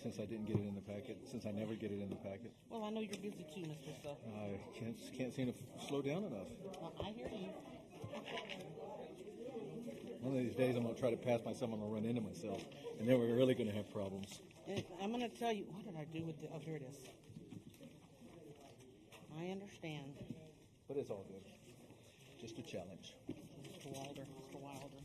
since I didn't get it in the packet, since I never get it in the packet. Well, I know you're busy too, Mr. Stuff. I can't seem to slow down enough. Well, I hear you. One of these days I'm going to try to pass myself, I'm going to run into myself, and then we're really going to have problems. And I'm going to tell you, what did I do with the, oh, here it is. I understand. But it's all good. Just a challenge. Mr. Wilder, Mr. Wilder.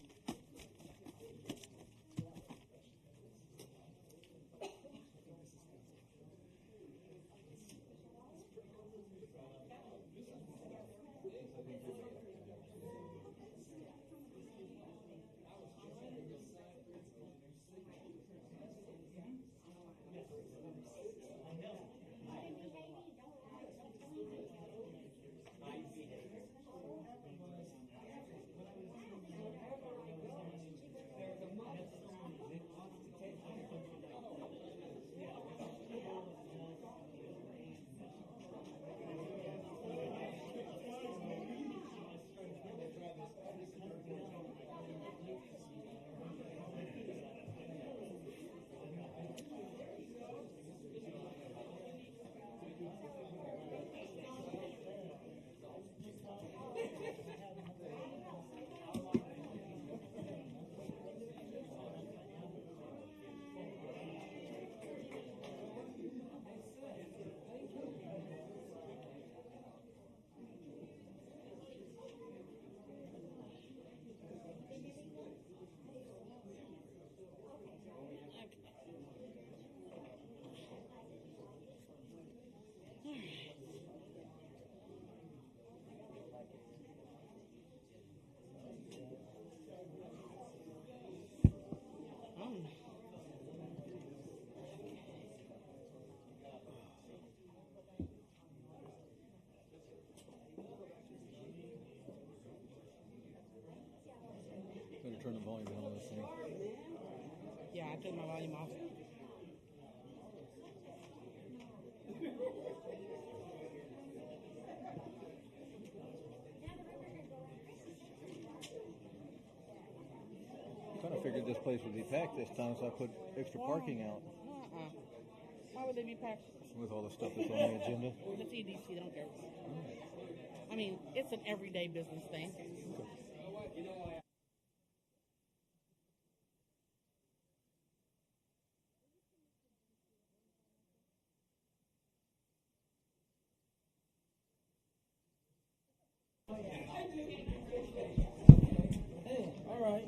Better turn the volume down on this thing. Yeah, I took my volume off. I kind of figured this place would be packed this time, so I put extra parking out Why would they be packed? with all the stuff that's on the agenda. It's EDC, they don't care. I mean, it's an everyday business thing. All right.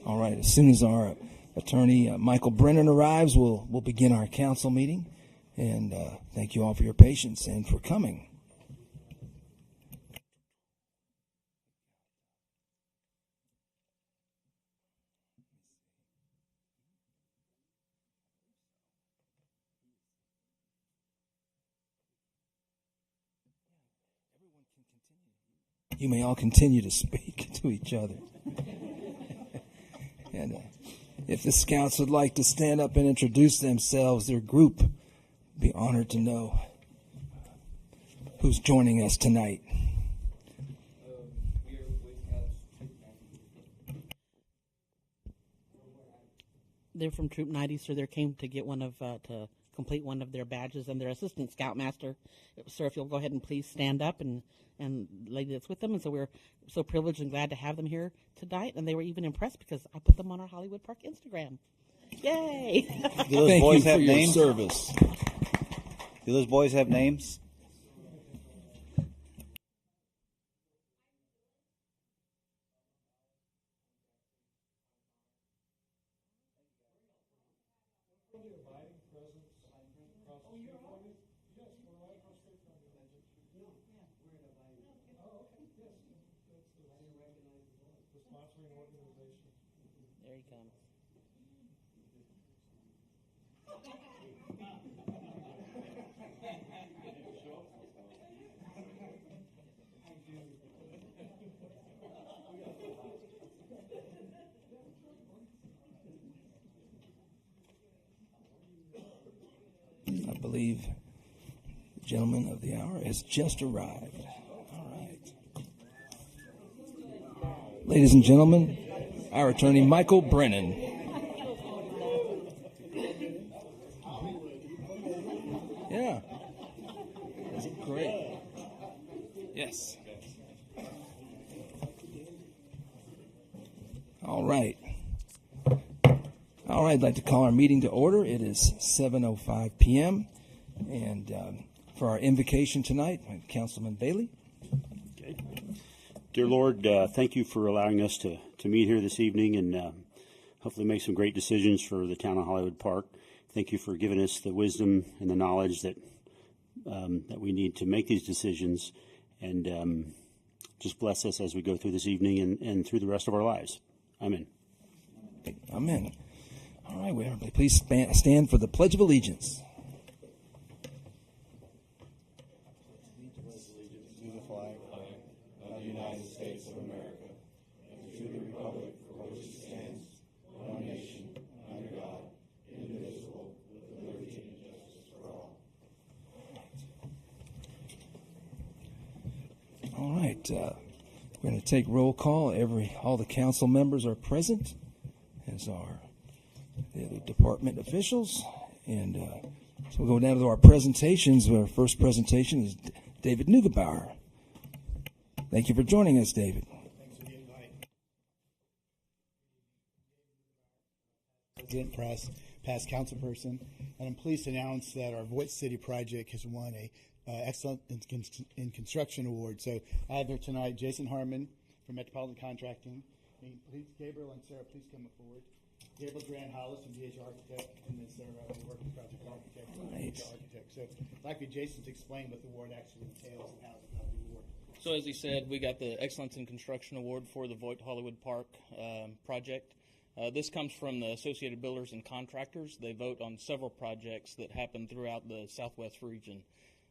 All right, as soon as our attorney, Michael Brennan, arrives, we'll begin our council meeting. And thank you all for your patience and for coming. You may all continue to speak to each other. And if the scouts would like to stand up and introduce themselves, their group, be honored to know who's joining us tonight. They're from Troop 90, so they came to get to complete one of their badges, and their assistant scoutmaster. Sir, if you'll go ahead and please stand up, and lady that's with them. And so we're so privileged and glad to have them here tonight. And they were even impressed because I put them on our Hollywood Park Instagram. Yay! Do those Thank boys you for have your names? service. Do those boys have names? There he comes. I believe the gentleman of the hour has just arrived. All right. Ladies and gentlemen, our attorney, Michael Brennan. Yeah. That's great. Yes. All right. All right, I'd like to call our meeting to order. It is 7:05 p.m. And for our invocation tonight, Councilman Bailey. Okay. Dear Lord, thank you for allowing us to meet here this evening and hopefully make some great decisions for the town of Hollywood Park. Thank you for giving us the wisdom and the knowledge that we need to make these decisions, and just bless us as we go through this evening and through the rest of our lives. Amen. Amen. All right, well, everybody, please stand for the Pledge of Allegiance. To the flag of the United States of America, and to the republic for which it stands, one nation, under God, indivisible, with liberty and justice for all. All right, we're going to take roll call. All the council members are present, as are the other department officials. And so we'll go down to our presentations. Our first presentation is David Neugebauer. Thank you for joining us, David. Thanks for the invite. President Press, past council person, and I'm pleased to announce that our Voight City project has won a Excellent in Construction Award. So I have here tonight Jason Harmon from Metropolitan Contracting. And please, Gabriel and Sarah, please come forward. Gabriel Grant Hollis from DH Architect, and then Sarah, working project architect. Right. Architect. So I'd like for Jason to explain what the award actually entails and how it's got the award. So as he said, we got the Excellence in Construction Award for the Voight Hollywood Park project. This comes from the Associated Builders and Contractors. They vote on several projects that happen throughout the Southwest region.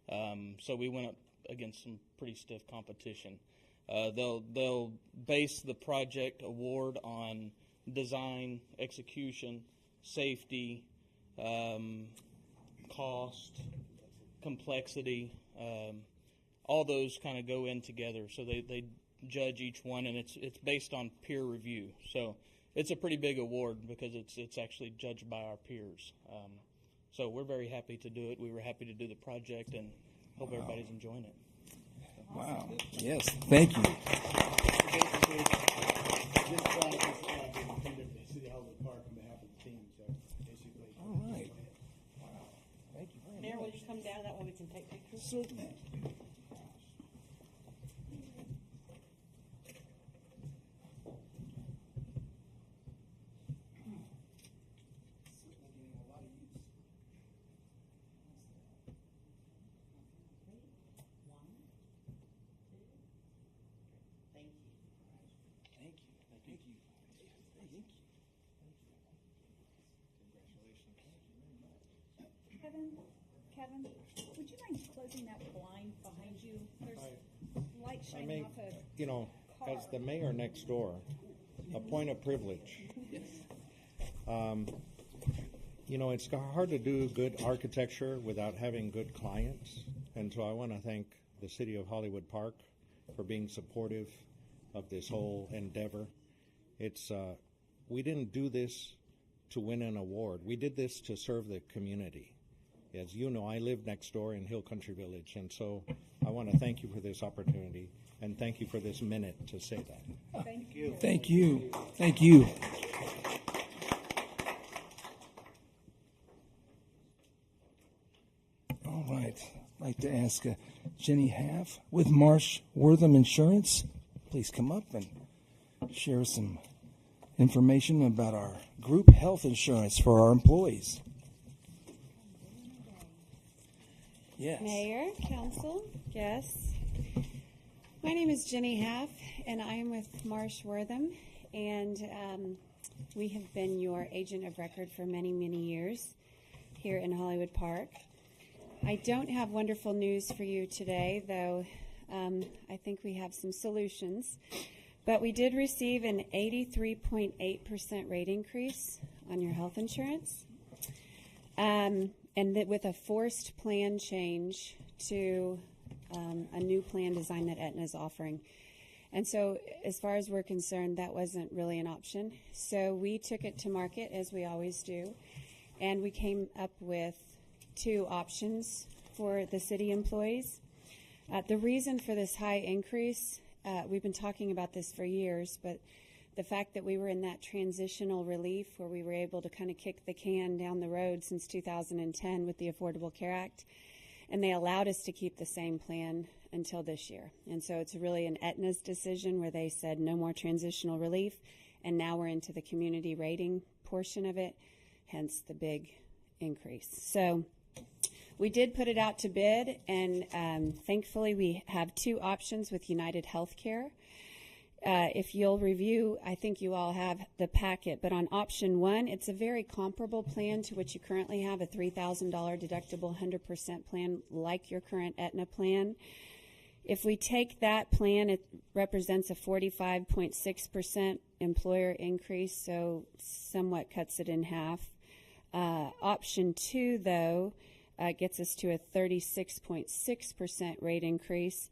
So we went up against some pretty stiff competition. They'll base the project award on design, execution, safety, cost, complexity. All those kind of go in together. So they judge each one, and it's based on peer review. So it's a pretty big award because it's actually judged by our peers. So we're very happy to do it. We were happy to do the project, and hope everybody's enjoying it. Wow. Yes, thank you. This project is intended for the City of Hollywood Park on behalf of the team. So basically, All right. Wow. Thank you very Mayor, much. will you come down? That way we can take pictures. Certainly. Kevin, would you mind closing that blind behind you? There's light shining off a You know, car. as the mayor next door, a point of privilege. You know, it's hard to do good architecture without having good clients. And so I want to thank the city of Hollywood Park for being supportive of this whole endeavor. It's, we didn't do this to win an award. We did this to serve the community. As you know, I live next door in Hill Country Village, and so I want to thank you for this opportunity, and thank you for this minute to say that. Thank you. Thank you. Thank you. All right. I'd like to ask Jenny Half with Marsh Wortham Insurance. Please come up and share some information about our group health insurance for our employees. Yes. Mayor, council, guests. My name is Jenny Half, and I am with Marsh Wortham, and we have been your agent of record for many, many years here in Hollywood Park. I don't have wonderful news for you today, though I think we have some solutions. But we did receive an 83.8% rate increase on your health insurance. And that with a forced plan change to a new plan design that Aetna is offering. And so as far as we're concerned, that wasn't really an option. So we took it to market, as we always do, and we came up with two options for the city employees. The reason for this high increase, we've been talking about this for years, but the fact that we were in that transitional relief where we were able to kind of kick the can down the road since 2010 with the Affordable Care Act, and they allowed us to keep the same plan until this year. And so it's really an Aetna's decision where they said no more transitional relief, and now we're into the community rating portion of it, hence the big increase. So we did put it out to bid, and thankfully we have two options with United Healthcare. If you'll review, I think you all have the packet, but on option one, it's a very comparable plan to what you currently have, a $3,000 deductible 100% plan like your current Aetna plan. If we take that plan, it represents a 45.6% employer increase, so somewhat cuts it in half. Option two, though, gets us to a 36.6% rate increase.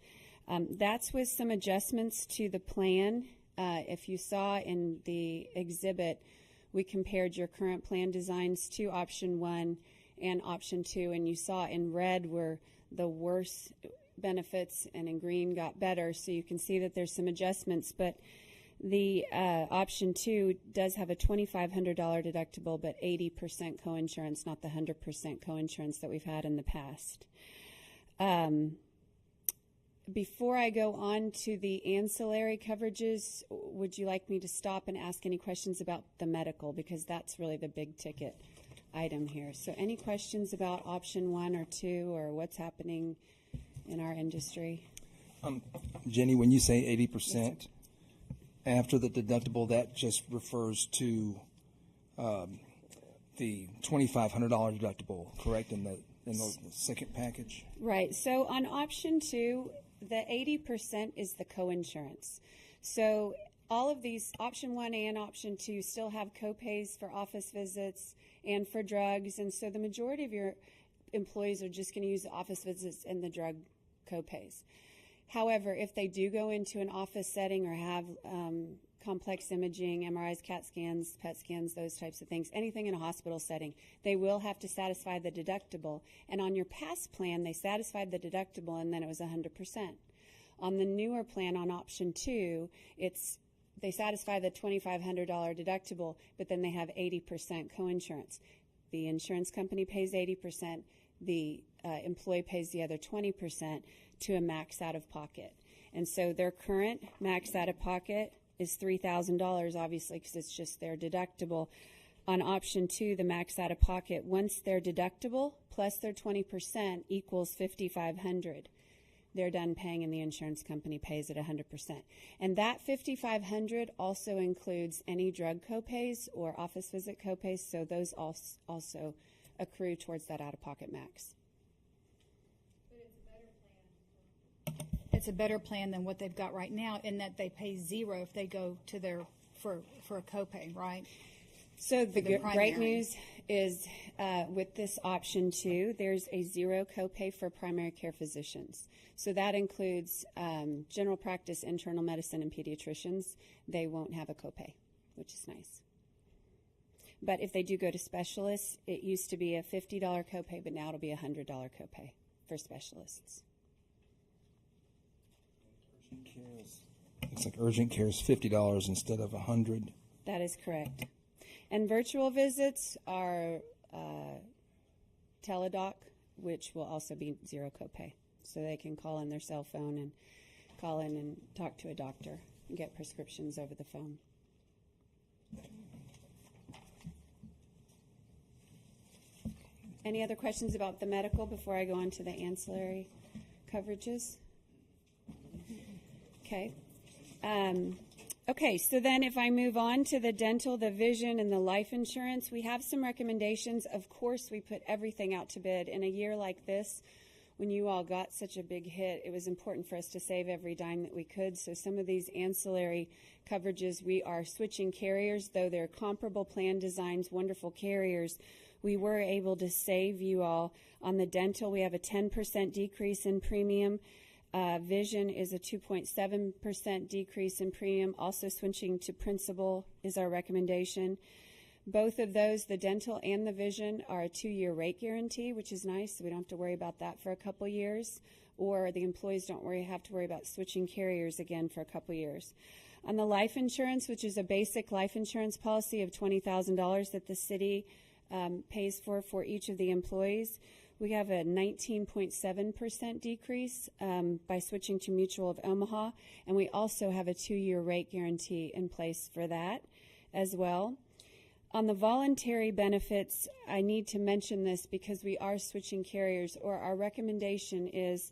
That's with some adjustments to the plan. If you saw in the exhibit, we compared your current plan designs to option one and option two, and you saw in red were the worst benefits and in green got better, so you can see that there's some adjustments. But the option two does have a $2,500 deductible, but 80% coinsurance, not the 100% coinsurance that we've had in the past. Before I go on to the ancillary coverages, would you like me to stop and ask any questions about the medical? Because that's really the big ticket item here. So any questions about option one or two or what's happening in our industry? Jenny, when you say 80% after the deductible, that just refers to the $2,500 deductible, correct, in the second package? Right. So on option two, the 80% is the coinsurance. So all of these, option one and option two, still have copays for office visits and for drugs. And so the majority of your employees are just going to use the office visits and the drug copays. However, if they do go into an office setting or have complex imaging, MRIs, CAT scans, PET scans, those types of things, anything in a hospital setting, they will have to satisfy the deductible. And on your past plan, they satisfied the deductible and then it was 100%. On the newer plan, on option two, they satisfy the $2,500 deductible, but then they have 80% coinsurance. The insurance company pays 80%, the employee pays the other 20% to a max out of pocket. And so their current max out of pocket is $3,000, obviously, because it's just their deductible. On option two, the max out of pocket, once their deductible plus their 20% equals $5,500. they're done paying and the insurance company pays at 100%. And that $5,500 also includes any drug copays or office visit copays, so those also accrue towards that out-of-pocket max. It's a better plan than what they've got right now in that they pay zero if they go to their, for a copay, right? So the the great primary. news is with this option 2, there's a zero copay for primary care physicians. So that includes general practice, internal medicine, and pediatricians. They won't have a copay, which is nice. But if they do go to specialists, it used to be a $50 copay, but now it'll be a $100 copay for specialists. Looks like urgent care is $50 instead of $100. That is correct. And virtual visits are Teladoc, which will also be zero copay. So they can call in their cell phone and call in and talk to a doctor and get prescriptions over the phone. Any other questions about the medical before I go on to the ancillary coverages? Okay. Okay, so then if I move on to the dental, the vision, and the life insurance, we have some recommendations. Of course, we put everything out to bid. In a year like this, when you all got such a big hit, it was important for us to save every dime that we could. So some of these ancillary coverages, we are switching carriers, though they're comparable plan designs, wonderful carriers. We were able to save you all on the dental. We have a 10% decrease in premium. Vision is a 2.7% decrease in premium. Also switching to principal is our recommendation. Both of those, the dental and the vision, are a 2-year rate guarantee, which is nice. So we don't have to worry about that for a couple years, or the employees don't have to worry about switching carriers again for a couple years. On the life insurance, which is a basic life insurance policy of $20,000 that the city pays for each of the employees, we have a 19.7% decrease by switching to Mutual of Omaha, and we also have a 2-year rate guarantee in place for that as well. On the voluntary benefits, I need to mention this because we are switching carriers, or our recommendation is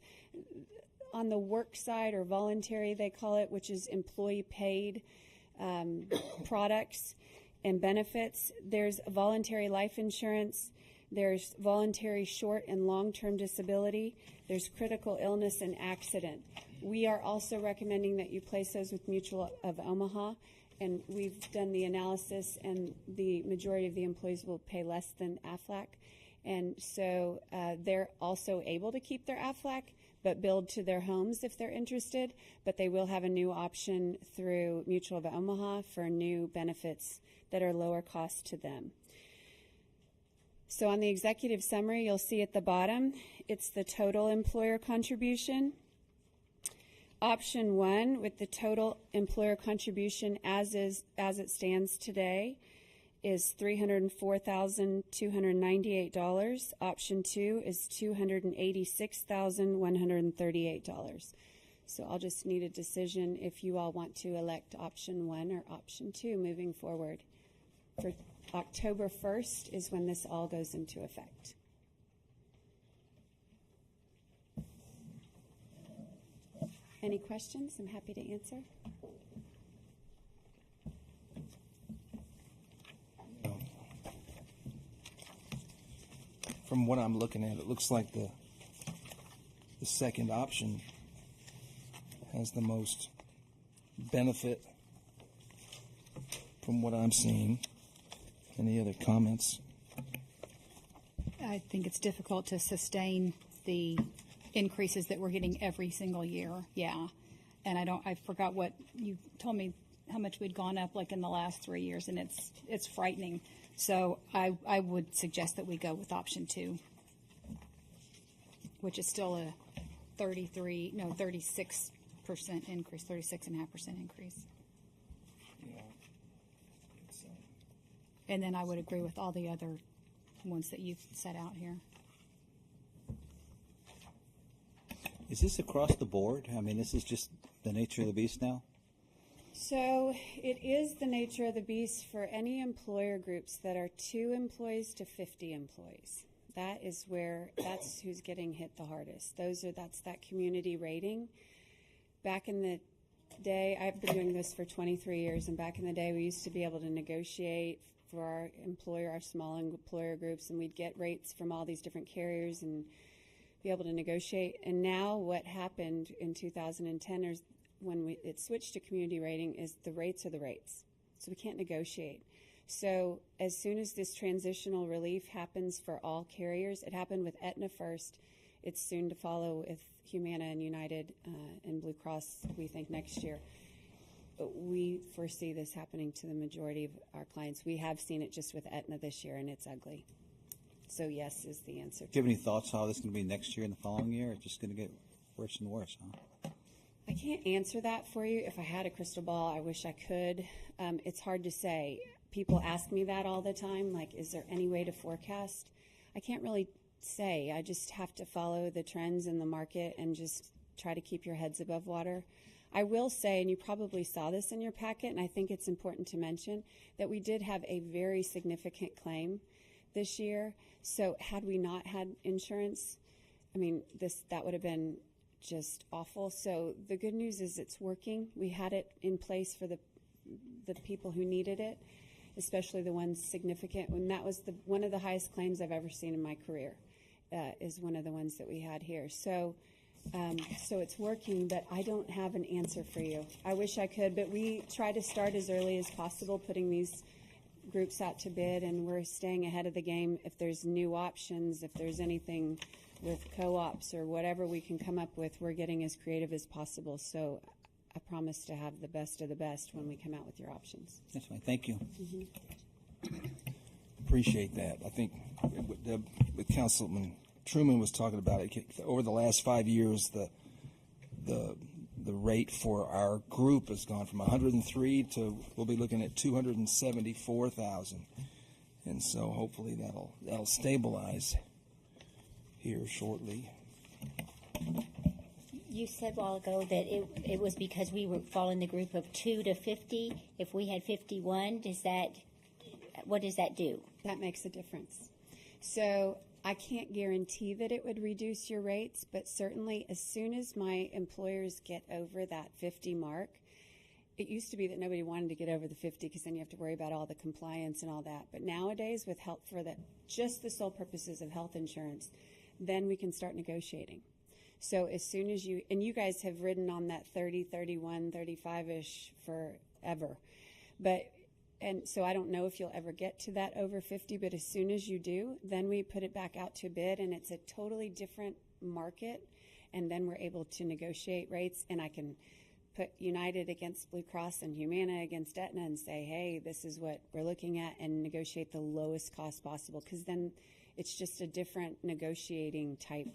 on the work side, or voluntary they call it, which is employee paid products and benefits. There's voluntary life insurance. There's voluntary short and long-term disability. There's critical illness and accident. We are also recommending that you place those with Mutual of Omaha, and we've done the analysis, and the majority of the employees will pay less than AFLAC. And so they're also able to keep their AFLAC, but billed to their homes if they're interested. But they will have a new option through Mutual of Omaha for new benefits that are lower cost to them. So on the executive summary, you'll see at the bottom, it's the total employer contribution. Option 1, with the total employer contribution as it stands today, is $304,298. Option 2 is $286,138. So I'll just need a decision if you all want to elect option 1 or option 2 moving forward. For October 1st is when this all goes into effect. Any questions? I'm happy to answer. From what I'm looking at, it looks like the second option has the most benefit from what I'm seeing. Any other comments? I think it's difficult to sustain the increases that we're getting every single year. Yeah. And I forgot what you told me, how much we'd gone up like in the last 3 years, and it's frightening. So I would suggest that we go with option 2, which is still a 36% increase, 36.5% increase. Yeah. And then I would agree with all the other ones that you've set out here. Is this across the board? I mean, this is just the nature of the beast now? So it is the nature of the beast for any employer groups that are 2 employees to 50 employees. That's who's getting hit the hardest. That's that community rating. Back in the day, I've been doing this for 23 years, and back in the day, we used to be able to negotiate for our small employer groups, and we'd get rates from all these different carriers and be able to negotiate. And now what happened in 2010 is when it switched to community rating is the rates are the rates. So we can't negotiate. So as soon as this transitional relief happens for all carriers, it happened with Aetna first. It's soon to follow with Humana and United and Blue Cross, we think, next year. But we foresee this happening to the majority of our clients. We have seen it just with Aetna this year, and it's ugly. So yes is the answer. Do you have any thoughts how this is going to be next year and the following year? It's just going to get worse and worse, huh? I can't answer that for you. If I had a crystal ball, I wish I could. It's hard to say. People ask me that all the time, like, is there any way to forecast? I can't really say. I just have to follow the trends in the market and just try to keep your heads above water. I will say, and you probably saw this in your packet, and I think it's important to mention, that we did have a very significant claim this year. So had we not had insurance, I mean, that would have been just awful. So the good news is it's working. We had it in place for the people who needed it, especially the ones significant. And that was one of the highest claims I've ever seen in my career, is one of the ones that we had here. So it's working, but I don't have an answer for you. I wish I could, but we try to start as early as possible putting these groups out to bid, and we're staying ahead of the game. If there's new options, if there's anything with co-ops or whatever we can come up with, we're getting as creative as possible. So I promise to have the best of the best when we come out with your options. That's fine. Thank you. Appreciate that. I think what Councilman Truman was talking about, over the last 5 years, the rate for our group has gone from 103 to we'll be looking at 274,000, and so hopefully that'll stabilize here shortly. You said a while ago that it was because we were following the group of 2 to 50. If we had 51, what does that do? That makes a difference. So I can't guarantee that it would reduce your rates, but certainly as soon as my employers get over that 50 mark, it used to be that nobody wanted to get over the 50 because then you have to worry about all the compliance and all that. But nowadays, with help for just the sole purposes of health insurance, then we can start negotiating. So as soon as you guys have ridden on that 30, 31, 35-ish forever. And so I don't know if you'll ever get to that over 50, but as soon as you do, then we put it back out to bid, and it's a totally different market, and then we're able to negotiate rates, and I can put United against Blue Cross and Humana against Aetna and say, hey, this is what we're looking at, and negotiate the lowest cost possible, because then it's just a different negotiating type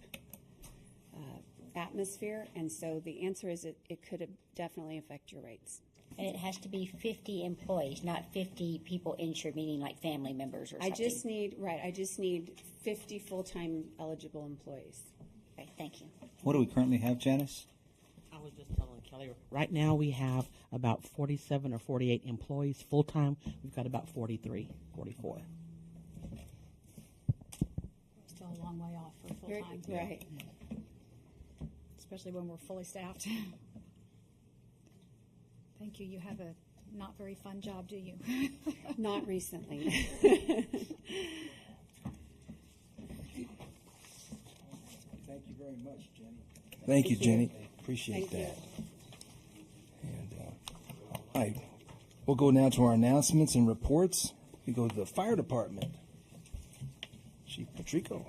atmosphere, and so the answer is it could definitely affect your rates. And it has to be 50 employees, not 50 people insured, meaning like family members or something. I just need 50 full-time eligible employees. Okay, thank you. What do we currently have, Janice? I was just telling Kelly, right now we have about 47 or 48 employees full-time. We've got about 43, 44. Still a long way off for full-time. Right. Especially when we're fully staffed. Thank you. You have a not very fun job, do you? Not recently. Thank you very much, Jenny. Thank you, Jenny. Appreciate that. And all right, we'll go now to our announcements and reports. We go to the fire department. Chief Patrico.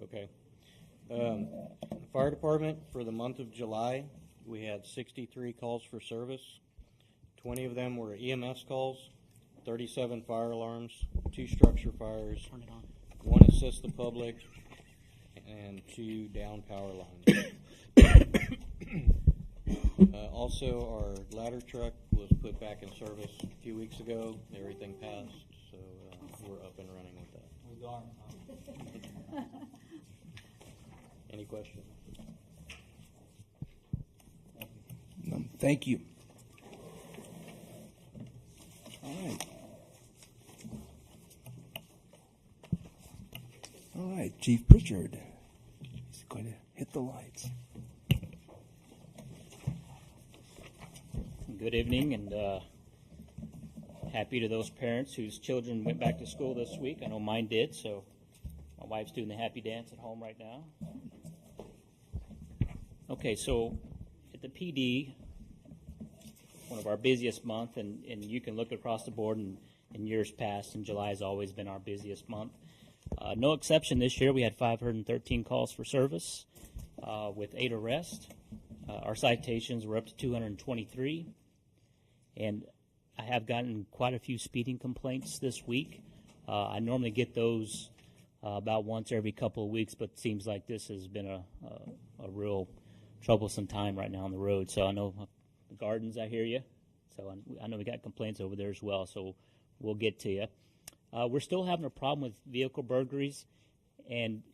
Okay. Fire department, for the month of July, we had 63 calls for service. 20 of them were EMS calls, 37 fire alarms, 2 structure fires, 1 assist the public, and 2 down power lines. Also, our ladder truck was put back in service a few weeks ago. Everything passed, so we're up and running with that. Any questions? Thank you. All right. All right, Chief Pritchard is going to hit the lights. Good evening, and happy to those parents whose children went back to school this week. I know mine did, so my wife's doing the happy dance at home right now. Okay, so at the PD, one of our busiest month, and you can look across the board in years past, and July has always been our busiest month. No exception this year. We had 513 calls for service with 8 arrests. Our citations were up to 223. And I have gotten quite a few speeding complaints this week. I normally get those about once every couple of weeks, but it seems like this has been a real troublesome time right now on the road. So I know the Gardens, I hear you. So I know we got complaints over there as well, so we'll get to you. We're still having a problem with vehicle burglaries, and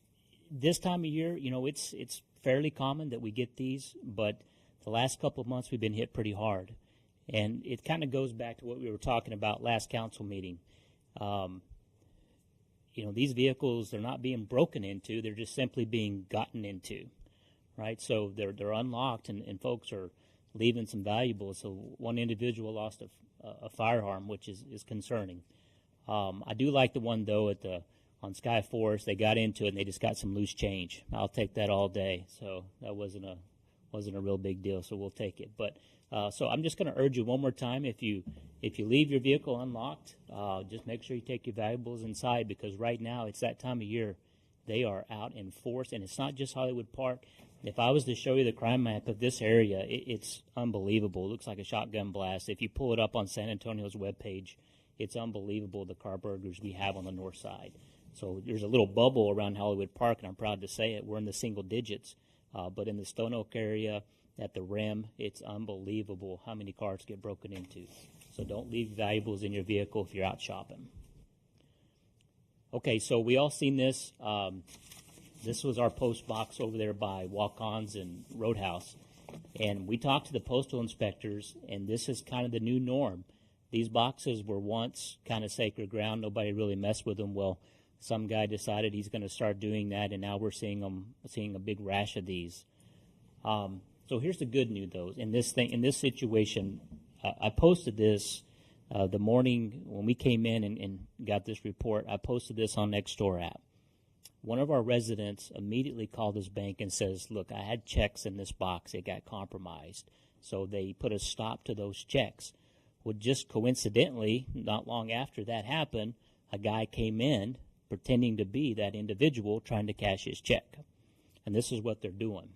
this time of year, you know, it's fairly common that we get these, but the last couple of months we've been hit pretty hard. And it kind of goes back to what we were talking about last council meeting. You know, these vehicles, they're not being broken into, they're just simply being gotten into, right? So they're unlocked, and folks are leaving some valuables. So one individual lost a firearm, which is concerning. I do like the one, though, on Sky Forest. They got into it, and they just got some loose change. I'll take that all day. So that wasn't a real big deal, so we'll take it. But so I'm just going to urge you one more time, if you leave your vehicle unlocked, just make sure you take your valuables inside, because right now it's that time of year. They are out in force, and it's not just Hollywood Park. If I was to show you the crime map of this area, it's unbelievable. It looks like a shotgun blast. If you pull it up on San Antonio's webpage, it's unbelievable, the car burglars we have on the north side. So there's a little bubble around Hollywood Park, and I'm proud to say it. We're in the single digits. But in the Stone Oak area, at the Rim, it's unbelievable how many cars get broken into. So don't leave valuables in your vehicle if you're out shopping. Okay, so we all seen this. This was our post box over there by Walk-Ons and Roadhouse. And we talked to the postal inspectors, and this is kind of the new norm. These boxes were once kind of sacred ground. Nobody really messed with them. Well, some guy decided he's going to start doing that, and now we're seeing a big rash of these. So here's the good news, though. In this situation, I posted this the morning when we came in and got this report. I posted this on Nextdoor app. One of our residents immediately called his bank and says, "Look, I had checks in this box. It got compromised." So they put a stop to those checks. Well, just coincidentally, not long after that happened, a guy came in pretending to be that individual trying to cash his check. And this is what they're doing.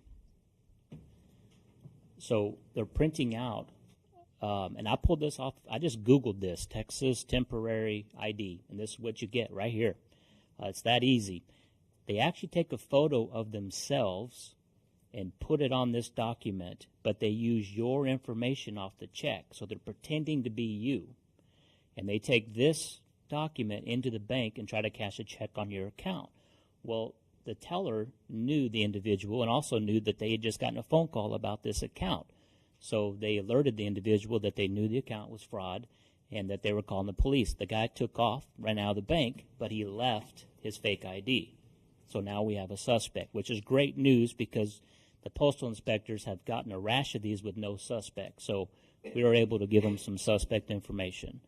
So they're printing out, and I pulled this off, I just Googled this, Texas temporary ID, and this is what you get right here. It's that easy. They actually take a photo of themselves and put it on this document, but they use your information off the check. So they're pretending to be you. And they take this document into the bank and try to cash a check on your account. Well, the teller knew the individual and also knew that they had just gotten a phone call about this account. So they alerted the individual that they knew the account was fraud and that they were calling the police. The guy took off, ran out of the bank, but he left his fake ID. So now we have a suspect, which is great news because the postal inspectors have gotten a rash of these with no suspect. So we were able to give them some suspect information.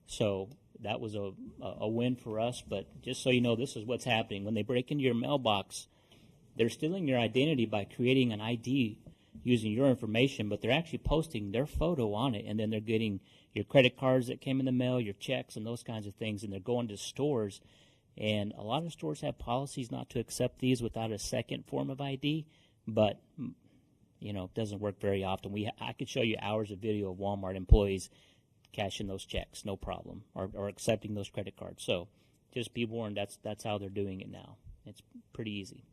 So that was a win for us, but just so you know, this is what's happening. When they break into your mailbox, they're stealing your identity by creating an ID using your information, but they're actually posting their photo on it, and then they're getting your credit cards that came in the mail, your checks, and those kinds of things, and they're going to stores. And a lot of stores have policies not to accept these without a second form of ID, but, you know, it doesn't work very often. I could show you hours of video of Walmart employees cashing those checks, no problem, or accepting those credit cards. So just be warned, that's how they're doing it now. It's pretty easy.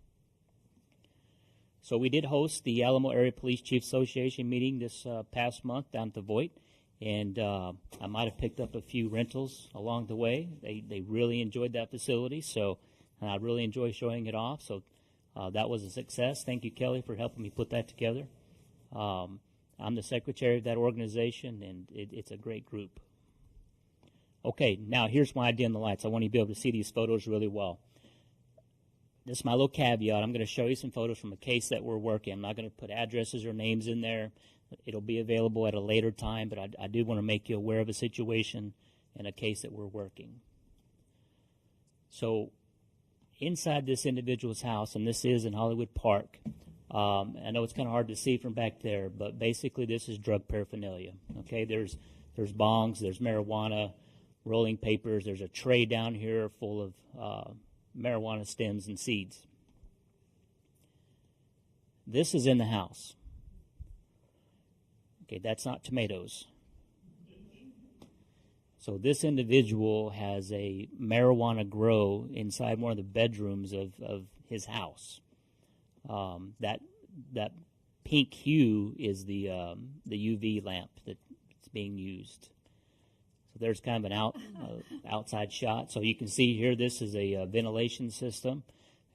So we did host the Alamo Area Police Chief Association meeting this past month down at the Voight, and I might have picked up a few rentals along the way. They really enjoyed that facility, so I really enjoy showing it off. So that was a success. Thank you, Kelly, for helping me put that together. I'm the secretary of that organization, and it's a great group. Okay, now here's why I dim the lights. I want you to be able to see these photos really well. This is my little caveat. I'm going to show you some photos from a case that we're working. I'm not going to put addresses or names in there. It'll be available at a later time, but I do want to make you aware of a situation and a case that we're working. So inside this individual's house, and this is in Hollywood Park, I know it's kind of hard to see from back there, but basically this is drug paraphernalia. Okay, there's bongs, there's marijuana, rolling papers, there's a tray down here full of marijuana stems and seeds. This is in the house. Okay, that's not tomatoes. So this individual has a marijuana grow inside one of the bedrooms of his house. That pink hue is the UV lamp that's being used. So there's kind of an outside shot. So you can see here, this is a ventilation system,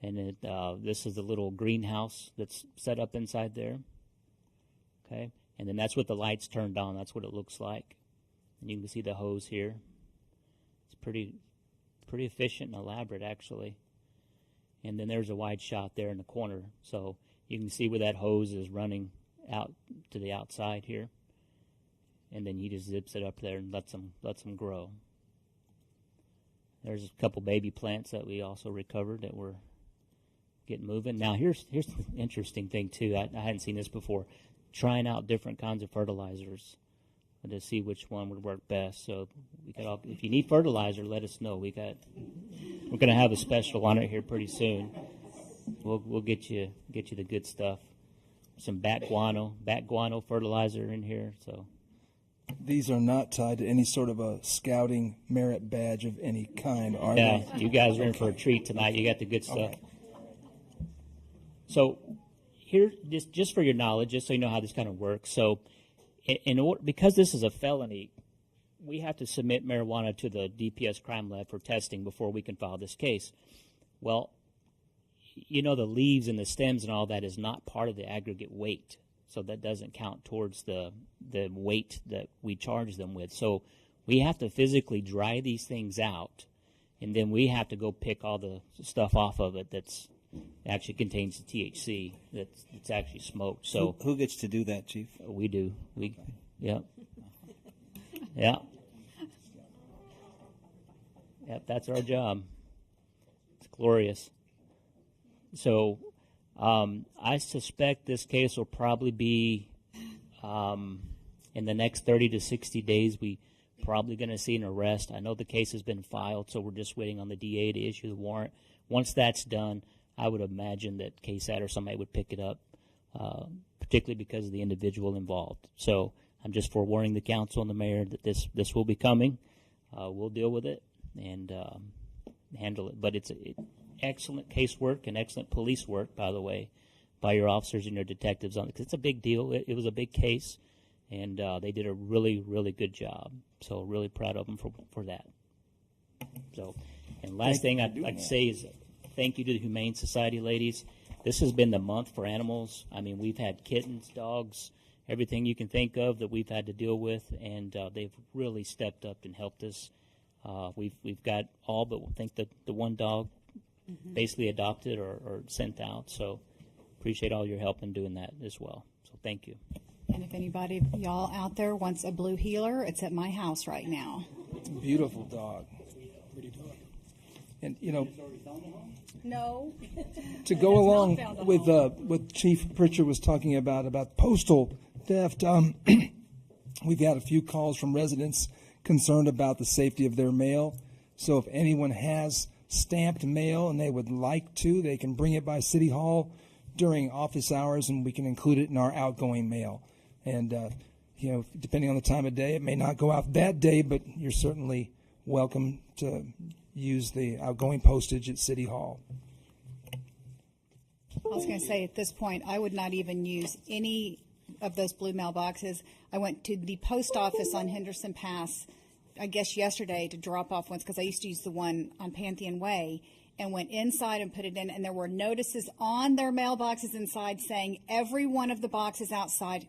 and this is the little greenhouse that's set up inside there. Okay, and then that's with the lights turned on. That's what it looks like. And you can see the hose here. It's pretty efficient and elaborate, actually. And then there's a wide shot there in the corner. So you can see where that hose is running out to the outside here. And then he just zips it up there and lets them grow. There's a couple baby plants that we also recovered that we're getting moving. Now here's the interesting thing too. I hadn't seen this before. Trying out different kinds of fertilizers to see which one would work best. So if you need fertilizer, let us know. We're going to have a special on it here pretty soon. We'll get you the good stuff. Some bat guano fertilizer in here. So these are not tied to any sort of a scouting merit badge of any kind, are they? Yeah, you guys are in for a treat tonight. You got the good stuff. Okay. So here, just for your knowledge, just so you know how this kind of works. So because this is a felony, we have to submit marijuana to the DPS crime lab for testing before we can file this case. Well, you know, the leaves and the stems and all that is not part of the aggregate weight, so that doesn't count towards the weight that we charge them with. So we have to physically dry these things out, and then we have to go pick all the stuff off of it that's actually contains the THC that's actually smoked. So who gets to do that, Chief? We do. Yeah. Yep, that's our job. It's glorious. So I suspect this case will probably be in the next 30 to 60 days. We probably going to see an arrest. I know the case has been filed, so we're just waiting on the DA to issue the warrant. Once that's done, I would imagine that KSAT or somebody would pick it up, particularly because of the individual involved. So I'm just forewarning the council and the mayor that this will be coming. We'll deal with it and handle it. But it's excellent casework and excellent police work, by the way, by your officers and your detectives on it, because it's a big deal. It was a big case, and they did a really, really good job. So really proud of them for that. So, and last thing I'd like to say is thank you to the Humane Society ladies. This has been the month for animals. I mean, we've had kittens, dogs, everything you can think of that we've had to deal with, and they've really stepped up and helped us. We've got all but I think the one dog basically adopted or sent out. So appreciate all your help in doing that as well. So thank you. And if anybody, y'all out there, wants a blue heeler, it's at my house right now. Beautiful dog. And, you know, No. to go along with what Chief Pritchard was talking about postal theft, we've had a few calls from residents concerned about the safety of their mail. So if anyone has stamped mail and they would like to, they can bring it by City Hall during office hours, and we can include it in our outgoing mail. And, you know, depending on the time of day, it may not go out that day, but you're certainly welcome to use the outgoing postage at City Hall. I was going to say, at this point, I would not even use any of those blue mailboxes. I went to the post office on Henderson Pass, I guess yesterday, to drop off ones, because I used to use the one on Pantheon Way, and went inside and put it in, and there were notices on their mailboxes inside saying every one of the boxes outside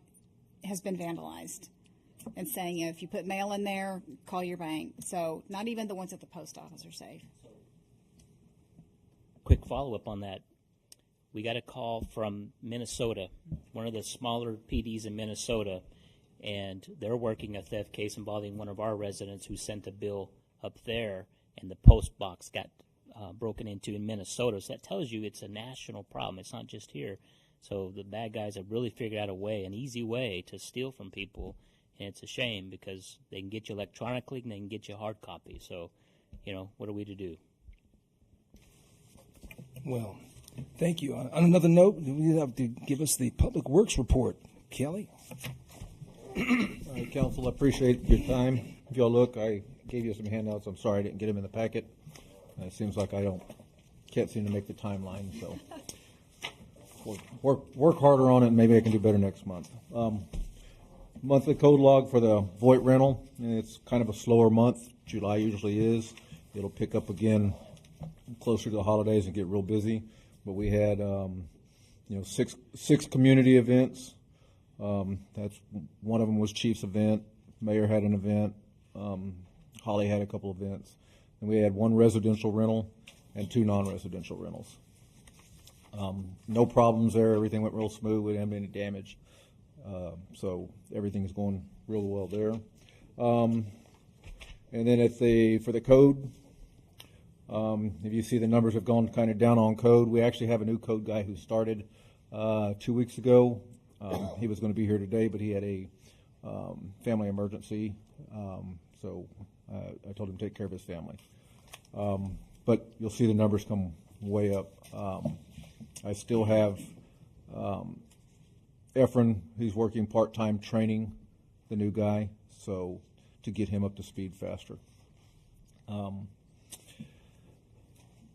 has been vandalized, and saying, if you put mail in there, call your bank. So not even the ones at the post office are safe. Quick follow-up on that. We got a call from Minnesota, one of the smaller PDs in Minnesota, and they're working a theft case involving one of our residents who sent a bill up there, and the post box got broken into in Minnesota. So that tells you it's a national problem. It's not just here. So the bad guys have really figured out a way, an easy way to steal from people, and it's a shame because they can get you electronically and they can get you hard copy. So, what are we to do? Well, thank you. On another note, you have to give us the Public Works report. Kelly? All right, Council, I appreciate your time. If y'all look, I gave you some handouts. I'm sorry I didn't get them in the packet. It seems like I can't seem to make the timeline, so work harder on it, and maybe I can do better next month. Monthly code log for the Voight rental, and it's kind of a slower month. July usually is. It'll pick up again closer to the holidays and get real busy. But we had, six community events. That's one of them was Chief's event. Mayor had an event. Holly had a couple events. And we had one residential rental and two non-residential rentals. No problems there. Everything went real smooth. We didn't have any damage. So everything's going real well there. And then for the code, if you see the numbers have gone kind of down on code, we actually have a new code guy who started 2 weeks ago. He was going to be here today, but he had a family emergency. So I told him to take care of his family. But you'll see the numbers come way up. I still have Efren, he's working part-time training the new guy, so to get him up to speed faster.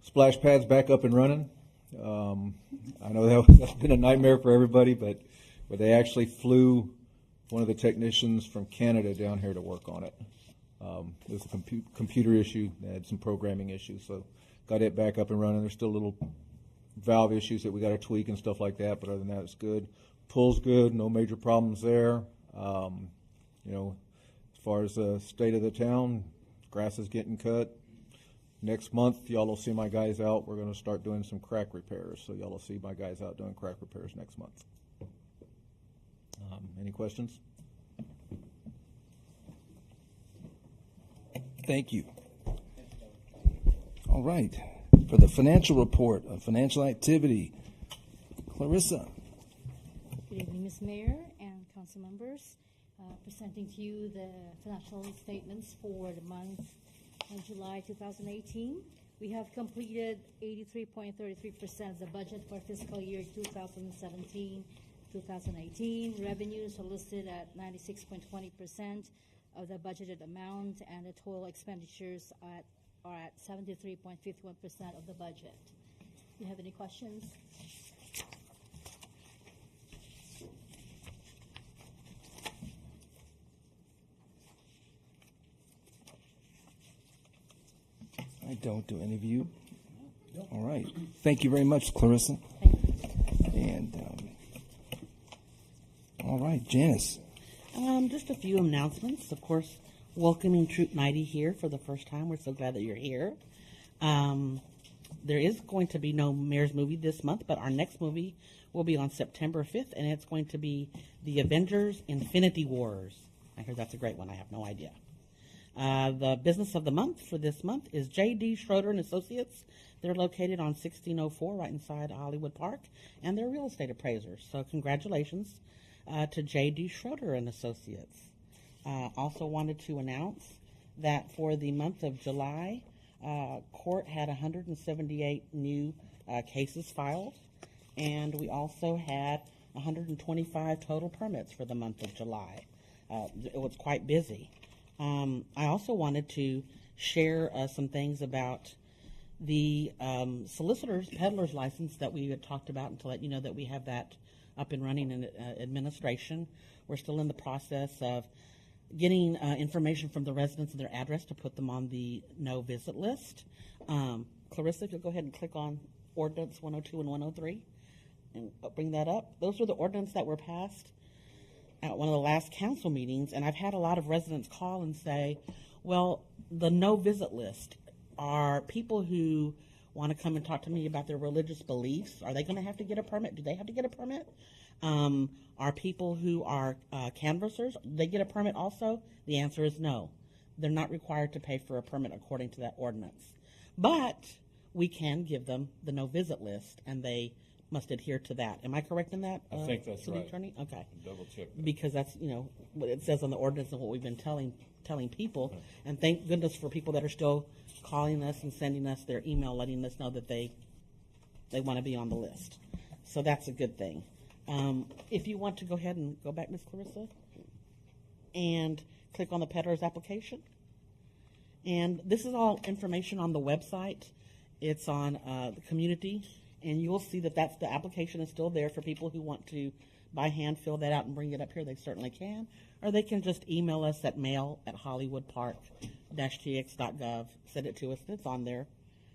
Splash pad's back up and running. I know that's been a nightmare for everybody, but they actually flew one of the technicians from Canada down here to work on it. It was a computer issue. They had some programming issues, so got it back up and running. There's still little valve issues that we got to tweak and stuff like that, but other than that, it's good. Pull's good, no major problems there. As far as the state of the town, grass is getting cut. Next month, y'all will see my guys out. We're going to start doing some crack repairs, so y'all will see my guys out doing crack repairs next month. Any questions? Thank you. All right. For the financial report of financial activity, Clarissa. Good evening, Ms. Mayor and council members. Presenting to you the financial statements for the month of July 2018. We have completed 83.33% of the budget for fiscal year 2017-2018. Revenues are listed at 96.20% of the budgeted amount, and the total expenditures are at 73.51% of the budget. Do you have any questions? I don't. Do any of you? All right. Thank you very much, Clarissa. And all right, Janice. Just a few announcements. Of course, welcoming Troop 90 here for the first time. We're so glad that you're here. There is going to be no Mayor's movie this month, but our next movie will be on September 5th, and it's going to be The Avengers Infinity Wars. I heard that's a great one. I have no idea. The business of the month for this month is J.D. Schroeder and Associates. They're located on 1604 right inside Hollywood Park, and they're real estate appraisers. So congratulations to J.D. Schroeder and Associates. Also wanted to announce that for the month of July, court had 178 new cases filed, and we also had 125 total permits for the month of July. It was quite busy. I also wanted to share some things about The solicitor's peddler's license that we had talked about, and to let you know that we have that up and running in administration. We're still in the process of getting information from the residents and their address to put them on the no visit list. Clarissa, if you'll go ahead and click on ordinance 102 and 103 and bring that up. Those were the ordinance that were passed at one of the last council meetings, and I've had a lot of residents call and say, well, the no visit list are people who want to come and talk to me about their religious beliefs. Are they going to have to get a permit? Do they have to get a permit? Are people who are canvassers, do they get a permit also? The answer is no. They're not required to pay for a permit according to that ordinance. But we can give them the no visit list, and they must adhere to that. Am I correct in that? I think that's City right. Attorney? Okay. Double check that. Because that's, what it says on the ordinance and what we've been telling people. And thank goodness for people that are still calling us and sending us their email letting us know that they want to be on the list. So that's a good thing. If you want to go ahead and go back, Ms. Clarissa, and click on the peddler's application. And this is all information on the website. It's on the community, and you'll see that the application is still there for people who want to by hand fill that out and bring it up here. They certainly can, or they can just email us at mail@hollywoodpark-tx.gov. Send it to us, and it's on there.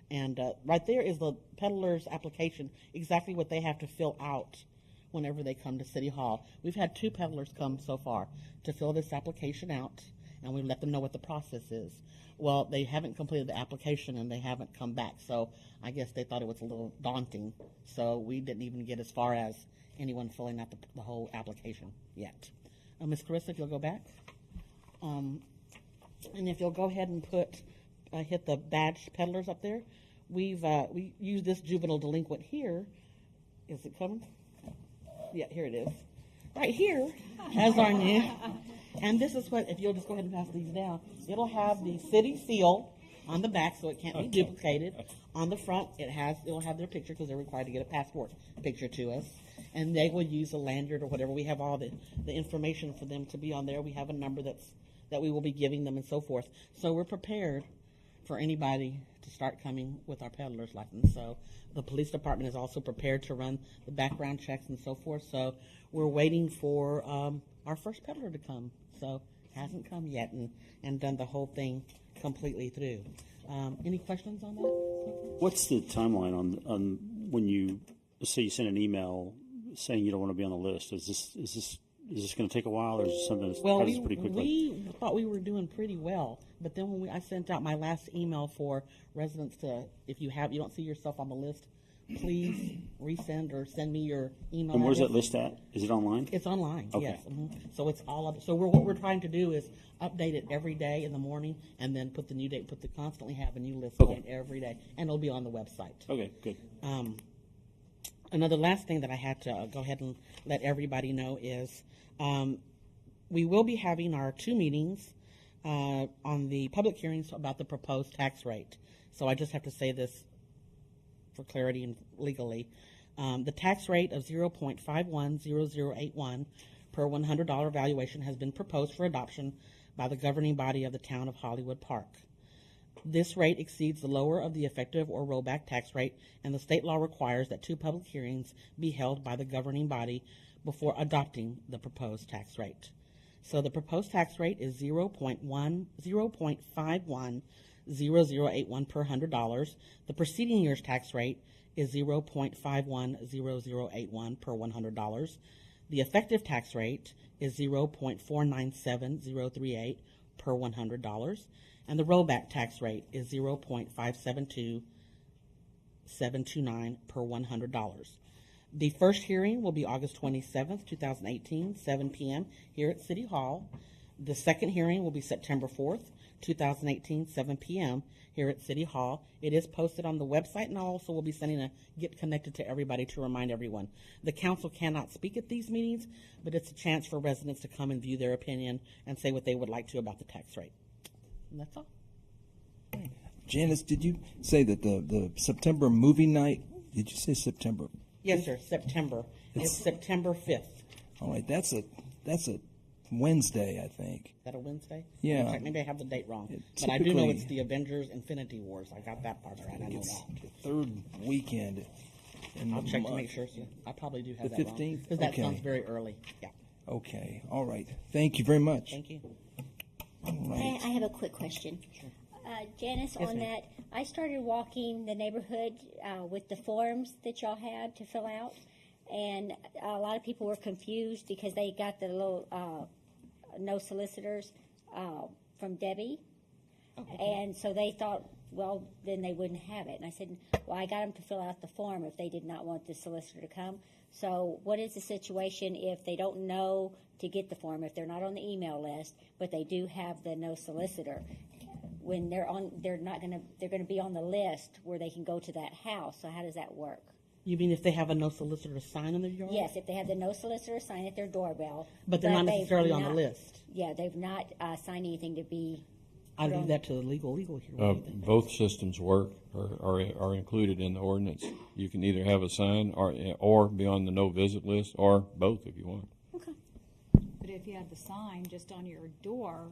And right there is the peddler's application, exactly what they have to fill out whenever they come to City Hall. We've had 2 peddlers come so far to fill this application out, and we let them know what the process is. Well, they haven't completed the application, and they haven't come back, so I guess they thought it was a little daunting, so we didn't even get as far as anyone filling out the whole application yet. Ms. Carissa, if you'll go back. And if you'll go ahead and hit the badge peddlers up there. We use this juvenile delinquent here. Is it coming? Yeah, here it is. Right here has our new, and this is what, if you'll just go ahead and pass these down, it'll have the city seal on the back so it can't be duplicated. On the front, it'll have their picture because they're required to get a passport picture to us. And they will use a lanyard or whatever. We have all the information for them to be on there. We have a number that we will be giving them and so forth. So we're prepared for anybody to start coming with our peddler's license. So the police department is also prepared to run the background checks and so forth. So we're waiting for our first peddler to come. So hasn't come yet and done the whole thing completely through. Any questions on that? What's the timeline on when you, let's say you send an email saying you don't want to be on the list? Is this going to take a while, or is it something that's pretty quickly? We thought we were doing pretty well, but then when I sent out my last email for residents if you don't see yourself on the list, please resend or send me your email. And where's address. that list at? Is it online? It's online. Okay. Yes. So it's all up. So what we're trying to do is update it every day in the morning, and then put the new date. Constantly have a new list going every day, and it'll be on the website. Okay, good. Another last thing that I had to go ahead and let everybody know is we will be having our 2 meetings on the public hearings about the proposed tax rate. So I just have to say this for clarity and legally. The tax rate of 0.510081 per $100 valuation has been proposed for adoption by the governing body of the town of Hollywood Park. This rate exceeds the lower of the effective or rollback tax rate, and the state law requires that 2 public hearings be held by the governing body before adopting the proposed tax rate. So the proposed tax rate is 0.510081 per $100. The preceding year's tax rate is 0.510081 per $100. The effective tax rate is 0.497038 per $100. And the rollback tax rate is 0.572729 per $100. The first hearing will be August 27th, 2018, 7 p.m. here at City Hall. The second hearing will be September 4th, 2018, 7 p.m. here at City Hall. It is posted on the website, and I also will be sending a Get Connected to everybody to remind everyone. The council cannot speak at these meetings, but it's a chance for residents to come and view their opinion and say what they would like to about the tax rate. And that's all. Janice, did you say that the September movie night, did you say September? Yes, sir, September. It's September 5th. All right, that's a Wednesday, I think. Is that a Wednesday? Yeah. Okay, maybe I have the date wrong. It But I do know typically- it's the Avengers Infinity Wars. I got that part right. I know It's that. the third weekend in I'll the check month. to make sure. Yeah, I probably do have The that wrong. 15th? Because that Okay. sounds very early. Yeah. Okay, all right. Thank you very much. Thank you. All right. I have a quick question. Janice, Yes, on ma'am. that, I started walking the neighborhood with the forms that y'all had to fill out, and a lot of people were confused because they got the little no solicitors from Debbie, and so they thought, well, then they wouldn't have it. And I said, well, I got them to fill out the form if they did not want the solicitor to come. So what is the situation if they don't know to get the form, if they're not on the email list, but they do have the no solicitor? When they're going to be on the list where they can go to that house. So how does that work? You mean if they have a no solicitor sign on their yard? Yes, if they have the no solicitor sign at their doorbell. But they're not they've necessarily on the not- list. Yeah, they've not signed anything to be. I put leave on- that to the legal here. What do you think? Both systems work or are included in the ordinance. You can either have a sign or be on the no visit list, or both if you want. But if you have the sign just on your door,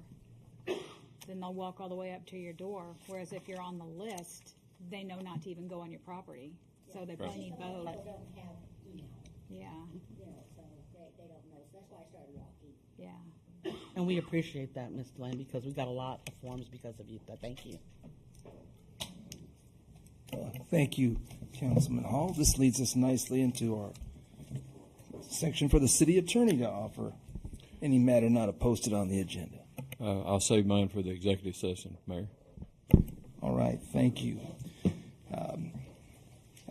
then they'll walk all the way up to your door. Whereas if you're on the list, they know not to even go on your property. So they probably need both. People don't have email, Yeah, so they don't know. So that's why I started walking. yeah. And we appreciate that, Ms. Delaney, because we got a lot of forms because of you. But thank you. Thank you, Councilman Hall. This leads us nicely into our section for the city attorney to offer any matter not posted on the agenda. I'll save mine for the executive session, Mayor. All right, thank you.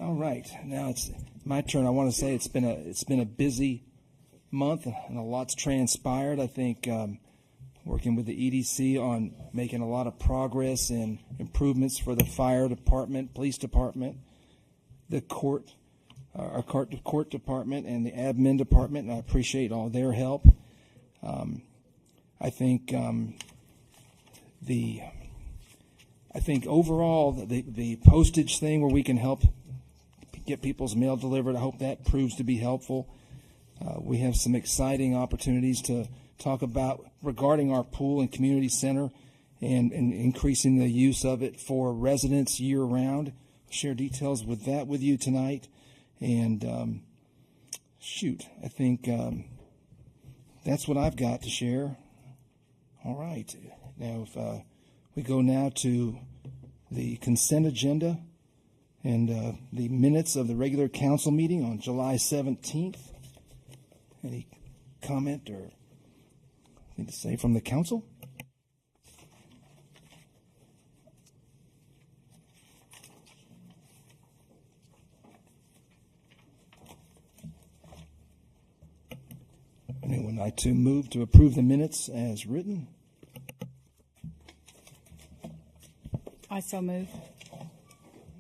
All right, now it's my turn. I want to say it's been a busy month and a lot's transpired. I think working with the EDC on making a lot of progress and improvements for the fire department, police department, the court, our court department, and the admin department. And I appreciate all their help. I think overall the postage thing where we can help get people's mail delivered, I hope that proves to be helpful. We have some exciting opportunities to talk about regarding our pool and community center and increasing the use of it for residents year round. Share details with you tonight. And I think that's what I've got to share. All right. Now, if we go now to the consent agenda and the minutes of the regular council meeting on July 17th. Any comment or anything to say from the council? Anyone like to move to approve the minutes as written? I so move.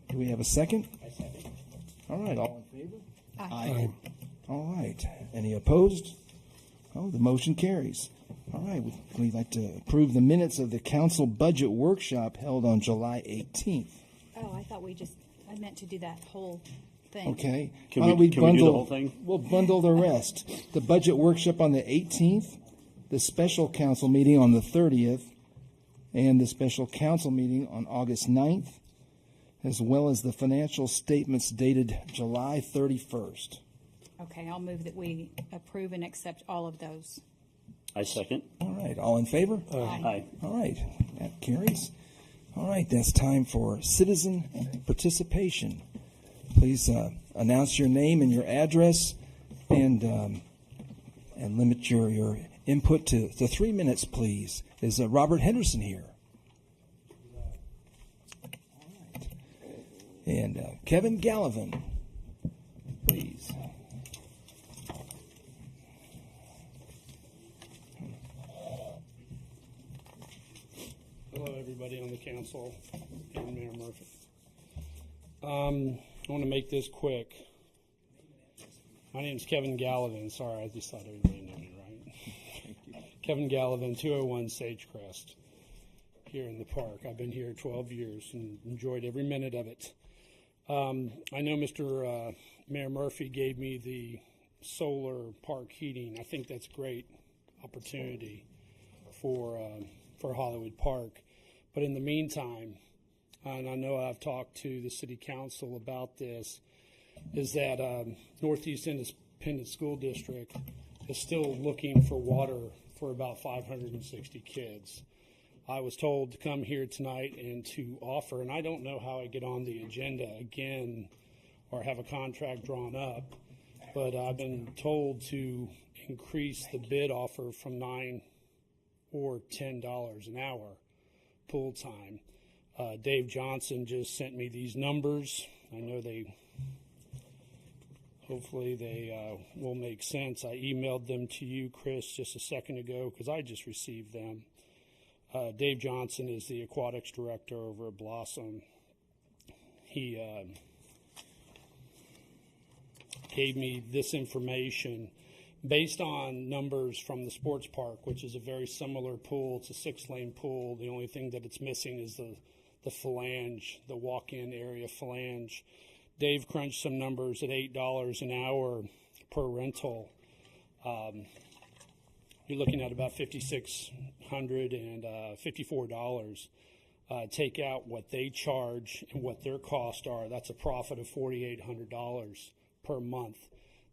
Do we have a second? I second. All right, all in favor? Aye. All right. Any opposed? Oh, the motion carries. All right, we'd like to approve the minutes of the council budget workshop held on July 18th. Oh, I thought I meant to do that whole thing. Okay. Can Why don't we do the bundle- whole thing? We'll bundle the rest. The budget workshop on the 18th, the special council meeting on the 30th, and the special council meeting on August 9th, as well as the financial statements dated July 31st. Okay, I'll move that we approve and accept all of those. I second. All right, all in favor? Aye. All right, that carries. All right, that's time for citizen participation. Please announce your name and your address, and limit your input to 3 minutes, please. Is Robert Henderson here? All right. And Kevin Gallivan, please. Hello, everybody on the council and Mayor Murphy. I want to make this quick. My name is Kevin Gallivan. Sorry, I just thought everybody knew me, right? Kevin Gallivan, 201 Sagecrest, here in the park. I've been here 12 years and enjoyed every minute of it. I know Mr. Mayor Murphy gave me the solar park heating. I think that's great. opportunity for Hollywood Park. But in the meantime, and I know I've talked to the city council about this, is that Northeast Independent School District is still looking for water for about 560 kids. I was told to come here tonight and to offer, and I don't know how I get on the agenda again or have a contract drawn up, but I've been told to increase the bid offer from $9 or $10 an hour pool time. Dave Johnson just sent me these numbers. I know hopefully they will make sense. I emailed them to you, Chris, just a second ago because I just received them. Dave Johnson is the aquatics director over at Blossom. He gave me this information based on numbers from the sports park, which is a very similar pool. It's a 6-lane pool. The only thing that it's missing is the flange, the walk-in area flange. Dave crunched some numbers at $8 an hour per rental. You're looking at about $5,654. Take out what they charge and what their costs are. That's a profit of $4,800 per month.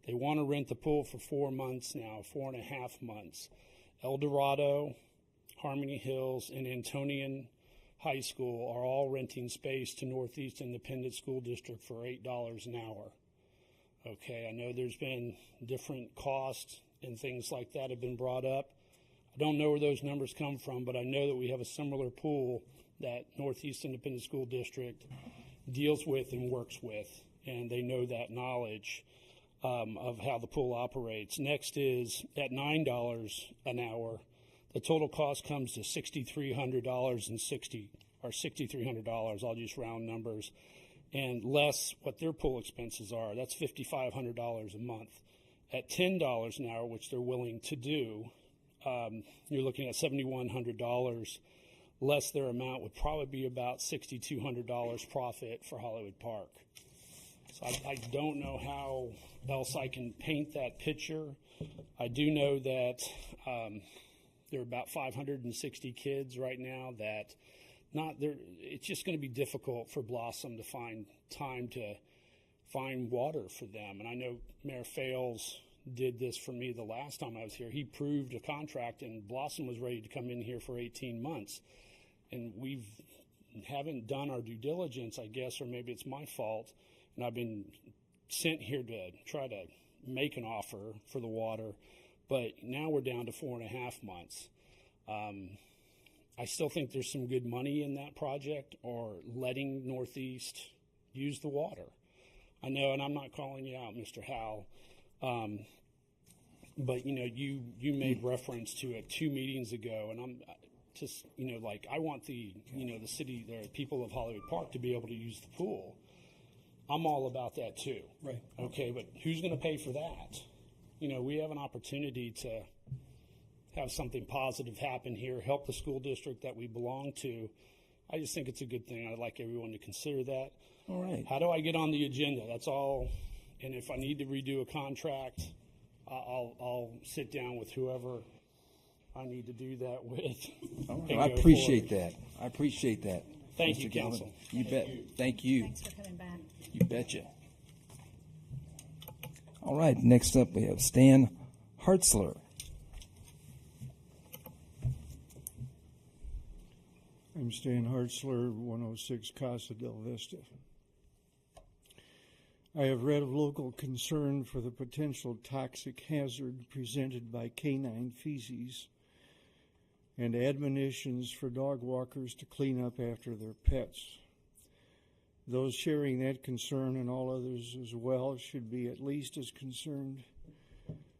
They want to rent the pool for 4 months now, 4.5 months. El Dorado, Harmony Hills, and Antonian High School are all renting space to Northeast Independent School District for $8 an hour. Okay, I know there's been different costs and things like that have been brought up. I don't know where those numbers come from, but I know that we have a similar pool that Northeast Independent School District deals with and works with, and they know that knowledge of how the pool operates. Next is at $9 an hour, the total cost comes to $6,300. I'll just round numbers, and less what their pool expenses are. That's $5,500 a month. At $10 an hour, which they're willing to do, you're looking at $7,100. Less their amount would probably be about $6,200 profit for Hollywood Park. So I don't know how else I can paint that picture. I do know that there are about 560 kids right now that it's just going to be difficult for Blossom to find time to find water for them. And I know Mayor Fales did this for me the last time I was here. He proved a contract, and Blossom was ready to come in here for 18 months. And we haven't done our due diligence, I guess, or maybe it's my fault. And I've been sent here to try to make an offer for the water. But now we're down to 4.5 months. I still think there's some good money in that project, or letting Northeast use the water. I know, and I'm not calling you out, Mr. Howell, but you made reference to it 2 meetings ago, and I'm just I want the city, the people of Hollywood Park to be able to use the pool. I'm all about that too. Right. Okay, but who's going to pay for that? We have an opportunity to have something positive happen here, help the school district that we belong to. I just think it's a good thing. I'd like everyone to consider that. All right. How do I get on the agenda? That's all. And if I need to redo a contract, I'll sit down with whoever I need to do that with. I appreciate that. Thank Mr. you, Galvin. Council. You bet. Thank you. Thanks for coming back. You betcha. All right, next up we have Stan Hartzler. I'm Stan Hartzler, 106 Casa del Vista. I have read of local concern for the potential toxic hazard presented by canine feces and admonitions for dog walkers to clean up after their pets. Those sharing that concern, and all others as well, should be at least as concerned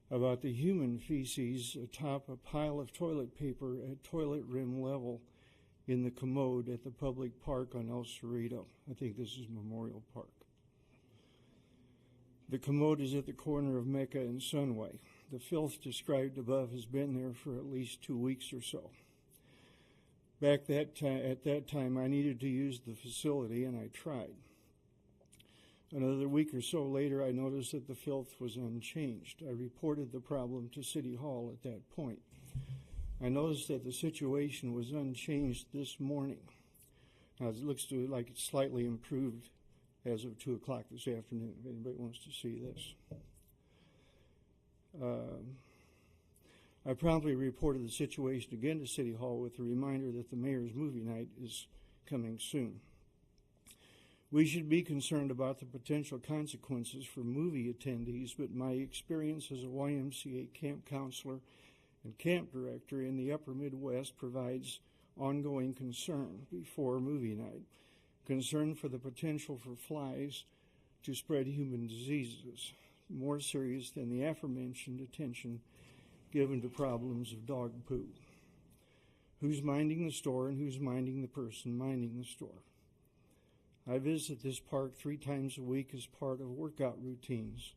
about the human feces atop a pile of toilet paper at toilet rim level in the commode at the public park on El Cerrito. I think this is Memorial Park. The commode is at the corner of Mecca and Sunway. The filth described above has been there for at least 2 weeks or so. At that time, I needed to use the facility, and I tried. Another week or so later, I noticed that the filth was unchanged. I reported the problem to City Hall at that point. I noticed that the situation was unchanged this morning. Now, it looks like it's slightly improved as of 2 o'clock this afternoon, if anybody wants to see this. I promptly reported the situation again to City Hall with a reminder that the mayor's movie night is coming soon. We should be concerned about the potential consequences for movie attendees, but my experience as a YMCA camp counselor and camp director in the upper Midwest provides ongoing concern before movie night. Concern for the potential for flies to spread human diseases, more serious than the aforementioned attention given to problems of dog poo. Who's minding the store and who's minding the person minding the store? I visit this park 3 times a week as part of workout routines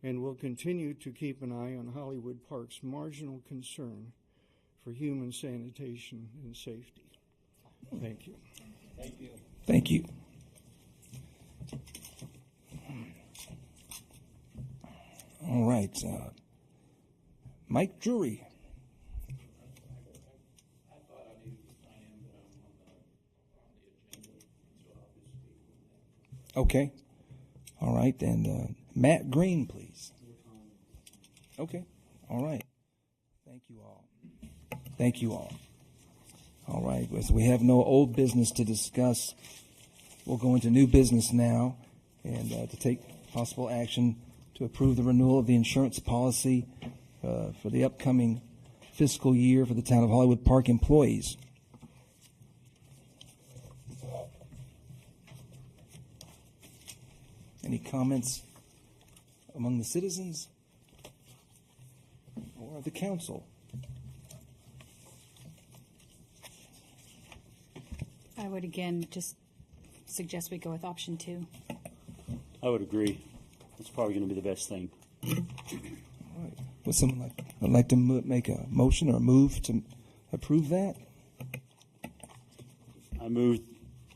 and will continue to keep an eye on Hollywood Park's marginal concern for human sanitation and safety. Thank you. Thank you. Thank you. All right. Mike Drury. Okay. All right. And Matt Green, please. Okay. All right. Thank you all. Thank you all. All right. So we have no old business to discuss. We'll go into new business now and to take possible action to approve the renewal of the insurance policy for the upcoming fiscal year for the Town of Hollywood Park employees. Any comments among the citizens or the council? I would again just suggest we go with option 2. I would agree. That's probably going to be the best thing. All right. Would someone like to make a motion or move to approve that? I move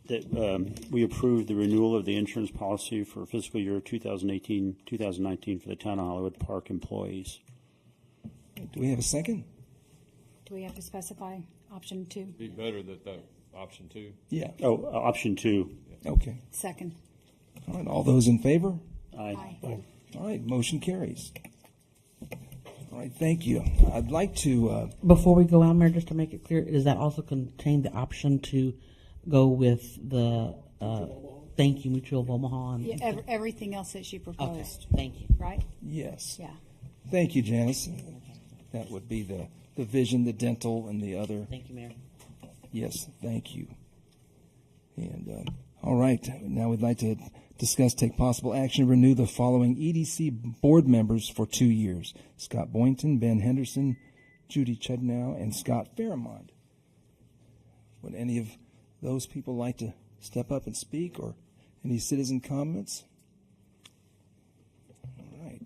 that we approve the renewal of the insurance policy for fiscal year 2018-2019 for the Town of Hollywood Park employees. Do we have a second? Do we have to specify option 2? Be better that option 2. Yeah. Oh, option 2. Okay. Second. All right. All those in favor? Aye. All right. Motion carries. All right. Thank you. I'd like to. Before we go out, Mayor, just to make it clear, does that also contain the option to go with the Thank You Mutual of Omaha? And Yeah, everything else that she proposed. Okay. Thank you. Right? Yes. Yeah. Thank you, Janice. That would be the vision, the dental, and the other. Thank you, Mayor. Yes, thank you. And all right, now we'd like to discuss, take possible action, renew the following EDC board members for 2 years: Scott Boynton, Ben Henderson, Judy Chudnow, and Scott Fairmont. Would any of those people like to step up and speak, or any citizen comments? All right.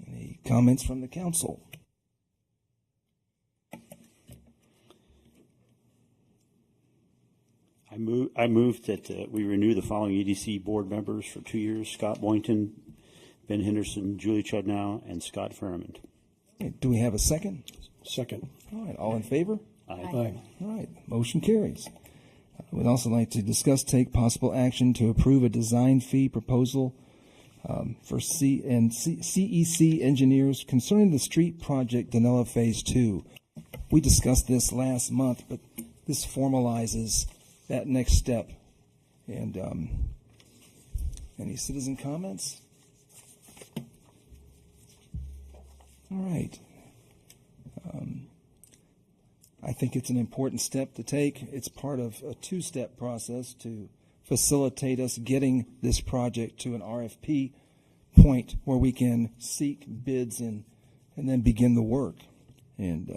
Any comments from the council? I move that we renew the following EDC board members for 2 years: Scott Boynton, Ben Henderson, Julie Chudnow, and Scott Fairmont. Do we have a second? Second. All right, all in favor? Aye. All right, motion carries. We'd also like to discuss, take possible action to approve a design fee proposal for CEC engineers concerning the street project Danella Phase 2. We discussed this last month, but this formalizes that next step. And any citizen comments? All right. I think it's an important step to take. It's part of a 2-step process to facilitate us getting this project to an RFP point where we can seek bids and then begin the work. And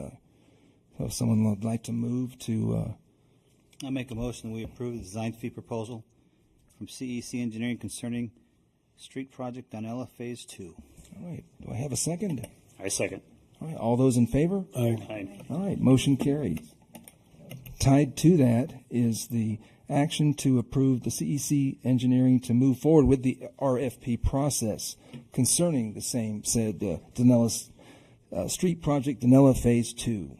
so if someone would like to move to... I make a motion that we approve the design fee proposal from CEC Engineering concerning street project Danella Phase 2. All right. Do I have a second? I second. All right. All those in favor? Aye. All right. Motion carries. Tied to that is the action to approve the CEC Engineering to move forward with the RFP process concerning the same said Danella Street Project Danella Phase 2.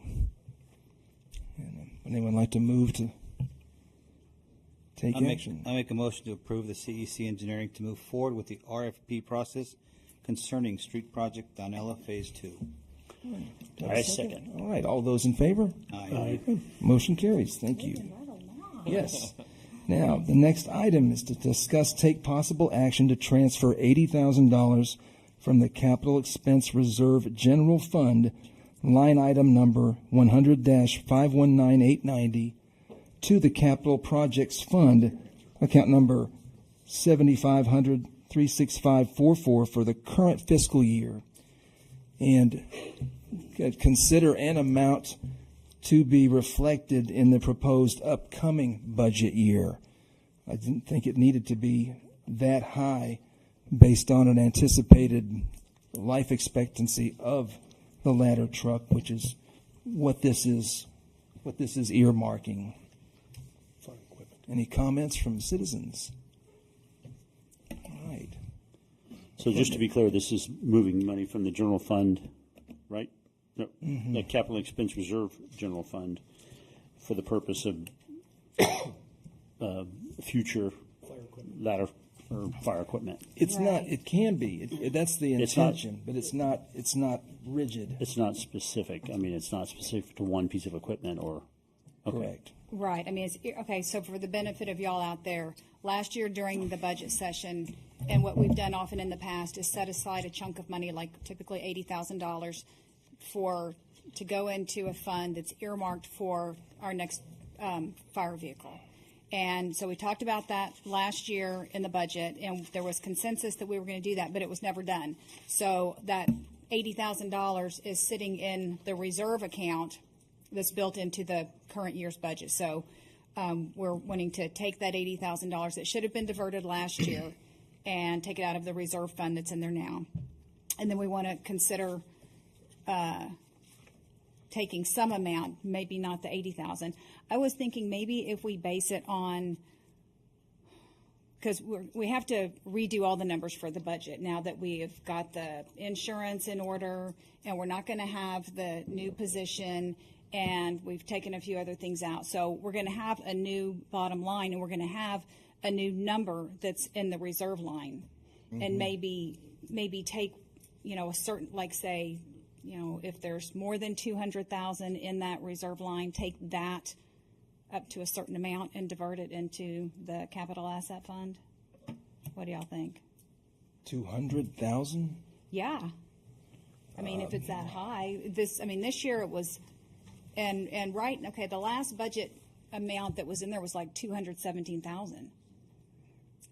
Anyone like to move to take action? I make a motion to approve the CEC Engineering to move forward with the RFP process concerning Street Project Donella Phase 2. I second. All right, all those in favor? Aye. Motion carries. Thank you. Yes. Now, the next item is to discuss take possible action to transfer $80,000 from the Capital Expense Reserve General Fund, line item number 100-519890, to the Capital Projects Fund, account number 7500-36544 for the current fiscal year, and consider an amount to be reflected in the proposed upcoming budget year. I didn't think it needed to be that high based on an anticipated life expectancy of the ladder truck, which is what this is earmarking. Any comments from citizens? All right. So just to be clear, this is moving money from the general fund, right? No, the Capital Expense Reserve General Fund for the purpose of future ladder or fire equipment. It's not. It can be. That's the It's not- intention, but it's not. It's not rigid. It's not specific. I mean, it's not specific to one piece of equipment or. Okay. Correct. Right. I mean, okay, so for the benefit of y'all out there, last year during the budget session, and what we've done often in the past is set aside a chunk of money, like typically $80,000, to go into a fund that's earmarked for our next fire vehicle. And so we talked about that last year in the budget, and there was consensus that we were going to do that, but it was never done. So that $80,000 is sitting in the reserve account that's built into the current year's budget. So we're wanting to take that $80,000 that should have been diverted last year and take it out of the reserve fund that's in there now. And then we want to consider taking some amount, maybe not the $80,000. I was thinking maybe if we base it on, because we have to redo all the numbers for the budget now that we have got the insurance in order, and we're not going to have the new position, and we've taken a few other things out. So we're going to have a new bottom line, and we're going to have a new number that's in the reserve line, and maybe take, a certain, like say, if there's more than 200,000 in that reserve line, take that up to a certain amount and divert it into the capital asset fund. What do y'all think? 200,000. Yeah. I mean, if it's that high, this year it was, the last budget amount that was in there was like 217,000.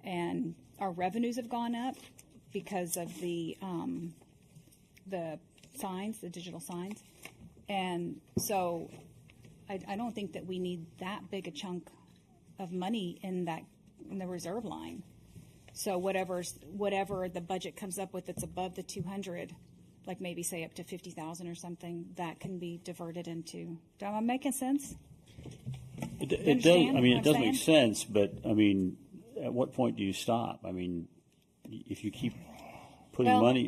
And our revenues have gone up because of the signs, the digital signs. And so I don't think that we need that big a chunk of money in the reserve line. So whatever the budget comes up with that's above the 200, like maybe say up to 50,000 or something, that can be diverted into. Am I making sense? It does. I mean, it does make sense, but I mean, at what point do you stop? I mean, if you keep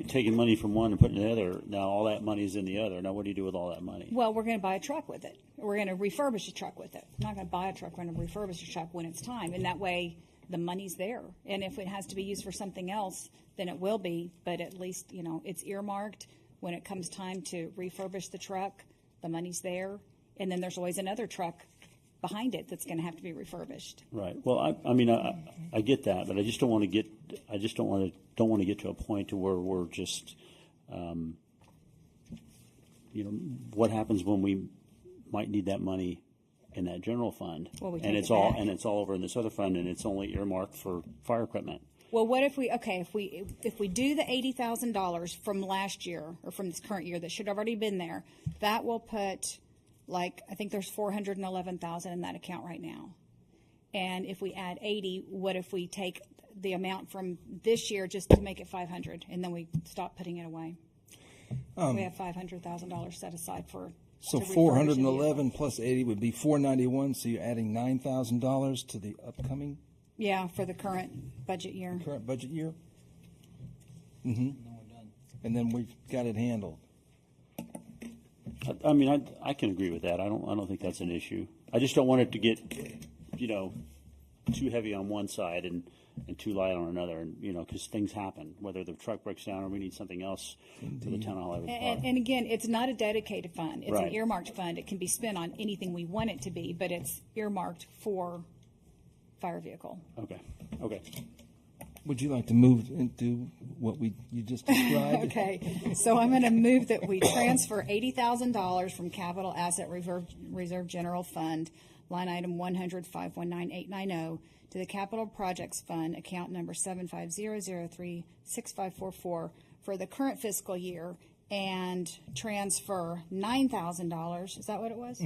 taking money from one and putting it in the other, now all that money is in the other. Now what do you do with all that money? Well, we're going to buy a truck with it. We're going to refurbish a truck with it. We're not going to buy a truck. We're going to refurbish a truck when it's time, and that way the money's there. And if it has to be used for something else, then it will be. But at least it's earmarked. When it comes time to refurbish the truck, the money's there, and then there's always another truck behind it that's going to have to be refurbished. Right. Well, I mean, I get that, but I just don't want to get to a point to where we're just, what happens when we might need that money in that general fund, Well, we and take it's it all back. and it's all over in this other fund, and it's only earmarked for fire equipment. Well, what if we do the $80,000 from last year or from this current year that should have already been there, that will put, I think there's 411,000 in that account right now. And if we add 80, what if we take the amount from this year just to make it 500, and then we stop putting it away? We have $500,000 set aside for. So to refurbish the 411 vehicle. plus 80 would be 491. So you're adding $9,000 to the upcoming Yeah, for the current budget year. budget year. Mm-hmm. And then we've got it handled. I mean, I can agree with that. I don't think that's an issue. I just don't want it to get, too heavy on one side and too light on another, and because things happen, whether the truck breaks down or we need something else for the town of Hollywood Park. And again, it's not a dedicated fund. It's Right. an earmarked fund. It can be spent on anything we want it to be, but it's earmarked for fire vehicle. Okay. Would you like to move into what you just described? Okay, so I'm going to move that we transfer $80,000 from Capital Asset Reserve General Fund, line item 100-519890, to the Capital Projects Fund, account number 750036544, for the current fiscal year, and transfer $9,000. Is that what it was?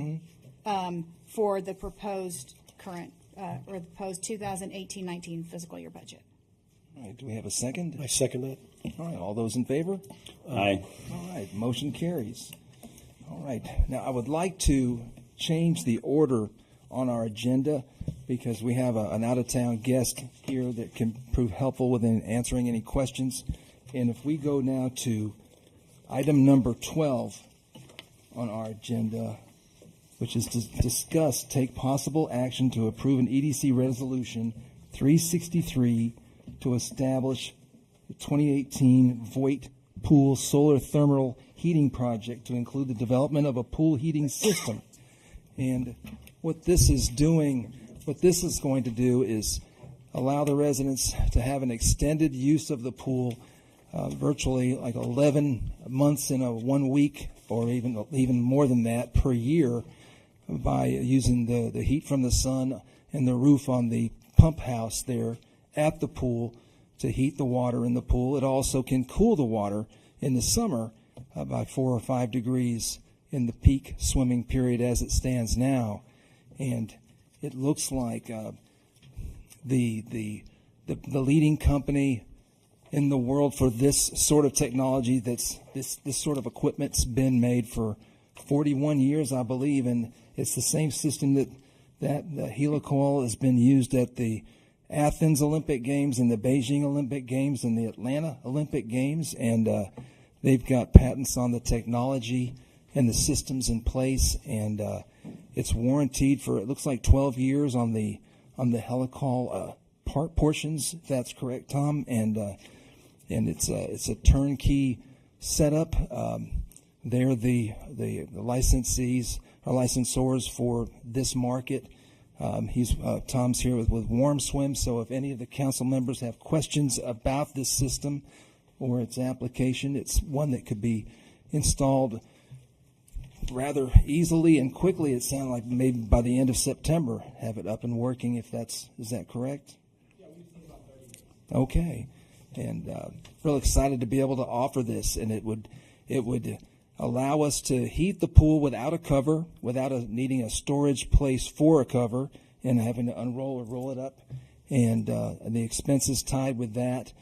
For the proposed current or the proposed 2018-19 fiscal year budget. All right, do we have a second? I second that. All right, all those in favor? Aye. All right, motion carries. All right, now I would like to change the order on our agenda because we have an out-of-town guest here that can prove helpful within answering any questions. And if we go now to item number 12 on our agenda, which is to discuss, take possible action to approve an EDC resolution 363 to establish the 2018 Voight Pool Solar Thermal Heating Project to include the development of a pool heating system. And what this is going to do is allow the residents to have an extended use of the pool, virtually like 11 months in a 1 week, or even more than that per year, by using the heat from the sun and the roof on the pump house there at the pool to heat the water in the pool. It also can cool the water in the summer by 4 or 5 degrees in the peak swimming period as it stands now. And it looks like the leading company in the world for this sort of technology, this sort of equipment's been made for 41 years, I believe, and it's the same system that the helicoil has been used at the Athens Olympic Games and the Beijing Olympic Games and the Atlanta Olympic Games, and they've got patents on the technology and the systems in place, and it's warranted for, it looks like 12 years on the helicoil part portions. If that's correct, Tom, and it's a turnkey setup. They're the licensees or licensors for this market. Tom's here with Warm Swim, so if any of the council members have questions about this system or its application, it's one that could be installed rather easily and quickly. It sounds like maybe by the end of September, have it up and working. Is that correct? Yeah, we think about 30 days. Okay, and real excited to be able to offer this, and it would allow us to heat the pool without a cover, without needing a storage place for a cover and having to unroll or roll it up, and the expenses tied with that.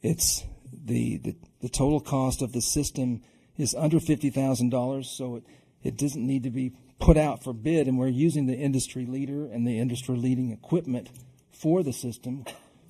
It's the total cost of the system is under $50,000, so it doesn't need to be put out for bid, and we're using the industry leader and the industry leading equipment for the system,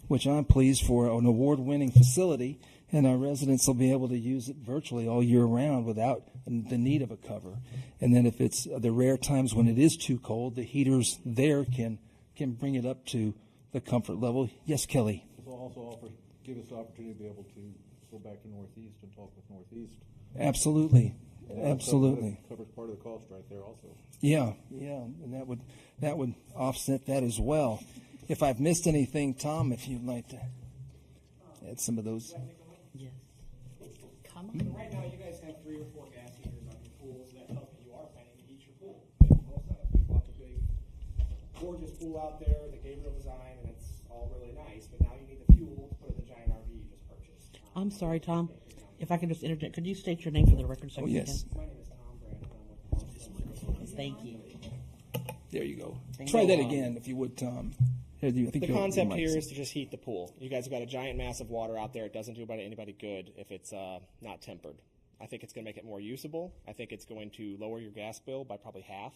which I'm pleased for, an award-winning facility, and our residents will be able to use it virtually all year round without the need of a cover. And then if it's the rare times when it is too cold, the heaters there can bring it up to the comfort level. Yes, Kelly? This will also give us the opportunity to be able to go back to Northeast and talk with Northeast. Absolutely. Absolutely. Covers part of the cost right there also. Yeah, and that would offset that as well. If I've missed anything, Tom, if you'd like to add some of those. Yes. Come So on. right now, you guys have 3 or 4 gas heaters on your pools, and that tells me you are planning to heat your pool. Most of us, we bought the big, gorgeous pool out there, the Gabriel design, and it's all really nice. But now you need the fuel to put in the giant RV you just purchased. I'm sorry, Tom. If I could just interject, could you state your name for the record? Oh, yes. My name is Tom Brandon. I'm with Thank you. There you go. Thank Try you. that again, if you would, Tom. I think The your concept mic's- here is to just heat the pool. You guys have got a giant mass of water out there. It doesn't do anybody good if it's not tempered. I think it's going to make it more usable. I think it's going to lower your gas bill by probably half.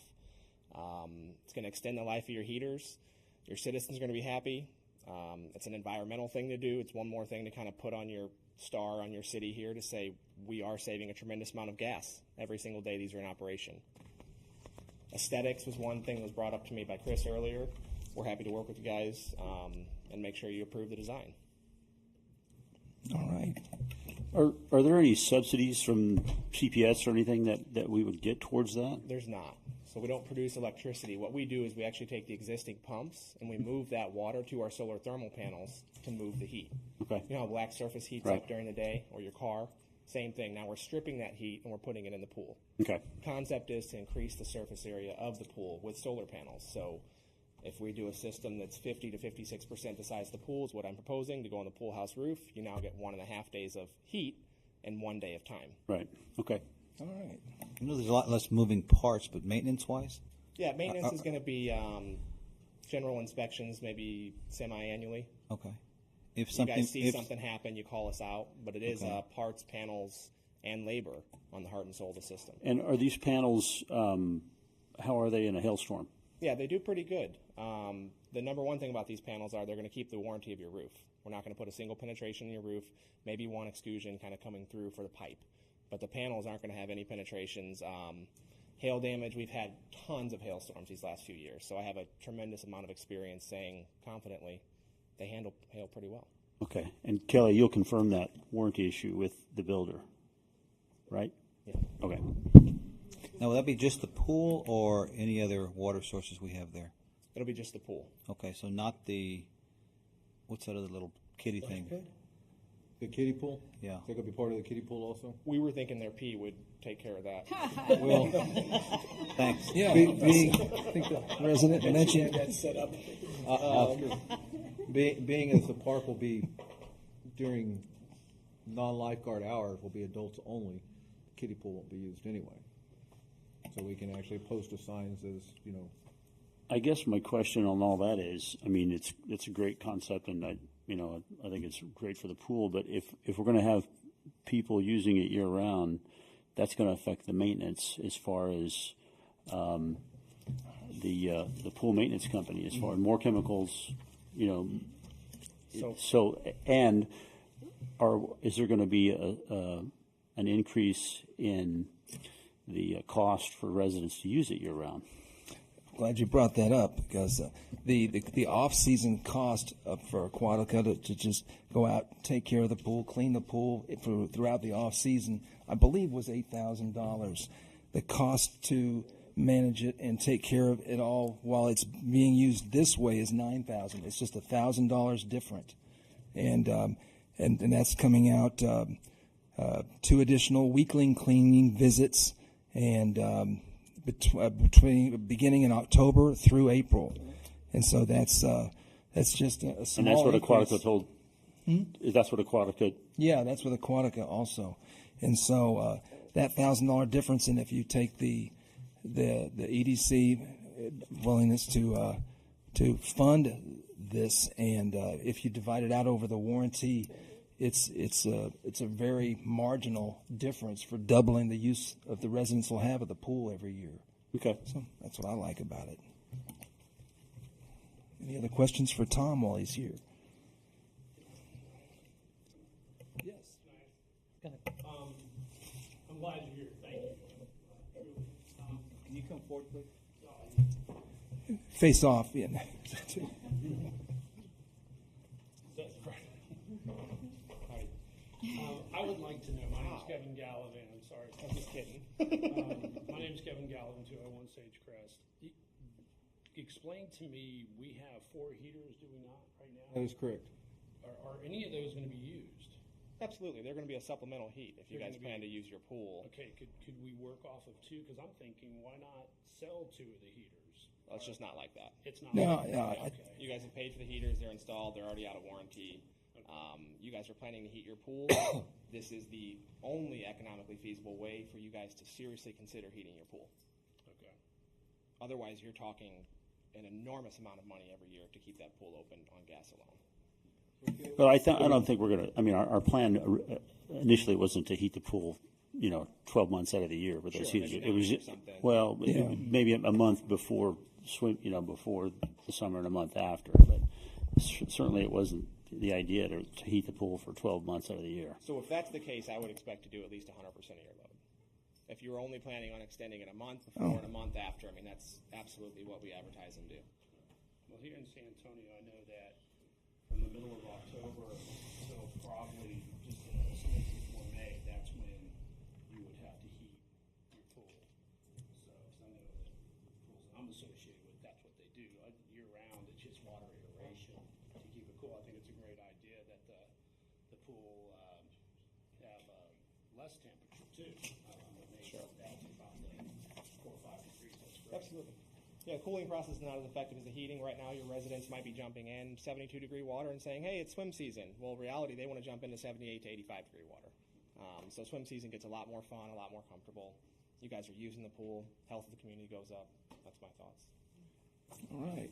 It's going to extend the life of your heaters. Your citizens are going to be happy. It's an environmental thing to do. It's one more thing to kind of put on your star on your city here to say we are saving a tremendous amount of gas every single day these are in operation. Aesthetics was one thing that was brought up to me by Chris earlier. We're happy to work with you guys and make sure you approve the design. All right. Are there any subsidies from CPS or anything that we would get towards that? There's not. So we don't produce electricity. What we do is we actually take the existing pumps and we move that water to our solar thermal panels to move the heat. Okay. You know how black surface heats Right. up during the day, or your car? Same thing. Now we're stripping that heat and we're putting it in the pool. Okay. Concept is to increase the surface area of the pool with solar panels. So if we do a system that's 50 to 56% the size of the pool is what I'm proposing to go on the pool house roof, you now get 1.5 days of heat and 1 day of time. Right. Okay. All right. You know, there's a lot less moving parts, but maintenance-wise? Yeah, maintenance is going to be general inspections, maybe semi-annually. Okay. If you guys see something happen, you call us out. But it is parts, panels, and labor on the heart and soul of the system. And are these panels, how are they in a hailstorm? Yeah, they do pretty good. The number one thing about these panels are they're going to keep the warranty of your roof. We're not going to put a single penetration in your roof, maybe one extrusion kind of coming through for the pipe. But the panels aren't going to have any penetrations. Hail damage, we've had tons of hailstorms these last few years. So I have a tremendous amount of experience saying confidently they handle hail pretty well. Okay. And Kelly, you'll confirm that warranty issue with the builder, right? Yeah. Okay. Now, will that be just the pool or any other water sources we have there? It'll be just the pool. Okay, so not the, what's that other little kiddie thing? The kiddie pool? Yeah. They're going to be part of the kiddie pool also? We were thinking their pee would take care of that. Well, thanks. Yeah, I think the resident mentioned that set up. Being as the park will be during non-lifeguard hours, will be adults only, kiddie pool won't be used anyway. So we can actually post a sign that says, you know. I guess my question on all that is, I mean, it's a great concept, and I think it's great for the pool. But if we're going to have people using it year round, that's going to affect the maintenance as far as the pool maintenance company, as far as more chemicals, you know. Is there going to be an increase in the cost for residents to use it year round? Glad you brought that up, because the off-season cost for Aquatica to just go out, take care of the pool, clean the pool throughout the off-season, I believe was $8,000. The cost to manage it and take care of it all while it's being used this way is $9,000. It's just $1,000 different, and that's coming out 2 additional weekly cleaning visits and. Between beginning in October through April, and so that's just a small. And that's what increase. Aquatica told. That's what Aquatica. Yeah, that's with Aquatica also, and so that $1,000 difference, and if you take the EDC willingness to fund this, and if you divide it out over the warranty. It's a very marginal difference for doubling the use of the residents will have of the pool every year. Okay. So that's what I like about it. Any other questions for Tom while he's here? Yes. I'm glad you're here. Thank you. Can you come forward, please? Face off. Yeah. I would like to know. My name's Kevin Gallivan. I'm sorry. I'm just kidding. My name's Kevin Gallivan, 201 Sagecrest. Explain to me, we have 4 heaters, do we not, right now? That is correct. Are any of those going to be used? Absolutely. They're going to be a supplemental heat if you guys plan to use your pool. Okay, could we work off of 2? Because I'm thinking, why not sell 2 of the heaters? Well, it's just not like that. It's not No, like no, that. Okay. You guys have paid for the heaters. They're installed. They're already out of warranty. You guys are planning to heat your pool. This is the only economically feasible way for you guys to seriously consider heating your pool. Okay. Otherwise, you're talking an enormous amount of money every year to keep that pool open on gas alone. But I don't think we're going to. I mean, our plan initially wasn't to heat the pool, 12 months out of the year with those heaters. It was maybe a month before before the summer and a month after. But certainly it wasn't the idea to heat the pool for 12 months out of the year. So if that's the case, I would expect to do at least 100% of your load. If you were only planning on extending it a month before and a month after, I mean, that's absolutely what we advertise and do. Well, here in San Antonio, I know that from the middle of October till probably just a little before May, that's when you would have to heat your pool. So, 'cause I know that pools I'm associated with, that's what they do. Year round, it's just water aeration to keep it cool. I think it's a great idea that the pool have less temperature too. Sure. That's about 4 or 5 degrees. That's great. Absolutely. Yeah, the cooling process is not as effective as the heating. Right now, your residents might be jumping in 72-degree water and saying, hey, it's swim season. Well, in reality, they want to jump into 78 to 85-degree water. So swim season gets a lot more fun, a lot more comfortable. You guys are using the pool. Health of the community goes up. That's my thoughts. All right.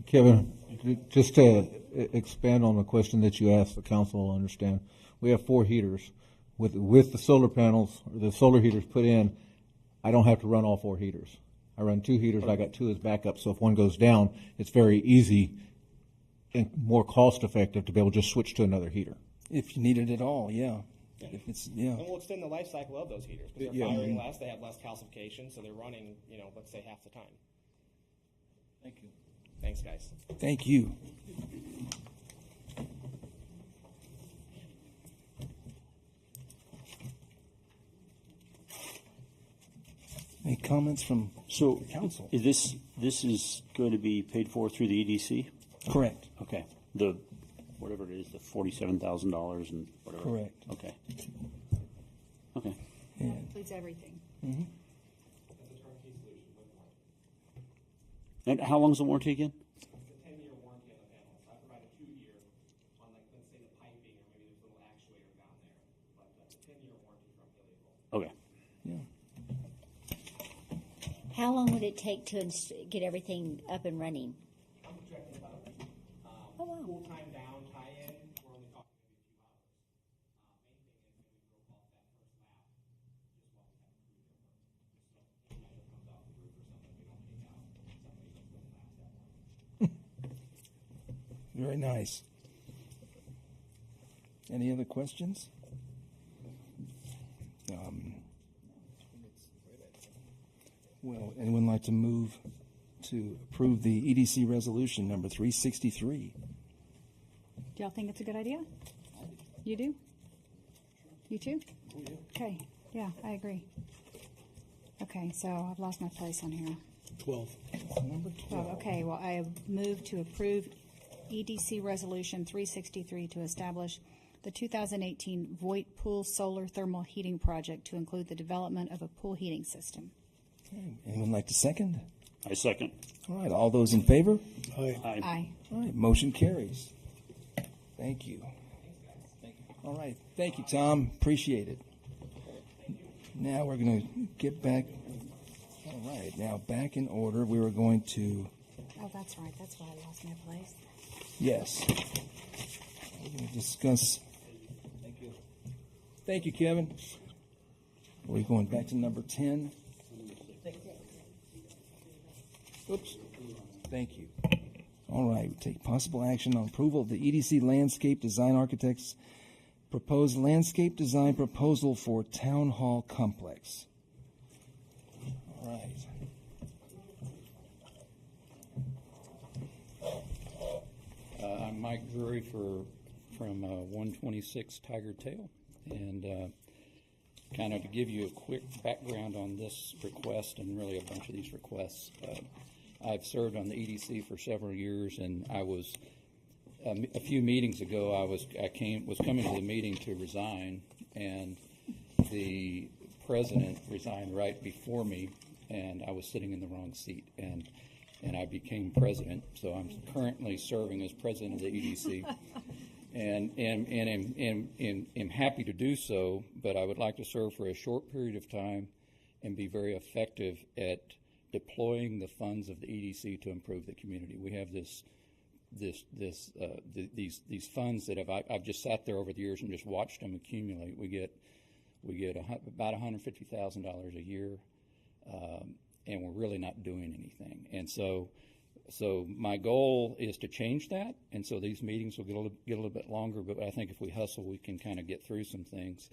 Kevin, just to expand on the question that you asked, the council will understand. We have 4 heaters. With the solar panels, or the solar heaters put in, I don't have to run all 4 heaters. I run 2 heaters, I got 2 as backup, so if one goes down, it's very easy and more cost effective to be able to just switch to another heater. If you need it at all, yeah. If it's, yeah. And we'll extend the life cycle of those heaters because they're firing less, they have less calcification, so they're running, let's say half the time. Thank you. Thanks, guys. Thank you. Any comments from council? Is this is going to be paid for through the EDC? Correct. Okay. Whatever it is, the $47,000 and whatever. Correct. Okay. Okay. Yeah. That includes everything. Mm-hmm. And how long is the warranty again? It's a 10-year warranty on the panels. I provide a 2-year on, let's say, the piping or maybe there's a little actuator down there. But it's a 10-year warranty from Helical. Okay. Yeah. How long would it take to get everything up and running? I'm projecting about a week. Oh, wow. Full time down, tie in, we're only talking maybe a few hours. Main thing is maybe we roll off that first lap just while we have a crew over. So either comes off the roof or something we don't take out. Somebody just really laps that one. Very nice. Any other questions? Well, anyone like to move to approve the EDC resolution number 363? Do y'all think it's a good idea? You do? You too? Okay. Yeah, I agree. Okay, so I've lost my place on here. 12. Number 12. Okay, well, I move to approve EDC Resolution 363 to establish the 2018 Voight Pool Solar Thermal Heating Project to include the development of a pool heating system. Okay. Anyone like to second? I second. All right, all those in favor? Aye. Aye. All right, motion carries. Thank you. All right, thank you, Tom. Appreciate it. Now we're going to get back. All right, now back in order. We were going to, Oh, that's right. That's why I lost my place. yes, we're going to discuss. Thank you. Thank you, Kevin. We're going back to number 10. Oops. Thank you. All right, we take possible action on approval of the EDC Landscape Design Architects proposed landscape design proposal for Town Hall Complex. All right. I'm Mike Drury from 126 Tiger Tail, and kind of to give you a quick background on this request and really a bunch of these requests. I've served on the EDC for several years, and I was a few meetings ago. I was coming to the meeting to resign, and the president resigned right before me, and I was sitting in the wrong seat, and I became president. So I'm currently serving as president of the EDC, and am happy to do so. But I would like to serve for a short period of time and be very effective at deploying the funds of the EDC to improve the community. We have these funds that I've just sat there over the years and just watched them accumulate. We get about $150,000 a year, and we're really not doing anything. And so so my goal is to change that, and so these meetings will get a little bit longer, but I think if we hustle, we can kind of get through some things.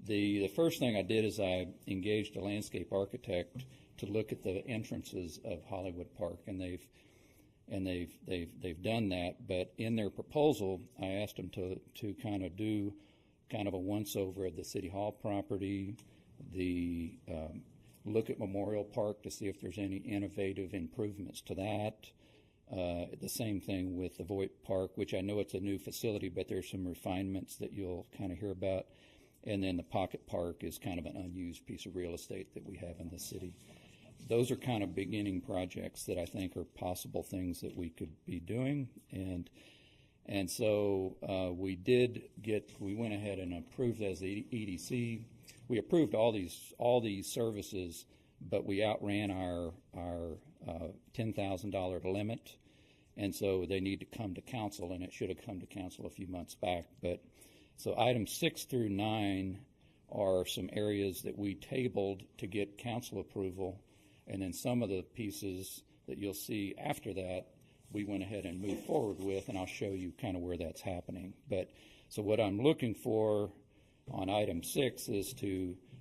The first thing I did is I engaged a landscape architect to look at the entrances of Hollywood Park, and they've done that. But in their proposal, I asked them to kind of do kind of a once-over of the City Hall property, look at Memorial Park to see if there's any innovative improvements to that. The same thing with the Voigt Park, which I know it's a new facility, but there's some refinements that you'll kind of hear about. And then the Pocket Park is kind of an unused piece of real estate that we have in the city. Those are kind of beginning projects that I think are possible things that we could be doing. And so we went ahead and approved as the EDC. We approved all these services, but we outran our $10,000 limit. And so they need to come to council, and it should have come to council a few months back. But so items 6 through 9 are some areas that we tabled to get council approval, and then some of the pieces that you'll see after that we went ahead and moved forward with, and I'll show you kind of where that's happening. But so what I'm looking for on item 6 is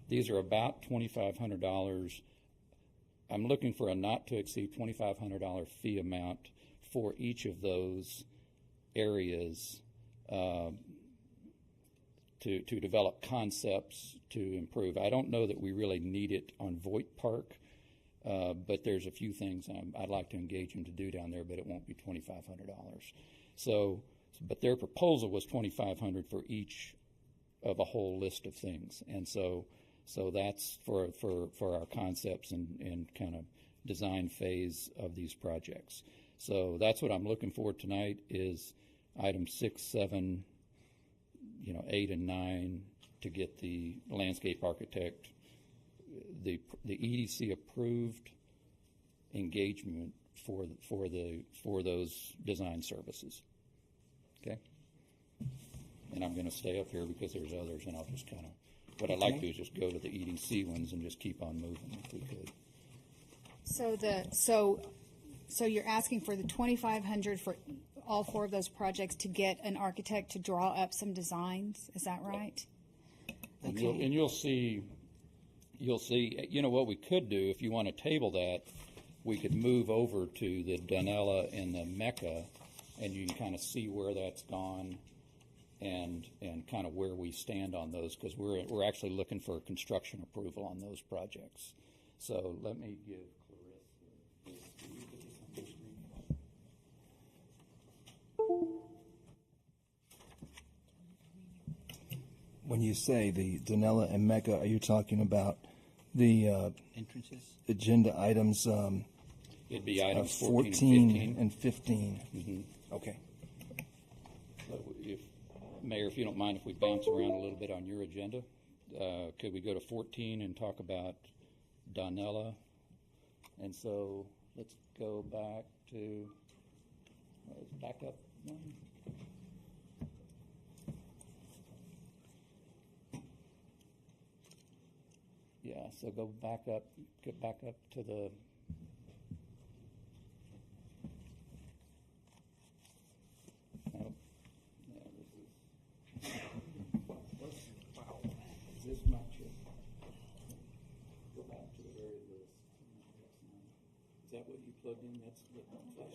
these are about $2,500. I'm looking for a not to exceed $2,500 fee amount for each of those areas to develop concepts to improve. I don't know that we really need it on Voigt Park, but there's a few things I'd like to engage them to do down there, but it won't be $2,500. So, but their proposal was $2,500 for each of a whole list of things, and so that's for our concepts and kind of design phase of these projects. So that's what I'm looking for tonight is items 6, 7, 8 and 9 to get the landscape architect, the EDC approved engagement for those design services. Okay. And I'm going to stay up here because there's others, and I'll just kind of, what I'd like to do is just go to the EDC ones and just keep on moving if we could. So you're asking for the $2,500 for all 4 of those projects to get an architect to draw up some designs. Is that right? And you'll see, what we could do if you want to table that, we could move over to the Donella and the Mecca, and you can kind of see where that's gone and kind of where we stand on those, because we're actually looking for construction approval on those projects. So let me give When you say the Donella and Mecca, are you talking about the entrances agenda items? It'd be items 14 and 15. Mm-hmm. Okay. Mayor, if you don't mind, if we bounce around a little bit on your agenda, could we go to 14 and talk about Donella? And so let's go back to back up one. Yeah, so get back up to the this much. Go back to the very list. Is that what you plugged in? That's the flash drive.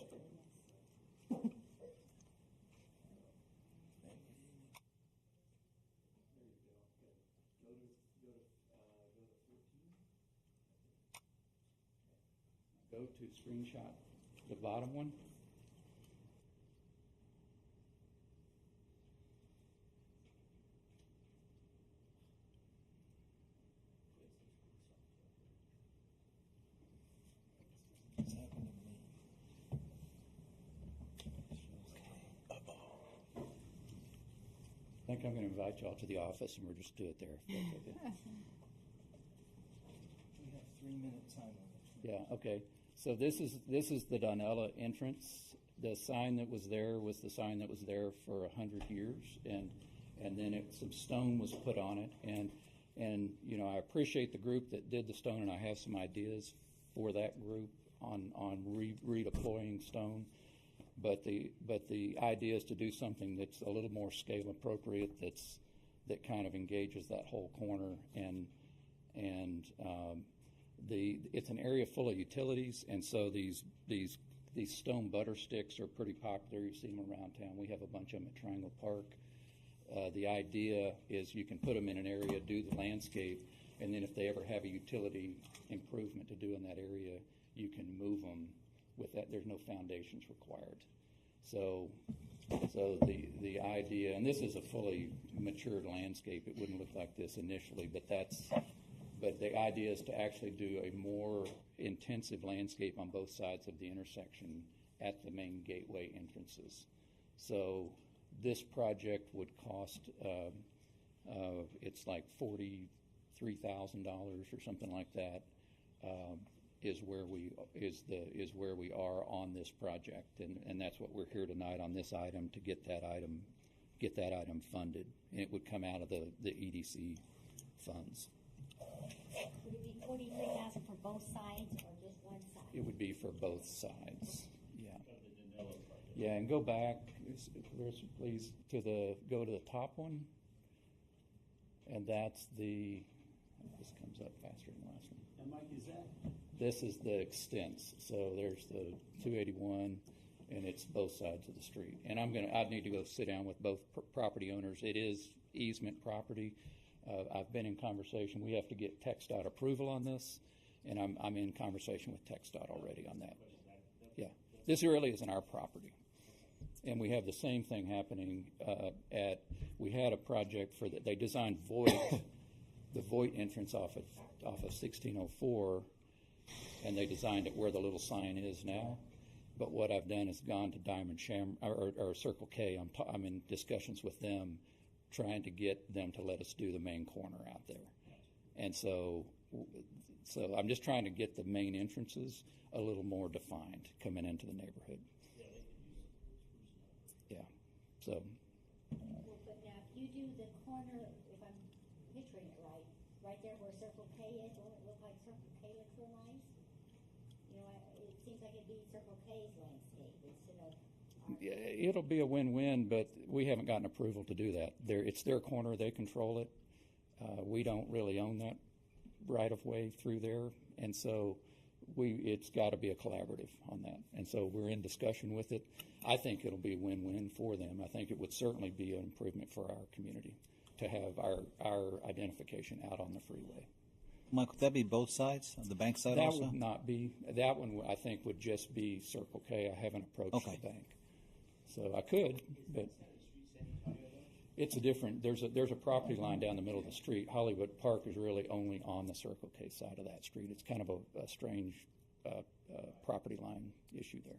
Go to screenshot the bottom one. I think I'm going to invite y'all to the office and we'll just do it there. If that's okay. We have 3 minute time limit. Yeah, okay. So this is the Donella entrance. The sign that was there was the sign that was there for 100 years, and then some stone was put on it. And I appreciate the group that did the stone, and I have some ideas for that group redeploying stone. But the idea is to do something that's a little more scale appropriate, that kind of engages that whole corner, and it's an area full of utilities, and so these stone butter sticks are pretty popular. You see them around town. We have a bunch of them at Triangle Park. The idea is you can put them in an area, do the landscape, and then if they ever have a utility improvement to do in that area, you can move them with that. There's no foundations required. So the idea, and this is a fully matured landscape. It wouldn't look like this initially, but the idea is to actually do a more intensive landscape on both sides of the intersection at the main gateway entrances. So this project would cost, it's like $43,000 or something like that, is where we are on this project, and that's what we're here tonight on this item, to get that item funded, and it would come out of the EDC funds. Would it be 43,000 for both sides or just one side? It would be for both sides. Yeah. Yeah, and go back, please, go to the top one, and that's this comes up faster than the last one. And Mike, is that? This is the extents. So there's the 281, and it's both sides of the street. And I'd need to go sit down with both property owners. It is easement property. I've been in conversation. We have to get TxDOT approval on this, and I'm in conversation with TxDOT already on that. Yeah, this really isn't our property. And we have the same thing happening we had a project they designed the Voight entrance off of 1604, and they designed it where the little sign is now. But what I've done is gone to Diamond or Circle K. I'm in discussions with them, trying to get them to let us do the main corner out there. And so I'm just trying to get the main entrances a little more defined coming into the neighborhood. Yeah. So. But now, if you do the corner, if I'm picturing it right there where Circle K is, won't it look like Circle K looks real nice? You know, it seems like it'd be Circle K's landscape instead of. Yeah, it'll be a win-win, but we haven't gotten approval to do that. It's their corner; they control it. We don't really own that right of way through there, and so it's got to be a collaborative on that. And so we're in discussion with it. I think it'll be a win-win for them. I think it would certainly be an improvement for our community to have our identification out on the freeway. Mike, would that be both sides, the bank side that also? Would not be. That one, I think, would just be Circle K. I haven't approached the bank. So I could, but it's a different, there's a property line down the middle of the street. Hollywood Park is really only on the Circle K side of that street. It's kind of a strange property line issue there.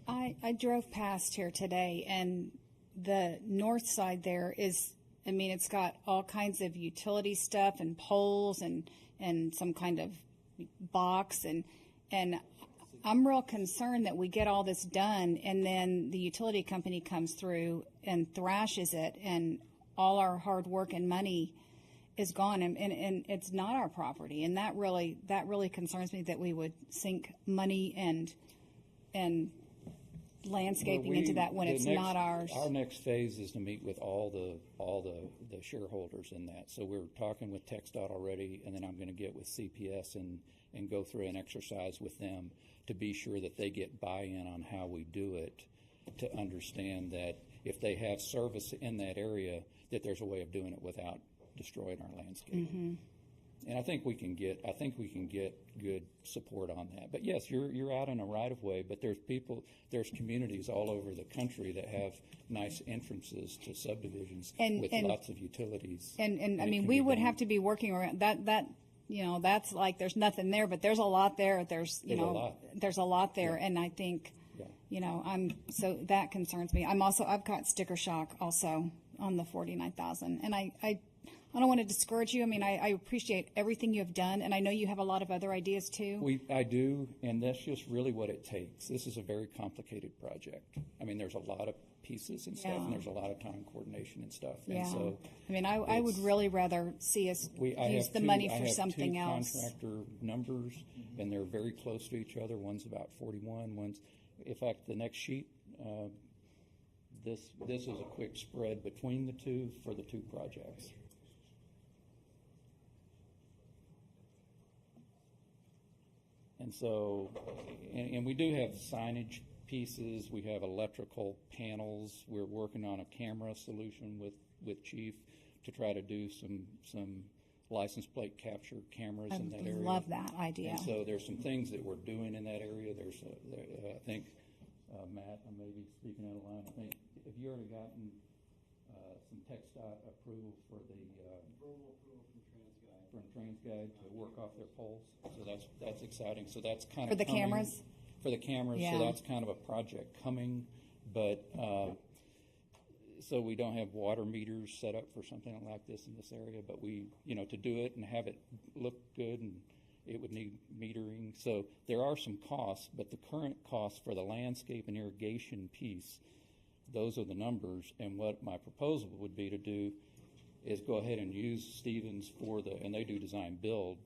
I drove past here today, and the north side there is, I mean, it's got all kinds of utility stuff and poles and some kind of box, and I'm real concerned that we get all this done and then the utility company comes through and thrashes it, and all our hard work and money is gone, and it's not our property, and that really concerns me, that we would sink money and landscaping into that when it's not ours. Our next phase is to meet with all the shareholders in that. So we're talking with TxDOT already, and then I'm going to get with CPS and go through an exercise with them to be sure that they get buy-in on how we do it, to understand that if they have service in that area, that there's a way of doing it without destroying our landscape. Mm-hmm. And I think we can get good support on that. But yes, you're out in a right of way, but there's communities all over the country that have nice entrances to subdivisions with lots of utilities. And I mean, we would have to be working around that. You know, that's like there's nothing there, but there's a lot there. There's a lot there, and I think, you know, so that concerns me. I've got sticker shock also on the 49,000, and I don't want to discourage you. I mean, I appreciate everything you have done, and I know you have a lot of other ideas too. I do, and that's just really what it takes. This is a very complicated project. I mean, there's a lot of pieces and stuff, Yeah. and there's a lot of time coordination and stuff. Yeah. And so I mean, I would really rather see us use the money for something else. I have two contractor numbers, and they're very close to each other. One's about 41. One's, in fact, the next sheet. This is a quick spread between the two for the two projects. And so, and we do have signage pieces. We have electrical panels. We're working on a camera solution with Chief to try to do some license plate capture cameras in that area. I love that idea. And so there's some things that we're doing in that area. I think, Matt, I may be speaking out of line. I think, have you already gotten some TxDOT approval for the from TransGuide to work off their poles? So that's exciting. So that's kind of For the cameras? For the cameras. Yeah. So that's kind of a project coming, but so we don't have water meters set up for something like this in this area, but we, to do it and have it look good, and it would need metering. So there are some costs, but the current costs for the landscape and irrigation piece, those are the numbers. And what my proposal would be to do is go ahead and use Stevens and they do design build,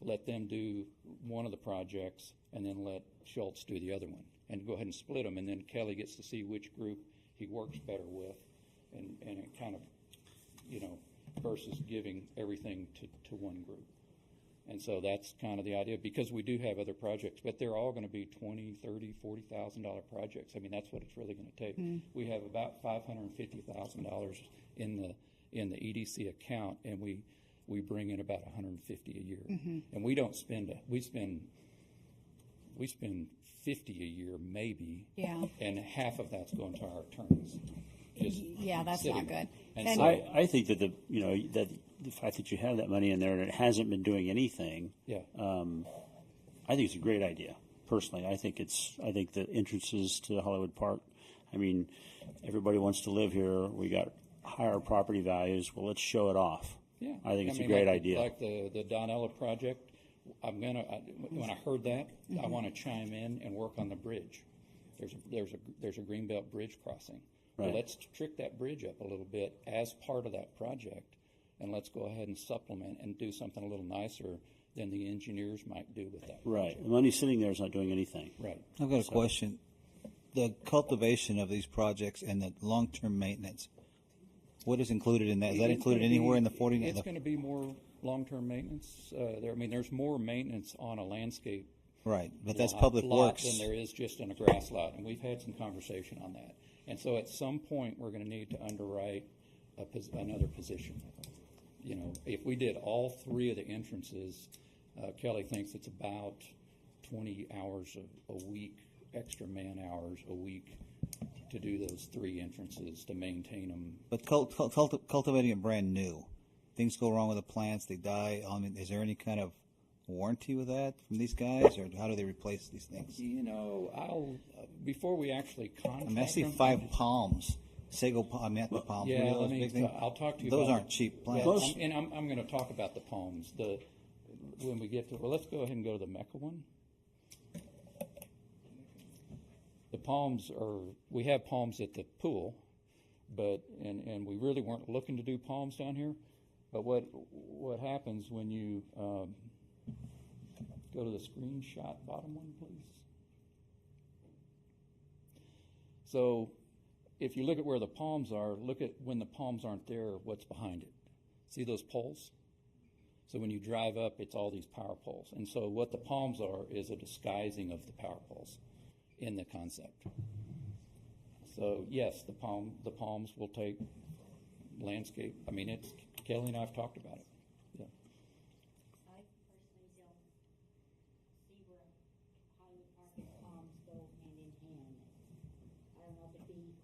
let them do one of the projects, and then let Schultz do the other one, and go ahead and split them, and then Kelly gets to see which group he works better with, and it kind of, versus giving everything to one group. And so that's kind of the idea, because we do have other projects, but they're all going to be $20,000, $30,000, $40,000 projects. I mean, that's what it's really going to take. We have about $550,000 in the EDC account, and we bring in about $150 a year. And we don't spend we spend $50 a year maybe. Yeah. And half of that's going to our attorneys. Yeah, that's not good. And so I think that that the fact that you have that money in there and it hasn't been doing anything, yeah, I think it's a great idea. Personally, I think the entrances to Hollywood Park. I mean, everybody wants to live here. We got higher property values. Well, let's show it off. Yeah, I think it's a great idea. Like the Donella project. When I heard that, I want to chime in and work on the bridge. There's a Greenbelt bridge crossing. Right. Well, let's trick that bridge up a little bit as part of that project, and let's go ahead and supplement and do something a little nicer than the engineers might do with that. Right. The money sitting there is not doing anything. Right. I've got a question. The cultivation of these projects and the long-term maintenance, what is included in that? Is that included anywhere in the 40? It's going to be more long-term maintenance. There's more maintenance on a landscape. Right, but that's public works. Than there is just on a grass lot, and we've had some conversation on that. And so at some point, we're going to need to underwrite another position. If we did all three of the entrances, Kelly thinks it's about 20 hours a week, extra man hours a week to do those three entrances to maintain them. But cultivating it brand new, things go wrong with the plants, they die. I mean, is there any kind of warranty with that from these guys, or how do they replace these things? Before we actually contract. I see 5 palms, sago palm, not the palms. Yeah, I'll talk to you. Those about aren't cheap plants. Yeah, and I'm going to talk about the palms. When we get to, let's go ahead and go to the Mecca one. The palms we have palms at the pool, and we really weren't looking to do palms down here. But what happens when you go to the screenshot bottom one, please? So if you look at where the palms are, look at when the palms aren't there, what's behind it. See those poles? So when you drive up, it's all these power poles. And so what the palms are is a disguising of the power poles in the concept. So yes, the palms will take landscape. I mean, Kelly and I have talked about it. Yeah. I personally don't see where Hollywood Park and palms go hand in hand. I don't know if it'd be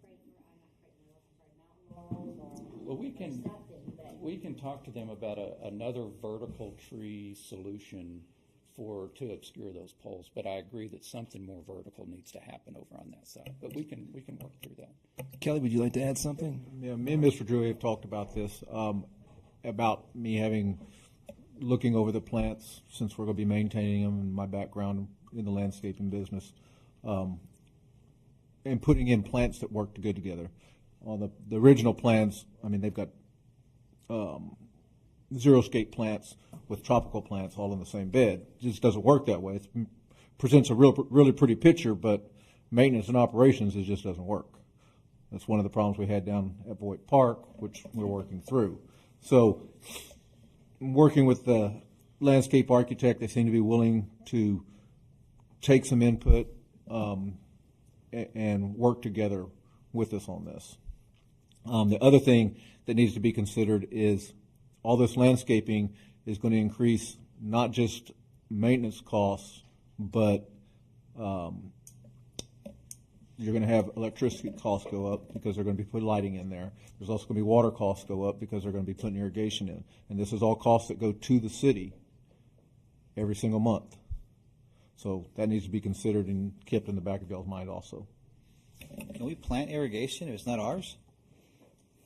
Mountain Laurels Well, we or something, but we can talk to them about another vertical tree solution to obscure those poles. But I agree that something more vertical needs to happen over on that side. But we can work through that. Kelly, would you like to add something? Yeah, me and Mr. Drew have talked about this. about me looking over the plants, since we're going to be maintaining them, and my background in the landscaping business, and putting in plants that work good together. On the original plans, I mean, they've got xeriscape plants with tropical plants all in the same bed. It just doesn't work that way. It presents a really pretty picture, but maintenance and operations, it just doesn't work. That's one of the problems we had down at Voigt Park, which we're working through. So, working with the landscape architect, they seem to be willing to take some input and work together with us on this. The other thing that needs to be considered is all this landscaping is going to increase not just maintenance costs, but you're going to have electricity costs go up because they're going to be putting lighting in there. There's also going to be water costs go up because they're going to be putting irrigation in. And this is all costs that go to the city every single month. So that needs to be considered and kept in the back of y'all's mind also. Can we plant irrigation if it's not ours?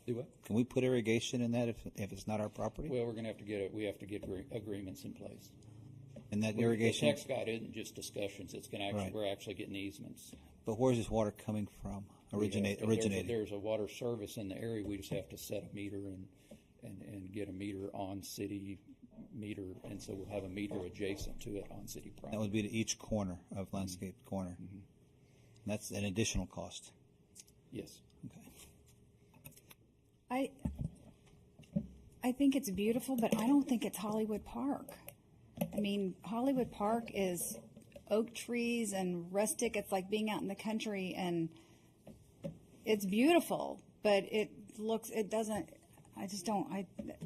Do what? Can we put irrigation in that if it's not our property? Well, we're going to have to get agreements in place. And that irrigation. The text guide isn't just discussions. It's going to actually, Right. We're actually getting easements. But where's this water coming from? Originating? There's a water service in the area. We just have to set a meter and get a meter on city meter, and so we'll have a meter adjacent to it on city property. That would be to each corner of landscape corner. Mm-hmm. That's an additional cost. Yes. Okay. I think it's beautiful, but I don't think it's Hollywood Park. I mean, Hollywood Park is oak trees and rustic. It's like being out in the country, and it's beautiful, but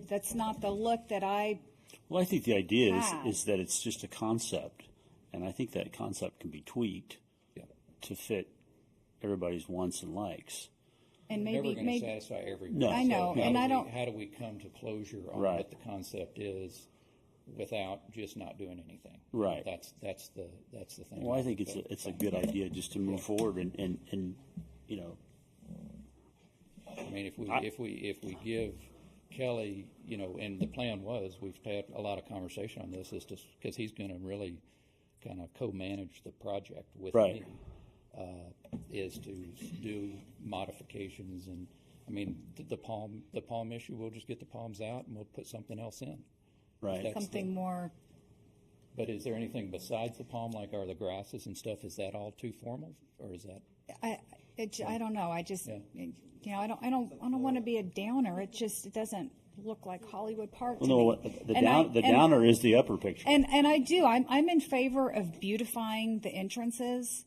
that's not the look that I. Well, I think the idea have. is that it's just a concept, and I think that concept can be tweaked to fit everybody's wants and likes. And We're never going to satisfy everyone. No. I know, and I don't. How do we come to closure on Right. what the concept is without just not doing anything? Right. That's the thing. Well, I think it's a good idea just to move forward and you know. I mean, if we give Kelly, you know, and the plan was, we've had a lot of conversation on this, is just because he's going to really kind of co-manage the project with Right. me, is to do modifications. And I mean, the palm issue, we'll just get the palms out and we'll put something else in. Right. Something more. But is there anything besides the palm, like are the grasses and stuff? Is that all too formal, or is that? I don't know. I just, you know, I don't want to be a downer. It doesn't look like Hollywood Park to Well, me. no, the downer is the upper picture. And I do. I'm in favor of beautifying the entrances.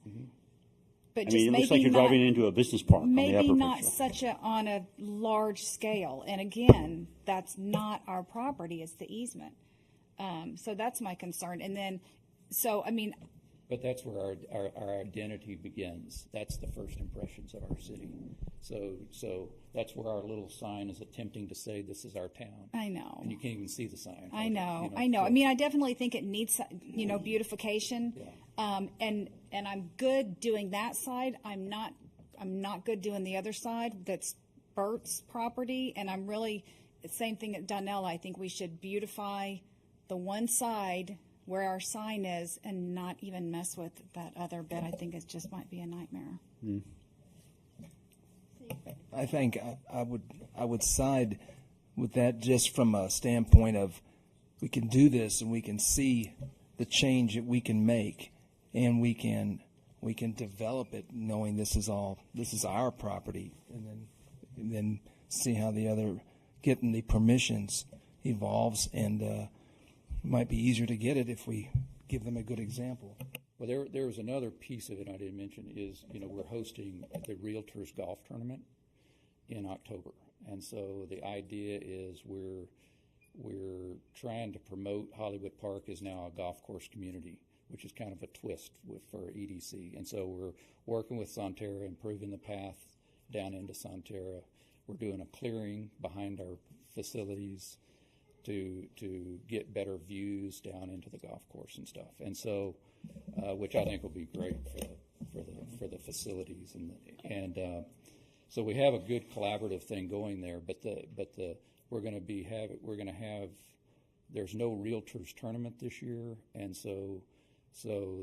But I just mean, it looks maybe like you're not, driving into a business park on the maybe upper not picture. on a large scale. And again, that's not our property. It's the easement. So that's my concern. And then, so I mean. But that's where our identity begins. That's the first impressions of our city. So that's where our little sign is attempting to say this is our town. I know. And you can't even see the sign. I know. You know. I mean, I definitely think it needs, beautification. And I'm good doing that side. I'm not good doing the other side. That's Bert's property. And I'm really, same thing at Donnell. I think we should beautify the one side where our sign is and not even mess with that other bit. I think it just might be a nightmare. I think I would side with that just from a standpoint of we can do this and we can see the change that we can make, and we can develop it knowing this is our property, and then see how the other getting the permissions evolves, and might be easier to get it if we give them a good example. Well, there was another piece of it I didn't mention is, we're hosting the Realtors Golf Tournament in October. And so the idea is we're trying to promote Hollywood Park as now a golf course community, which is kind of a twist for EDC. And so we're working with Sonterra, improving the path down into Sonterra. We're doing a clearing behind our facilities to get better views down into the golf course and stuff. And so, which I think will be great for the facilities, and so we have a good collaborative thing going there. But the we're going to have, there's no realtors tournament this year, and so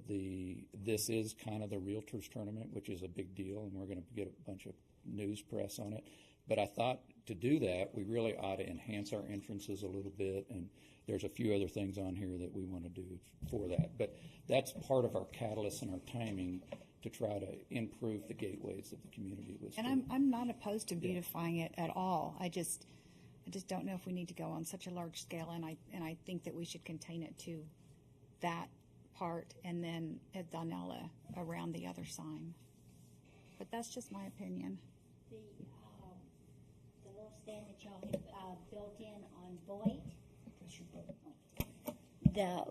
this is kind of the realtors tournament, which is a big deal, and we're going to get a bunch of news press on it. But I thought to do that, we really ought to enhance our entrances a little bit, and there's a few other things on here that we want to do for that. But that's part of our catalyst and our timing to try to improve the gateways of the community. And I'm not opposed to beautifying it at all. I just don't know if we need to go on such a large scale, and I think that we should contain it to that part and then at Donella around the other sign. But that's just my opinion. The little stand that y'all have built in on Voight, the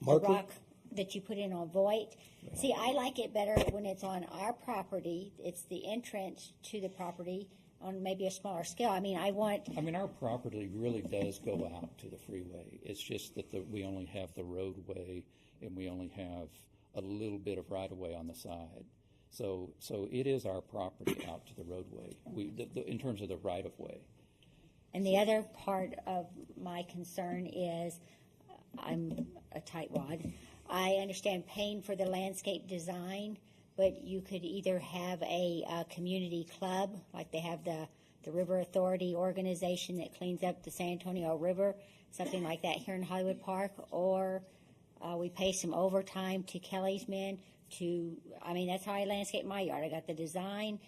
rock that you put in on Voight. See, I like it better when it's on our property. It's the entrance to the property on maybe a smaller scale. I mean, our property really does go out to the freeway. It's just that we only have the roadway and we only have a little bit of right-of-way on the side. So it is our property out to the roadway in terms of the right-of-way. and the other part of my concern is I'm a tightwad. I understand paying for the landscape design, but you could either have a community club, like they have the River Authority organization that cleans up the San Antonio River, something like that here in Hollywood Park, or we pay some overtime to Kelly's men to, I mean, that's how I landscape my yard. I got the design,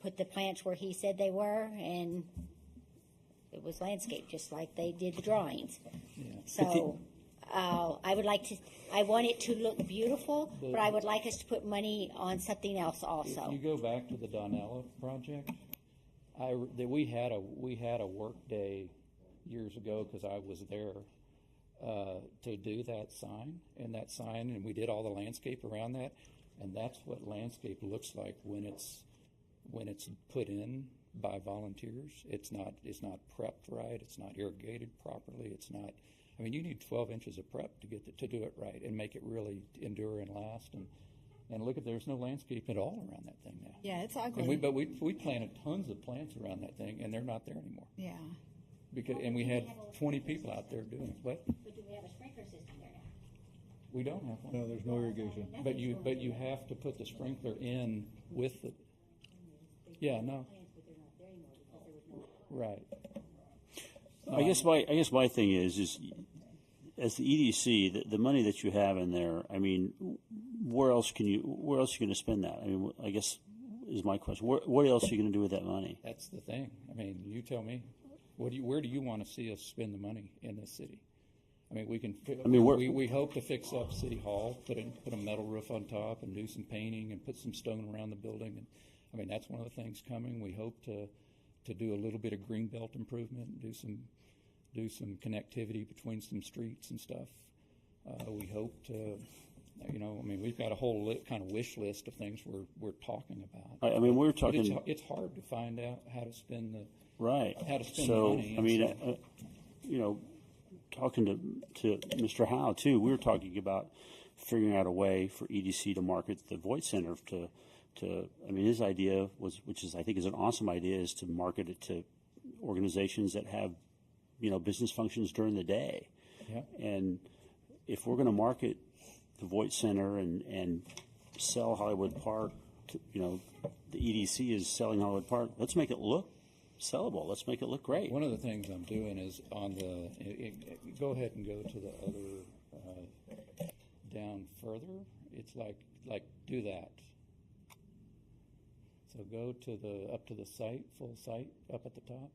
put the plants where he said they were, and it was landscaped just like they did the drawings. Yeah. So I want it to look beautiful, but I would like us to put money on something else also. If you go back to the Donella project, we had a work day years ago because I was there to do that sign, and we did all the landscape around that, and that's what landscape looks like when it's put in by volunteers. It's not prepped right. It's not irrigated properly. It's not. I mean, you need 12 inches of prep to do it right and make it really endure and last. And look, there's no landscape at all around that thing now. Yeah, it's ugly. But we planted tons of plants around that thing, and they're not there anymore. Yeah. And we had 20 people out there doing it. What? But do we have a sprinkler system there now? We don't have one. No, there's no irrigation. But you have to put the sprinkler in with the. Yeah, no. Right. I guess my thing is as the EDC, the money that you have in there. I mean, where else are you going to spend that? I mean, I guess is my question. What else are you going to do with that money? That's the thing. I mean, you tell me. Where do you want to see us spend the money in this city? I mean, we can. I mean, we hope to fix up City Hall, put a metal roof on top, and do some painting, and put some stone around the building. And I mean, that's one of the things coming. We hope to do a little bit of greenbelt improvement, and do some connectivity between some streets and stuff. We hope to, I mean, we've got a whole kind of wish list of things we're talking about. I mean, we're talking. It's hard to find out how to spend the right. How to spend the money. I mean, talking to Mr. Howe too, we were talking about figuring out a way for EDC to market the Voight Center to. I mean, his idea was, which is I think is an awesome idea, is to market it to organizations that have, business functions during the day. Yeah. And if we're going to market the Voight Center and sell Hollywood Park, the EDC is selling Hollywood Park. Let's make it look sellable. Let's make it look great. One of the things I'm doing is on go ahead and go to the other down further. It's like do that. So go to up to the site, full site, up at the top.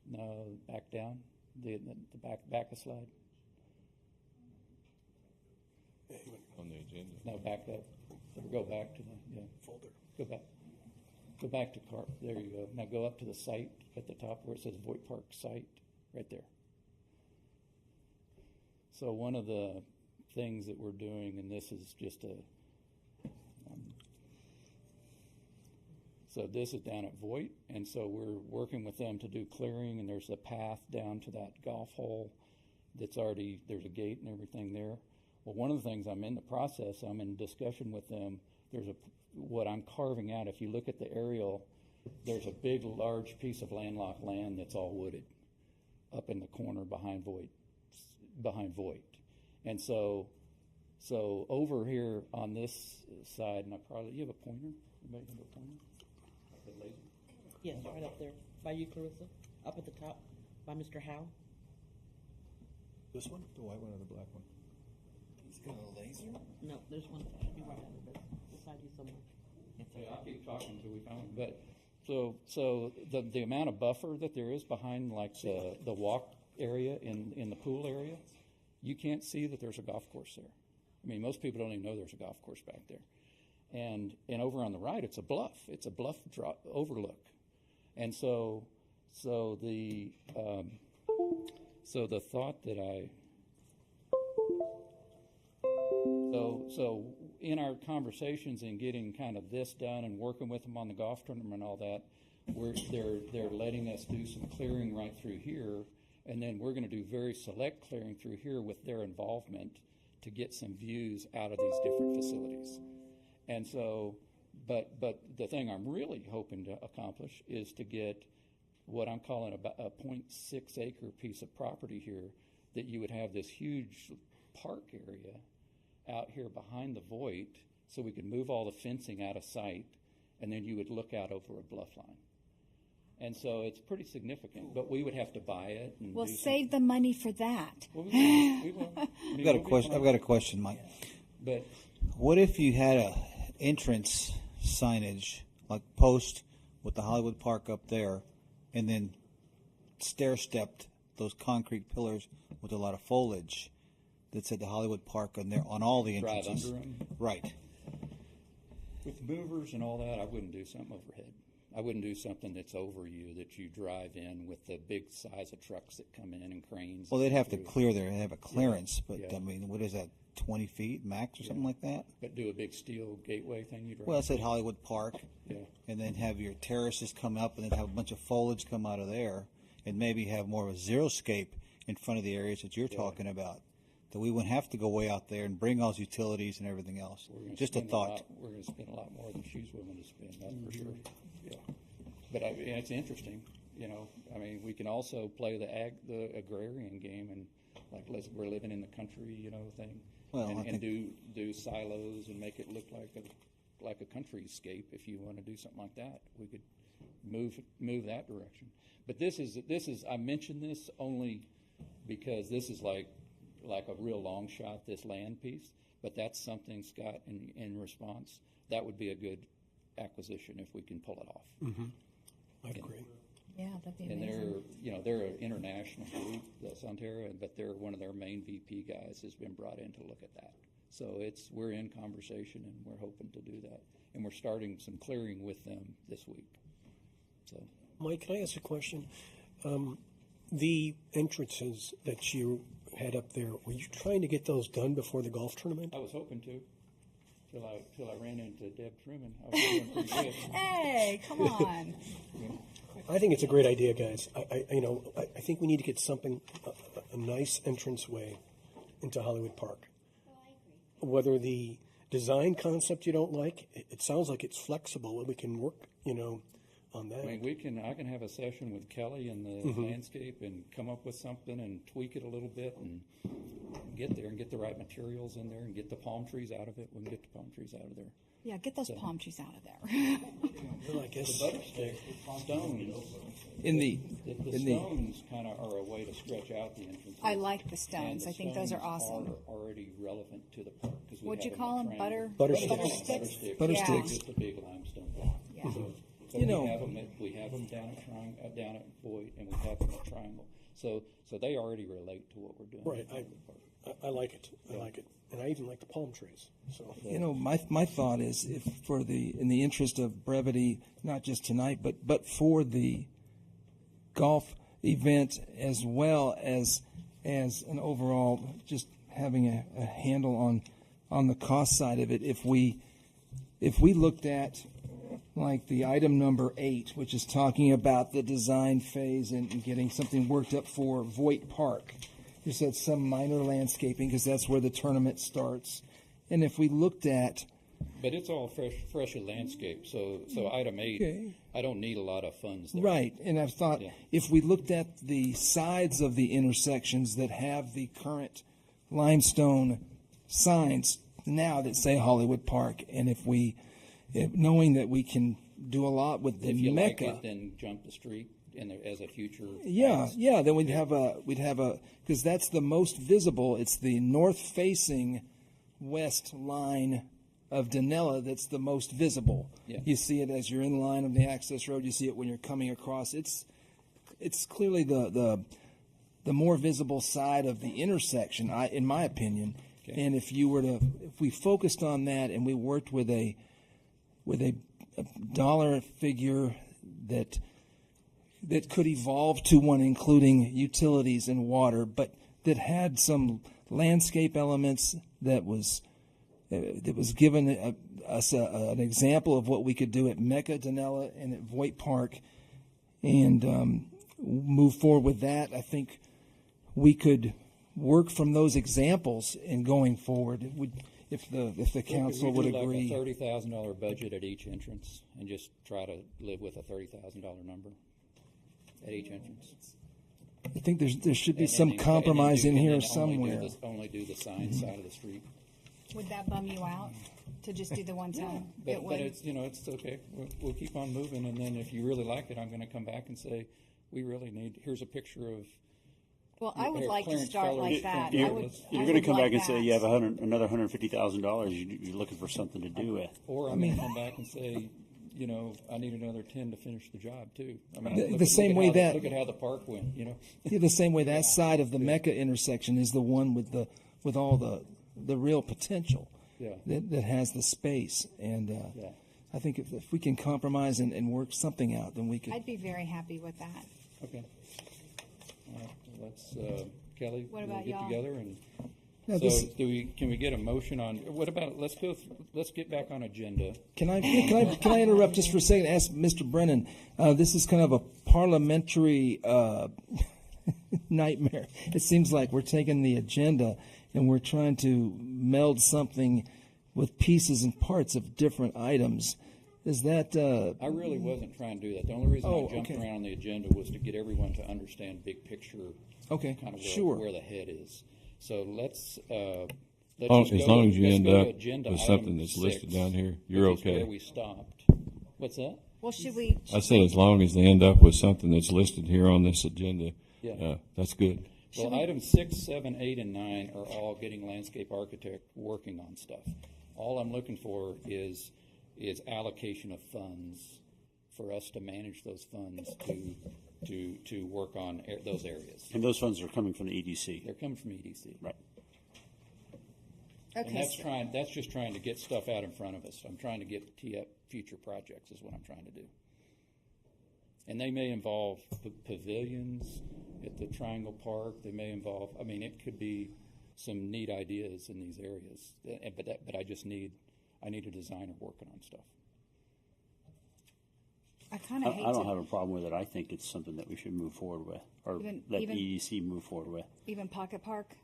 No, back down. The back a slide. On the agenda. No, back up. Go back to the folder. Go back. Go back to cart. There you go. Now go up to the site at the top where it says Voight Park site, right there. So one of the things that we're doing, and this is just so this is down at Voight, and so we're working with them to do clearing, and there's a path down to that golf hole that's already, there's a gate and everything there. Well, one of the things I'm in the process, I'm in discussion with them, what I'm carving out, if you look at the aerial, there's a big, large piece of landlocked land that's all wooded up in the corner behind Voight. And so over here on this side, and you have a pointer? Anybody have a pointer? The laser? Yes, right up there. By you, Clarissa. Up at the top by Mr. Howe. This one? The white one or the black one? He's got a laser? No, there's one. Should be right under this. Beside you somewhere. Yeah, I'll keep talking until we find it. But so the amount of buffer that there is behind like the walk area in the pool area, you can't see that there's a golf course there. I mean, most people don't even know there's a golf course back there. And over on the right, it's a bluff. It's a bluff overlook. And so the thought that so in our conversations and getting kind of this done and working with them on the golf tournament and all that, they're letting us do some clearing right through here, and then we're going to do very select clearing through here with their involvement to get some views out of these different facilities. And so, but the thing I'm really hoping to accomplish is to get what I'm calling about a 0.6 acre piece of property here, that you would have this huge park area out here behind the Voight, so we could move all the fencing out of sight, and then you would look out over a bluff line. And so it's pretty significant, but we would have to buy it. And We'll save the money for that. Well, we will. I've got a question. I've got a question, Mike. But what if you had a entrance signage like post with the Hollywood Park up there, and then stair-stepped those concrete pillars with a lot of foliage that said the Hollywood Park on there on all the drive entrances? under them. Right. With movers and all that, I wouldn't do something overhead. I wouldn't do something that's over you, that you drive in with the big size of trucks that come in and cranes. Well, they'd have to through. clear there and have a clearance, but Yeah. I mean, what is that, 20 feet max or something like that? But do a big steel gateway thing you drive. Well, it said Hollywood Park, Yeah. and then have your terraces come up, and then have a bunch of foliage come out of there, and maybe have more of a xeriscape in front of the areas that you're talking about. That we wouldn't have to go way out there and bring all those utilities and everything else. Just a Spend thought. We're going to spend a lot more than she's willing to spend, that's for sure. Yeah. But it's interesting, you know. I mean, we can also play the agrarian game, and like we're living in the country, you know, thing. Well, and do silos and make it look like a countryscape. If you want to do something like that, we could move that direction. But this is I mention this only because this is like a real long shot, this land piece. But that's something, Scott, in response, that would be a good acquisition if we can pull it off. Mm-hmm. I agree. Yeah, that'd be And amazing. they're an international group, that's Ontario, but one of their main VP guys has been brought in to look at that. So we're in conversation, and we're hoping to do that. And we're starting some clearing with them this week. So, Mike, can I ask a question? The entrances that you had up there, were you trying to get those done before the golf tournament? I was hoping to, till I ran into Deb Truman. I was doing pretty good. Hey, come on. I think it's a great idea, guys. I think we need to get something, a nice entranceway into Hollywood Park. Whether the design concept you don't like, it sounds like it's flexible and we can work, on that. I mean, I can have a session with Kelly and the landscape and come up with something and tweak it a little bit and get there and get the right materials in there and get the palm trees out of it. We can get the palm trees out of there. Yeah, get those palm trees out of there. Well, I guess The butterstick stones. The stones kind of are a way to stretch out the entrance. I like the stones. I think those are awesome. Are already relevant to the park. What'd you call them? Buttersticks. Buttersticks? Buttersticks. Just a big limestone block. Yeah. So we have them down at Voight, and we have them at Triangle. So they already relate to what we're doing. Right. I like it. I like it. And I even like the palm trees. So My thought is, if in the interest of brevity, not just tonight, but for the golf event as well as an overall, just having a handle on the cost side of it, if we looked at like the item number 8, which is talking about the design phase and getting something worked up for Voight Park. You said some minor landscaping because that's where the tournament starts. And if we looked at But it's all freshly landscaped, so item 8, Okay. I don't need a lot of funds there. Right, and I've thought Yeah. if we looked at the sides of the intersections that have the current limestone signs now that say Hollywood Park, and knowing that we can do a lot with the If you Mecca. like it, then jump the street as a future. Yeah. Then we'd have because that's the most visible. It's the north-facing west line of Danella that's the most visible. Yeah. You see it as you're in line of the access road. You see it when you're coming across. It's clearly the more visible side of the intersection, in my opinion. Okay. And if we focused on that and we worked with a dollar figure that could evolve to one including utilities and water, but that had some landscape elements that was given us an example of what we could do at Mecca, Danella, and at Voigt Park, and move forward with that. I think we could work from those examples in going forward. If the council would agree. Like a $30,000 budget at each entrance, and just try to live with a $30,000 number at each entrance. I think there should be And some then- compromise in and here then somewhere. Only do the sign side of the street. Would that bum you out to just do the one time? It But would. it's, it's okay. We'll keep on moving, and then if you really like it, I'm going to come back and say, we really need, here's a picture of. Well, I would Here, like to Clarence start Feller, like that. You're I going would to come like back and say that. you have another $150,000. You're looking for something to do with. Or I'm going to come back and say, I need another 10 to finish the job too. I mean, The look same at way how that- look at how the park went. Yeah, the same way that side of the Mecca intersection is the one with all the real potential. Yeah. That has the space, and Yeah. I think if we can compromise and work something out, then we could. I'd be very happy with that. Okay. All right. Let's Kelly. What we'll about get y'all? together and. Now, So this- can we get a motion on? What about let's get back on agenda. Can I interrupt just for a second? Ask Mr. Brennan. This is kind of a parliamentary nightmare. It seems like we're taking the agenda and we're trying to meld something with pieces and parts of different items. Is that? I really wasn't trying to do that. The only reason I jumped okay. around on the agenda was to get everyone to understand big picture. Okay, Kind of sure. where the head is. So let's As just long as you let's end go to up agenda with item something that's 6, listed down here, you're which is okay. where we stopped. What's that? Well, should we? I said as long as they end up with something that's listed here on this agenda, Yeah. that's good. Well, items 6, 7, 8, and 9 are all getting landscape architect working on stuff. All I'm looking for is allocation of funds for us to manage those funds to work on those areas. And those funds are coming from the EDC. They're coming from EDC. Right. And Okay. that's just trying to get stuff out in front of us. I'm trying to tee up future projects is what I'm trying to do. And they may involve pavilions at the Triangle Park. They may involve, it could be some neat ideas in these areas. But I need a designer working on stuff. I kind of hate I don't to have a problem with it. I think it's something that we should move forward with, or let EDC move forward with. even Pocket Park.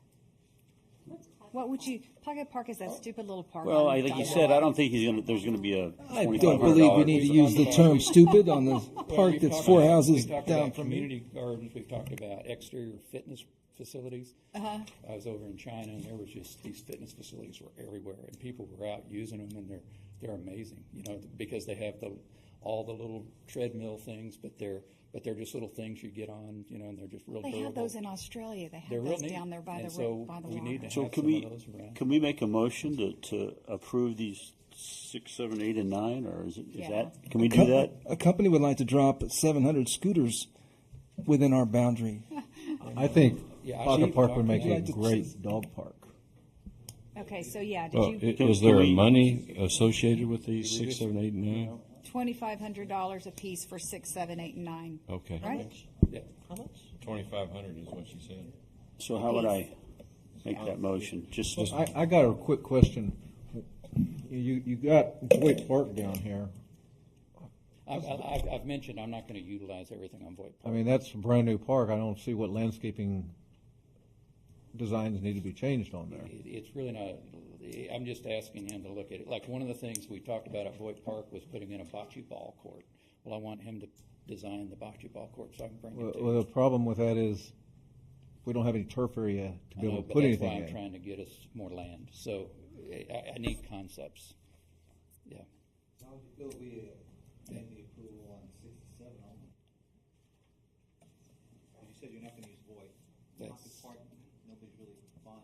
What would you? Pocket Park is that stupid little park. Well, on like you Dodge said, Road. I don't think there's going to be a I $2,500. don't believe we need to use the term stupid on the park We've that's talked 4 about- houses we've talked down about from community gardens. We've talked about exterior fitness facilities. Uh-huh. I was over in China, and there was just these fitness facilities were everywhere, and people were out using them, and they're amazing. Because they have all the little treadmill things, but they're just little things you get on, and they're just real They durable. have those in Australia. They They're have real those neat. down there by And the so by the we water. need to So have can some we of those around. can we make a motion to approve these 6, 7, 8, and 9, or is Yeah. that? Can we do that? A company would like to drop 700 scooters within our boundary. I think Yeah, I Pocket see- Park would make a I'd like to great dog park. Okay, so yeah, did Well, you is there money associated with these 6, 7, 8, and 9? $2,500 a piece for 6, 7, 8, and 9? Okay. Right. Yeah. How much? 2,500 is what she said. So how would I make that motion? Just I got a quick question. You got Voigt Park down here. I've mentioned I'm not going to utilize everything on Voigt I Park. mean, that's a brand new park. I don't see what landscaping designs need to be changed on there. It's really not, I'm just asking him to look at it. Like, one of the things we talked about at Voigt Park was putting in a bocce ball court. Well, I want him to design the bocce ball court so I can bring it to Well, the problem with that is we don't have any turf area to be able to put anything That's why I'm in. trying to get us more land. So I need concepts. Yeah. How would you feel if we made the approval on 67 only? You said you're not going to use Voigt. Pocket Park, nobody's really fun.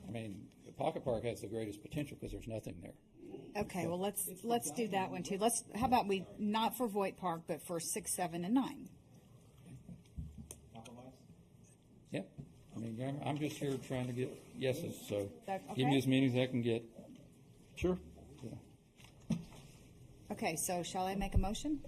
I mean, the Pocket Park has the greatest potential because there's nothing there. Okay, well, let's do that one too. How about we, not for Voigt Park, but for 6, 7, and 9? Yeah. I mean, I'm just here trying to get yeses, so That- give me okay. as many as I can get. Sure. Yeah. Okay, so shall I make a motion?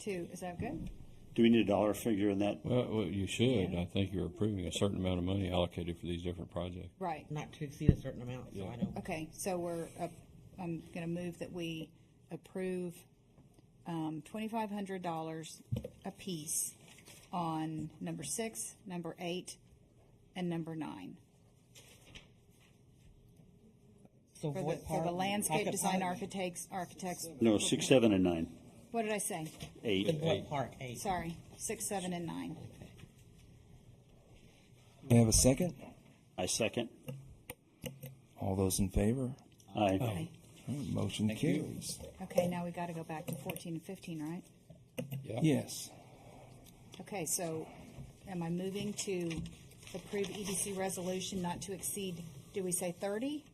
Is that good? Do we need a dollar figure in that? Well, you should. I think you're approving a certain amount of money allocated for these different projects. Right. Not to exceed a certain amount, so I know. Okay, so I'm going to move that we approve $2,500 apiece on number 6, number 8, and number 9. So For Voigt the, for the Park, landscape Pocket design Park. architects. No, 6, 7, and 9. What did I say? 8. The Voigt Park, 8. Sorry, 6, 7, and 9. May I have a second? I second. All those in favor? Aye. Aye. All right, motion Thank you. carries. Okay, now we got to go back to 14 and 15, right? Yeah. Yes. Okay, so am I moving to approve EDC resolution not to exceed, do we say 30?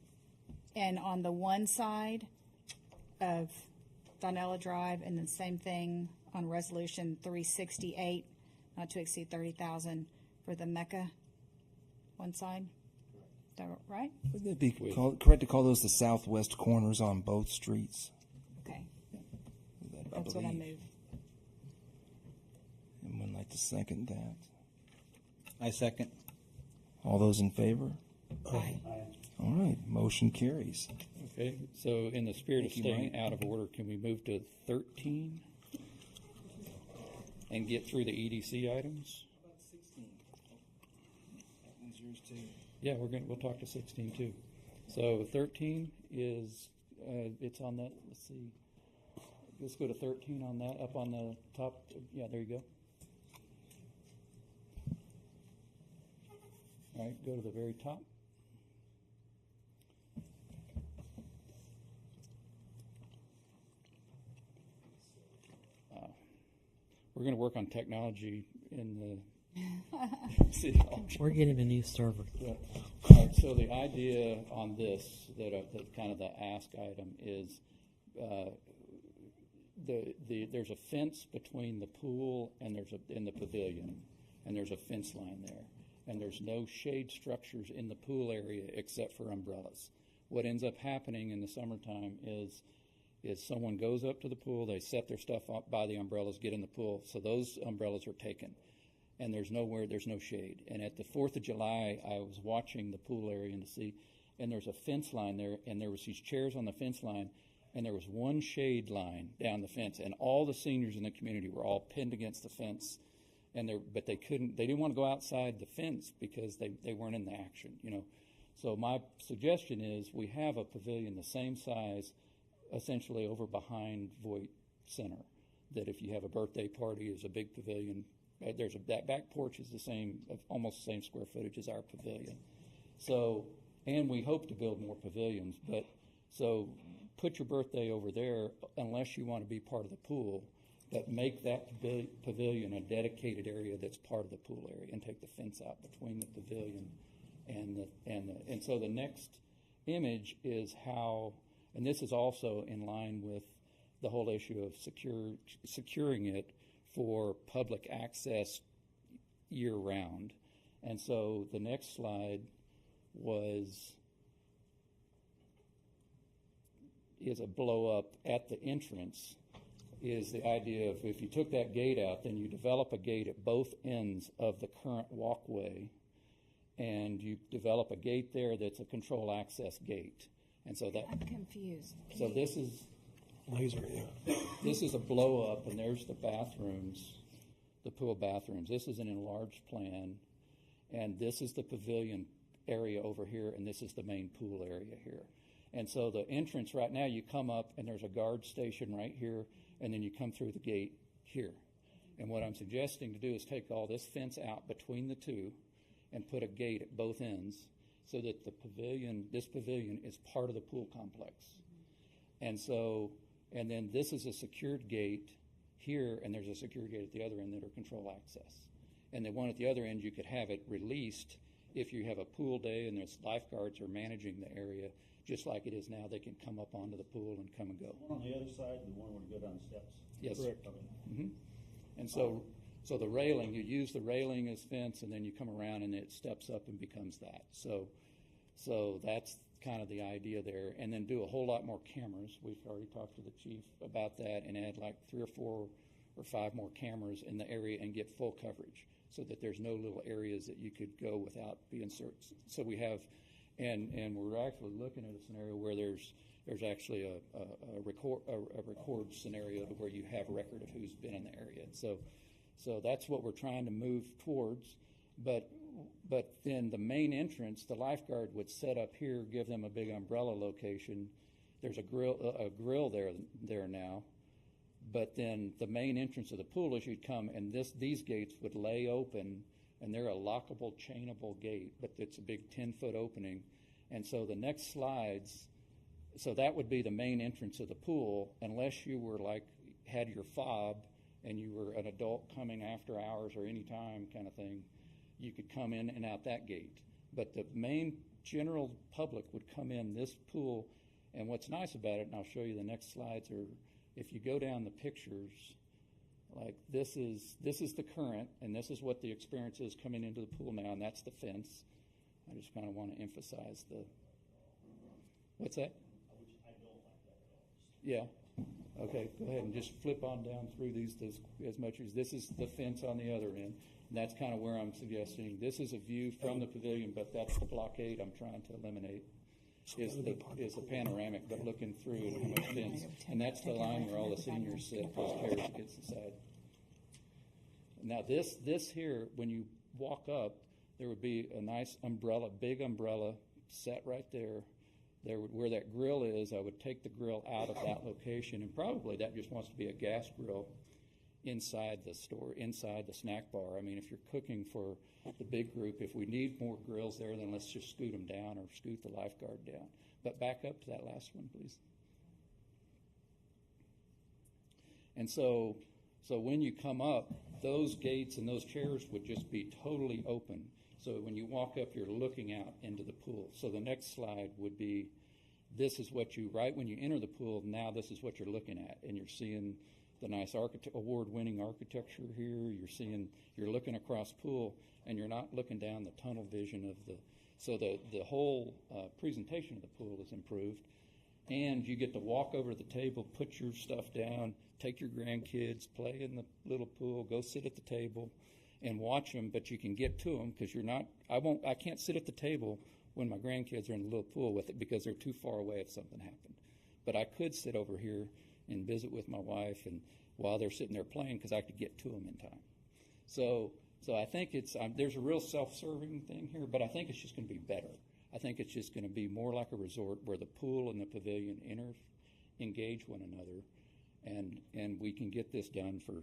And on the one side of Donella Drive, and the same thing on resolution 368, not to exceed 30,000 for the Mecca one side? Is that right? Would it be correct to call those the southwest corners on both streets? Okay, I that's what I believe. move. Anyone like to second that? I second. All those in favor? Aye. All right, motion carries. Okay, so in the spirit of Thank you, staying Mike. out of order, can we move to 13 and get through the EDC items? Yeah, we'll talk to 16 too. So 13 is, it's on that, let's see. Let's go to 13 on that, up on the top. Yeah, there you go. All right, go to the very top. We're going to work on technology in the city hall. We're getting a new server. Yeah. All right, so the idea on this, that kind of the ask item is, there's a fence between the pool and in the pavilion, and there's a fence line there, and there's no shade structures in the pool area except for umbrellas. What ends up happening in the summertime is someone goes up to the pool, they set their stuff up by the umbrellas, get in the pool, so those umbrellas are taken. And there's no shade. And at the 4th of July, I was watching the pool area and to see, and there's a fence line there, and there was these chairs on the fence line, and there was one shade line down the fence, and all the seniors in the community were all pinned against the fence, but they didn't want to go outside the fence because they weren't in the action, you know. So my suggestion is we have a pavilion the same size, essentially over behind Voigt Center, that if you have a birthday party, is a big pavilion. That back porch is the same, almost the same square footage as our pavilion. So, and we hope to build more pavilions, but so put your birthday over there unless you want to be part of the pool, but make that pavilion a dedicated area that's part of the pool area and take the fence out between the pavilion and so the next image is how, and this is also in line with the whole issue of securing it for public access year-round. And so the next slide is a blow-up at the entrance, is the idea of if you took that gate out, then you develop a gate at both ends of the current walkway, and you develop a gate there that's a control access gate. And so that... I'm confused. So this is... Laser, yeah. This is a blow-up, and there's the bathrooms. the pool bathrooms. This is an enlarged plan, and this is the pavilion area over here, and this is the main pool area here. And so the entrance right now, you come up, and there's a guard station right here, and then you come through the gate here. And what I'm suggesting to do is take all this fence out between the two and put a gate at both ends so that this pavilion is part of the pool complex. And so, and then this is a secured gate here, and there's a secured gate at the other end that are control access. And the one at the other end, you could have it released if you have a pool day and there's lifeguards are managing the area, just like it is now. They can come up onto the pool and come and go. One on the other side, the one where you go down the steps? Yes. Correct. Mm-hmm. And so the railing, you use the railing as fence, and then you come around and it steps up and becomes that. So that's kind of the idea there. And then do a whole lot more cameras. We've already talked to the chief about that, and add like 3 or 4 or 5 more cameras in the area and get full coverage so that there's no little areas that you could go without being searched. So we have, and we're actually looking at a scenario where there's actually a record scenario to where you have record of who's been in the area. So that's what we're trying to move towards. But then the main entrance, the lifeguard would set up here, give them a big umbrella location. There's a grill there now. But then the main entrance of the pool, as you'd come, and these gates would lay open, and they're a lockable, chainable gate, but it's a big 10-foot opening. And so the next slides, so that would be the main entrance of the pool, unless you were had your fob and you were an adult coming after hours or any time kind of thing, you could come in and out that gate. But the main general public would come in this pool, and what's nice about it, and I'll show you the next slides, are if you go down the pictures, like this is the current, and this is what the experience is coming into the pool now, and that's the fence. I just kind of want to emphasize what's that? Yeah. Okay, go ahead and just flip on down through these as much as this is the fence on the other end. And that's kind of where I'm suggesting. This is a view from the pavilion, but that's the blockade I'm trying to eliminate. Is the panoramic, but looking through and how much fence. And that's the line where all the seniors sit, those chairs against the side. Now this here, when you walk up, there would be a nice umbrella, big umbrella set right there. Where that grill is, I would take the grill out of that location, and probably that just wants to be a gas grill inside the store, inside the snack bar. I mean, if you're cooking for the big group, if we need more grills there, then let's just scoot them down or scoot the lifeguard down. But back up to that last one, please. And so when you come up, those gates and those chairs would just be totally open. So when you walk up, you're looking out into the pool. So the next slide would be, this is what right when you enter the pool, now this is what you're looking at. And you're seeing the nice award-winning architecture here. You're looking across pool, and you're not looking down the tunnel vision of so the whole presentation of the pool is improved. And you get to walk over to the table, put your stuff down, take your grandkids, play in the little pool, go sit at the table and watch them, but you can get to them because I can't sit at the table when my grandkids are in the little pool with it because they're too far away if something happened. But I could sit over here and visit with my wife and while they're sitting there playing because I could get to them in time. So I think there's a real self-serving thing here, but I think it's just going to be better. I think it's just going to be more like a resort where the pool and the pavilion engage one another, and we can get this done for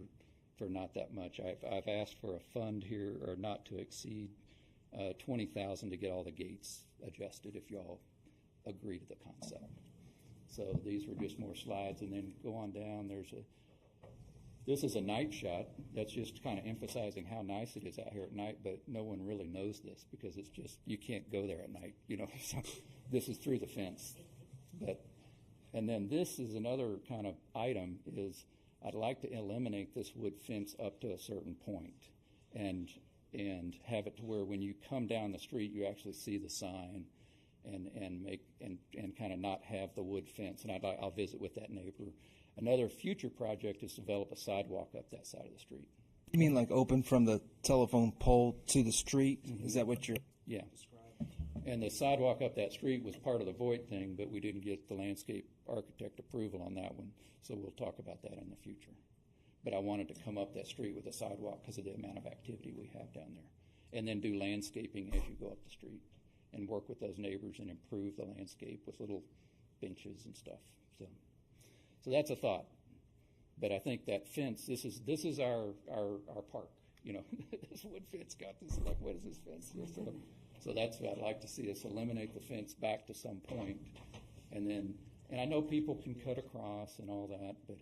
not that much. I've asked for a fund here, or not to exceed $20,000 to get all the gates adjusted if y'all agree to the concept. So these were just more slides, and then go on down. This is a night shot. That's just kind of emphasizing how nice it is out here at night, but no one really knows this because it's just, you can't go there at night, So this is through the fence. And then this is another kind of item is I'd like to eliminate this wood fence up to a certain point and have it to where when you come down the street, you actually see the sign and kind of not have the wood fence. And I'll visit with that neighbor. Another future project is to develop a sidewalk up that side of the street. You mean like open from the telephone pole to the street? Mm-hmm. Is that what you're? Yeah. And the sidewalk up that street was part of the Voight thing, but we didn't get the landscape architect approval on that one. So we'll talk about that in the future. but I wanted to come up that street with a sidewalk because of the amount of activity we have down there. And then do landscaping as you go up the street and work with those neighbors and improve the landscape with little benches and stuff. So that's a thought. But I think that fence, this is our park. You know, this wood fence got this, like, what is this fence? So that's what I'd like to see us eliminate the fence back to some point. And I know people can cut across and all that, but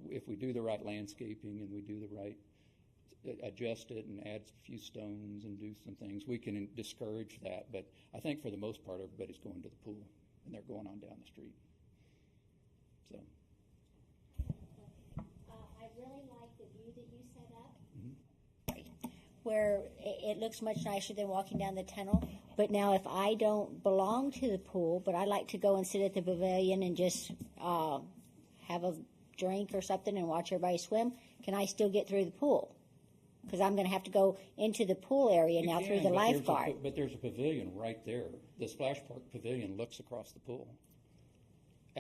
if we do the right landscaping and we do the right, adjust it and add a few stones and do some things, we can discourage that. But I think for the most part, everybody's going to the pool and they're going on down the street. So. I really like the view that you set up, where it looks much nicer than walking down the tunnel. But now if I don't belong to the pool, but I like to go and sit at the pavilion and just have a drink or something and watch everybody swim, can I still get through the pool? Because I'm going to have to go into the pool area now through the lifeguard. But there's a pavilion right there. The Splash Park Pavilion looks across the pool,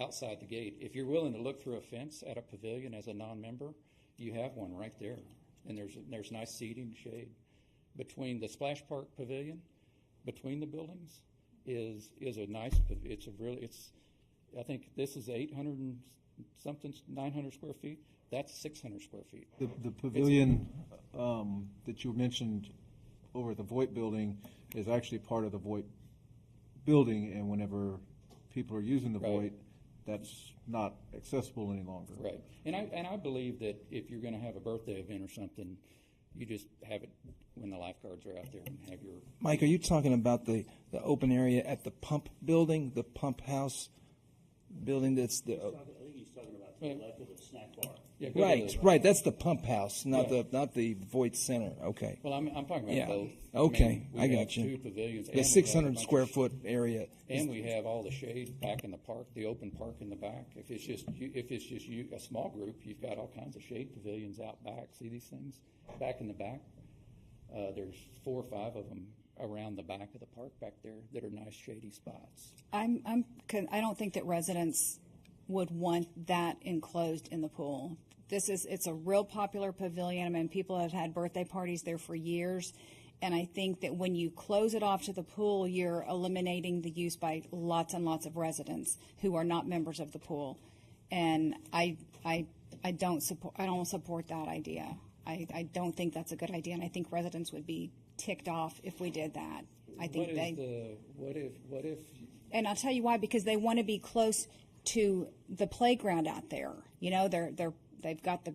outside the gate. If you're willing to look through a fence at a pavilion as a non-member, you have one right there. And there's nice seating, shade. Between the Splash Park Pavilion, between the buildings, is a nice, I think this is 800 and something, 900 square feet. That's 600 square feet. The pavilion that you mentioned over at the Voight building is actually part of the Voight building, and whenever people are using the Voight, that's not accessible any longer. Right. And I believe that if you're going to have a birthday event or something, you just have it when the lifeguards are out there and have your... Mike, are you talking about the open area at the pump building, the pump house building that's the... I think he's talking about the left of the snack bar. Yeah, right. That's the pump house, not the Voight Center. Okay. Well, I'm talking about both. Okay, I mean, I got you. Two pavilions. The 600 square foot area. And we have all the shade back in the park, the open park in the back. If it's just you, a small group, you've got all kinds of shade pavilions out back. See these things back in the back? There's 4 or 5 of them around the back of the park back there that are nice shady spots. I don't think that residents would want that enclosed in the pool. It's a real popular pavilion. I mean, people have had birthday parties there for years. And I think that when you close it off to the pool, you're eliminating the use by lots and lots of residents who are not members of the pool. And I don't support that idea. I don't think that's a good idea, and I think residents would be ticked off if we did that. I think what if? And I'll tell you why, because they want to be close to the playground out there. You know, they've got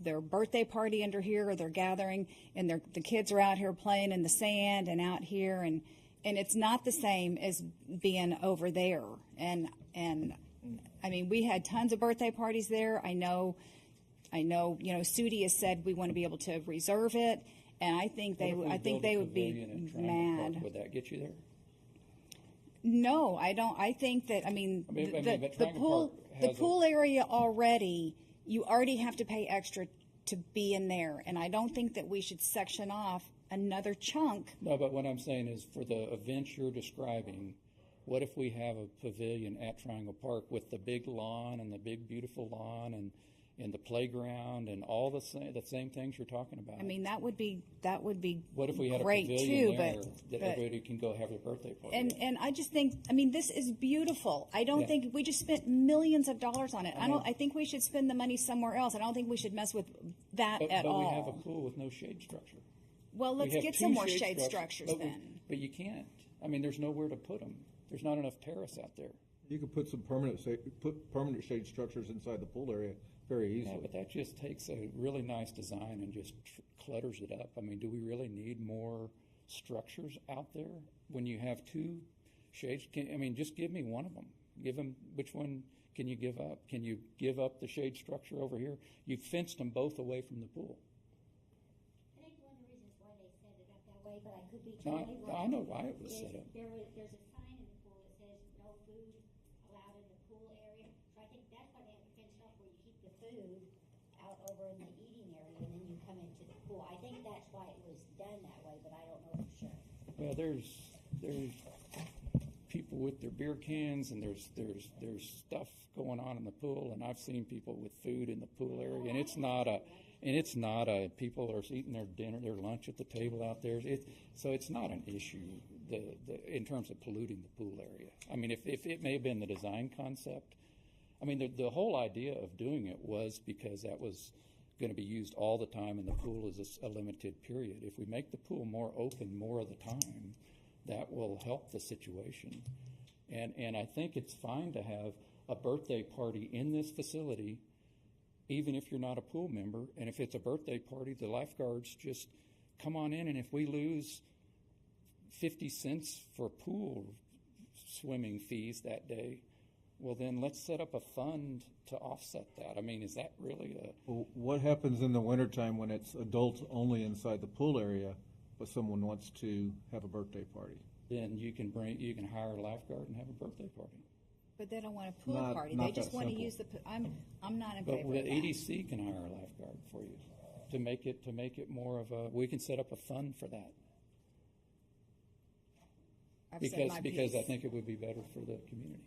their birthday party under here, or they're gathering, and the kids are out here playing in the sand and out here, and it's not the same as being over there. And I mean, we had tons of birthday parties there. I know, you know, Sudi has said we want to be able to reserve it, and I think they would be mad. Would that get you there? No, I don't. I think that, the pool area already, you already have to pay extra to be in there, and I don't think that we should section off another chunk. No, but what I'm saying is, for the events you're describing, what if we have a pavilion at Triangle Park with the big lawn and the big beautiful lawn and the playground and all the same things you're talking about? I mean, that would be what if we had great a pavilion too, there that everybody can go have their birthday party? And I just think, this is beautiful. I don't think we just spent millions of dollars on it. I think we should spend the money somewhere else. I don't think we should mess with that at all. But we have a pool with no shade structure. Well, let's get some more shade structures then. But you can't. There's nowhere to put them. There's not enough terrace out there. You could put some permanent shade structures inside the pool area very easily. Yeah, but that just takes a really nice design and just clutters it up. Do we really need more structures out there when you have 2 shades? Just give me one of them. Which one can you give up? Can you give up the shade structure over here? You've fenced them both away from the pool. I think one of the reasons why they set it up that way, but I could be totally wrong. I know why it was set up. There's a sign in the pool that says no food allowed in the pool area. So I think that's why they have it fenced off, where you keep the food out over in the eating area, and then you come into the pool. I think that's why it was done that way, but I don't know for sure. Well, there's people with their beer cans, and there's stuff going on in the pool, and I've seen people with food in the pool area, and it's not And it's not people are eating their dinner, their lunch at the table out there. So it's not an issue in terms of polluting the pool area. I mean, if it may have been the design concept, I mean, the whole idea of doing it was because that was going to be used all the time, and the pool is a limited period. If we make the pool more open more of the time, that will help the situation. And I think it's fine to have a birthday party in this facility, even if you're not a pool member. And if it's a birthday party, the lifeguards just come on in, and if we lose 50 cents for pool swimming fees that day, well, then let's set up a fund to offset that. I mean, is that really Well, what happens in the wintertime when it's adults only inside the pool area, but someone wants to have a birthday party? Then you can hire a lifeguard and have a birthday party. But they don't want a pool Not- party. not They just that want to simple. use the. I'm not in But favor the of that. EDC can hire a lifeguard for you to make it more of a. We can set up a fund for that. I've said my Because I piece. think it would be better for the community.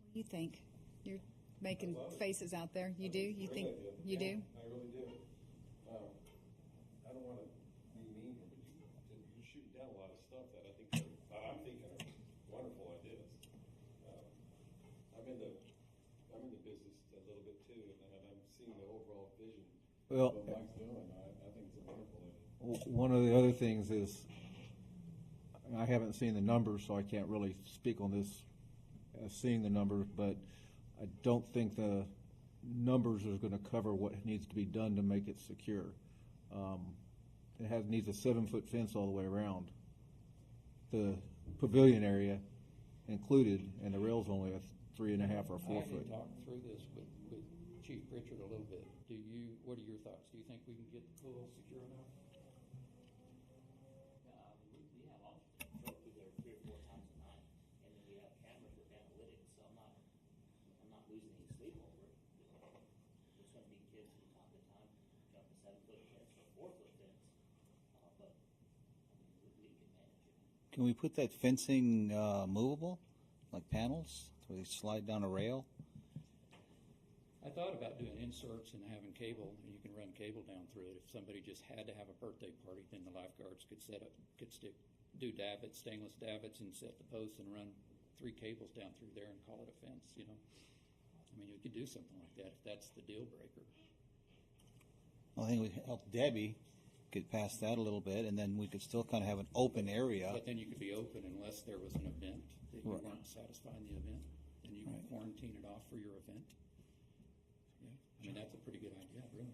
What do you think? You're making faces out there. You do? You think you do? I really do. I don't want to be mean here, but you're shooting down a lot of stuff that I think I'm thinking are wonderful ideas. I'm in the business a little bit too, and I'm seeing the overall vision Well, of what Mike's doing. I think it's a wonderful idea. One of the other things is, I haven't seen the numbers, so I can't really speak on this as seeing the numbers, but I don't think the numbers are going to cover what needs to be done to make it secure. It needs a 7-foot fence all the way around the pavilion area included, and the rail's only a 3.5 or 4 I foot. can talk through this with Chief Pritchard a little bit. What are your thoughts? Do you think we can get the pool secure enough? We have officers patrol through there 3 or 4 times a night, and then we have cameras with analytics, so I'm not losing any sleep over it. There's going to be kids from time to time jump a 7-foot fence or a 4-foot fence, but we can manage it. Can we put that fencing movable, like panels, where they slide down a rail? I thought about doing inserts and having cable, and you can run cable down through it. If somebody just had to have a birthday party, then the lifeguards could do davits, stainless davits, and set the posts and run 3 cables down through there and call it a fence, you know? I mean, you could do something like that if that's the deal breaker. Well, I think we help Debbie get past that a little bit, and then we could still kind of have an open area. But then you could be open unless there was an event that you Right. weren't satisfying the event, and you can quarantine it off for your event. Yeah, I mean, that's a pretty good idea, really.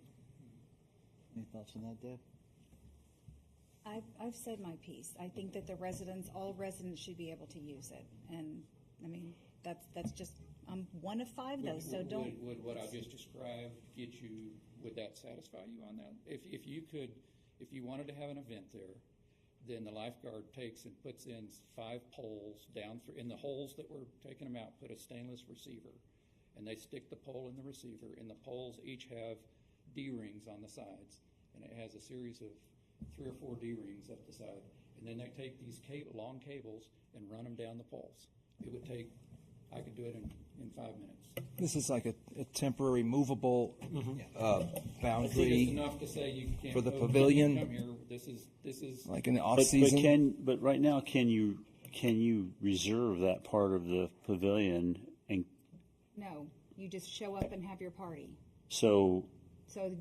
Any thoughts on that, Deb? I've said my piece. I think that all residents should be able to use it. And, I mean, that's just, I'm one of 5 though, so don't. Would what I just described would that satisfy you on that? If you wanted to have an event there, then the lifeguard takes and puts in 5 poles down through, in the holes that we're taking them out, put a stainless receiver, and they stick the pole in the receiver, and the poles each have D-rings on the sides, and it has a series of 3 or 4 D-rings up the side, and then they take these long cables and run them down the poles. I could do it in 5 minutes. This is like a temporary movable I think it's boundary enough to say you can't for the come pavilion. here. This is Like in the off But season. but right now, can you reserve that part of the pavilion and No, you just show up and have your party. so So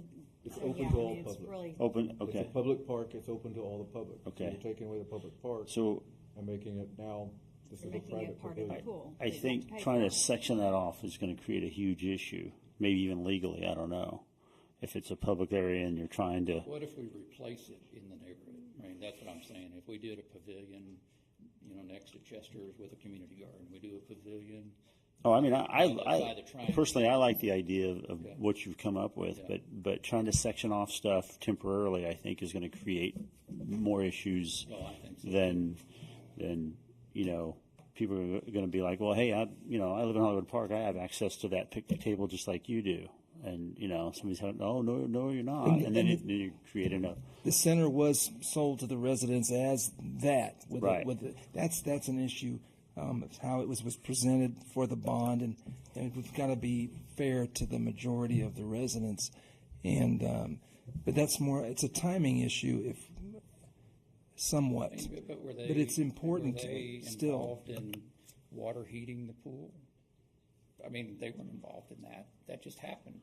It's so, open yeah, to I all mean, it's public. really open? It's Okay. a public park, it's open to all the public. Okay. So you're taking away the public park So and making it now, this is You're a making it private part of the pavilion. pool. I that you have think to pay trying to for. section that off is going to create a huge issue, maybe even legally. I don't know. If it's a public area and you're trying to, What if we replace it in the neighborhood? I mean, that's what I'm saying. If we did a pavilion, next to Chester's with a community garden, we do a pavilion. oh, I mean, by I the triangle. personally, I like the idea of Okay. what you've come up with, Yeah. but trying to section off stuff temporarily, I think, is going to create more issues Well, I think so. than people are going to be like, well, hey, I live in Hollywood Park, I have access to that picnic table just like you do, and somebody's like, oh, no, you're not, and then you create a The center was sold to the residents as that. Right. That's an issue. It's how it was presented for the bond, and we've got to be fair to the majority of the residents. And but that's more. It's a timing issue, if somewhat. But were but it's important were they still. involved in water heating the pool? I mean, they weren't involved in that. That just happened.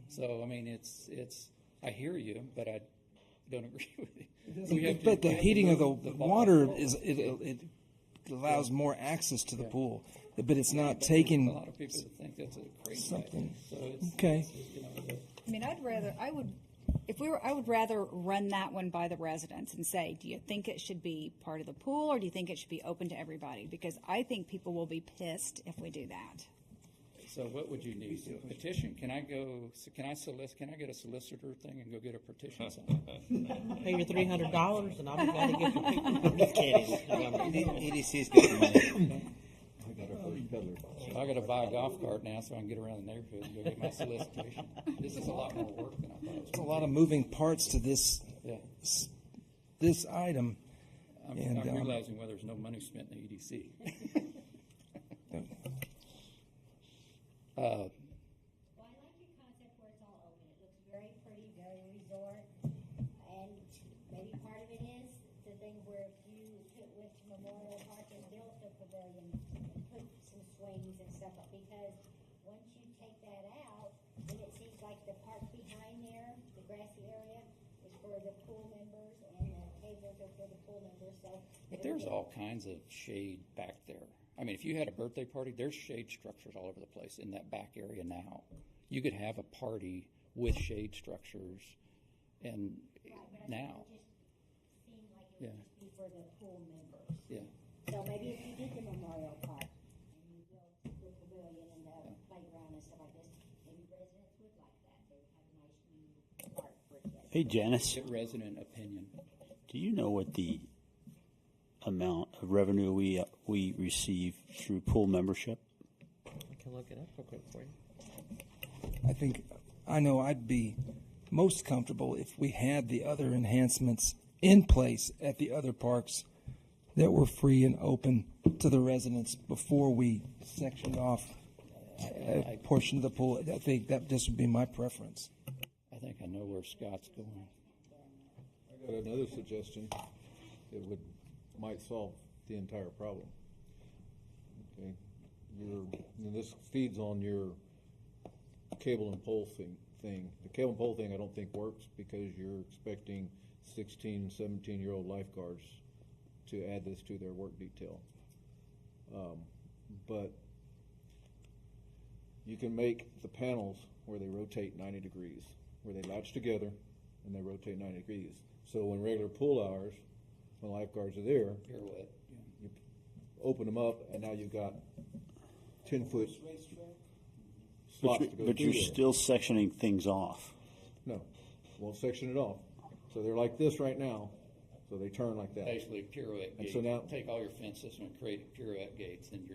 So I mean, it's. I hear you, but I don't agree with you. But the heating of the water it allows more access to the pool, but it's not taking. A lot of people think that's a crazy something. idea. So Okay. I mean, I would rather run that one by the residents and say, do you think it should be part of the pool, or do you think it should be open to everybody? Because I think people will be pissed if we do that. So what would you need? A petition? Can I get a solicitor thing and go get a petition signed? Pay your $300 and I'll be glad to get your picture. I'm just kidding. EDC's getting money. I got to buy a golf cart now so I can get around the neighborhood and go get my solicitation. This is a lot more work than I thought it was. There's a lot of moving parts to this. Yeah. This item. I'm realizing why there's no money spent in the EDC. Well, I like your concept where it's all open. It looks very pretty, very resort, and maybe part of it is the thing where if you went to Memorial Park and built a pavilion and put some swings and stuff up, because once you take that out, then it seems like the park behind there, the grassy area, is for the pool members, and the tables are for the pool members. So, But there's all kinds of shade back there. I mean, if you had a birthday party, there's shade structures all over the place in that back area now. You could have a party with shade structures, and now. It just seemed like it Yeah. would just be for the pool members. Yeah. So maybe if you did the Memorial Park and you built the pavilion and the playground and stuff like this, maybe residents would like that. They would have a nice new park for kids. Hey, Janice, Get resident opinion. do you know what the amount of revenue we receive through pool membership? I can look it up real quick for you. I know I'd be most comfortable if we had the other enhancements in place at the other parks that were free and open to the residents before we sectioned off a portion of the pool. I think that this would be my preference. I think I know where Scott's going. I got another suggestion that might solve the entire problem. Okay, and this feeds on your cable and pole thing. The cable and pole thing I don't think works because you're expecting 16, 17-year-old lifeguards to add this to their work detail. But you can make the panels where they rotate 90 degrees, where they latch together and they rotate 90 degrees. So when regular pool hours, when lifeguards are there, Pirouette. you open them up, and now you've got 10-foot slots to go But through you're there. still sectioning things off. No, won't section it off. So they're like this right now, so they turn like that. Basically, pirouette And gates. so now- Take all your fences and create pirouette gates, and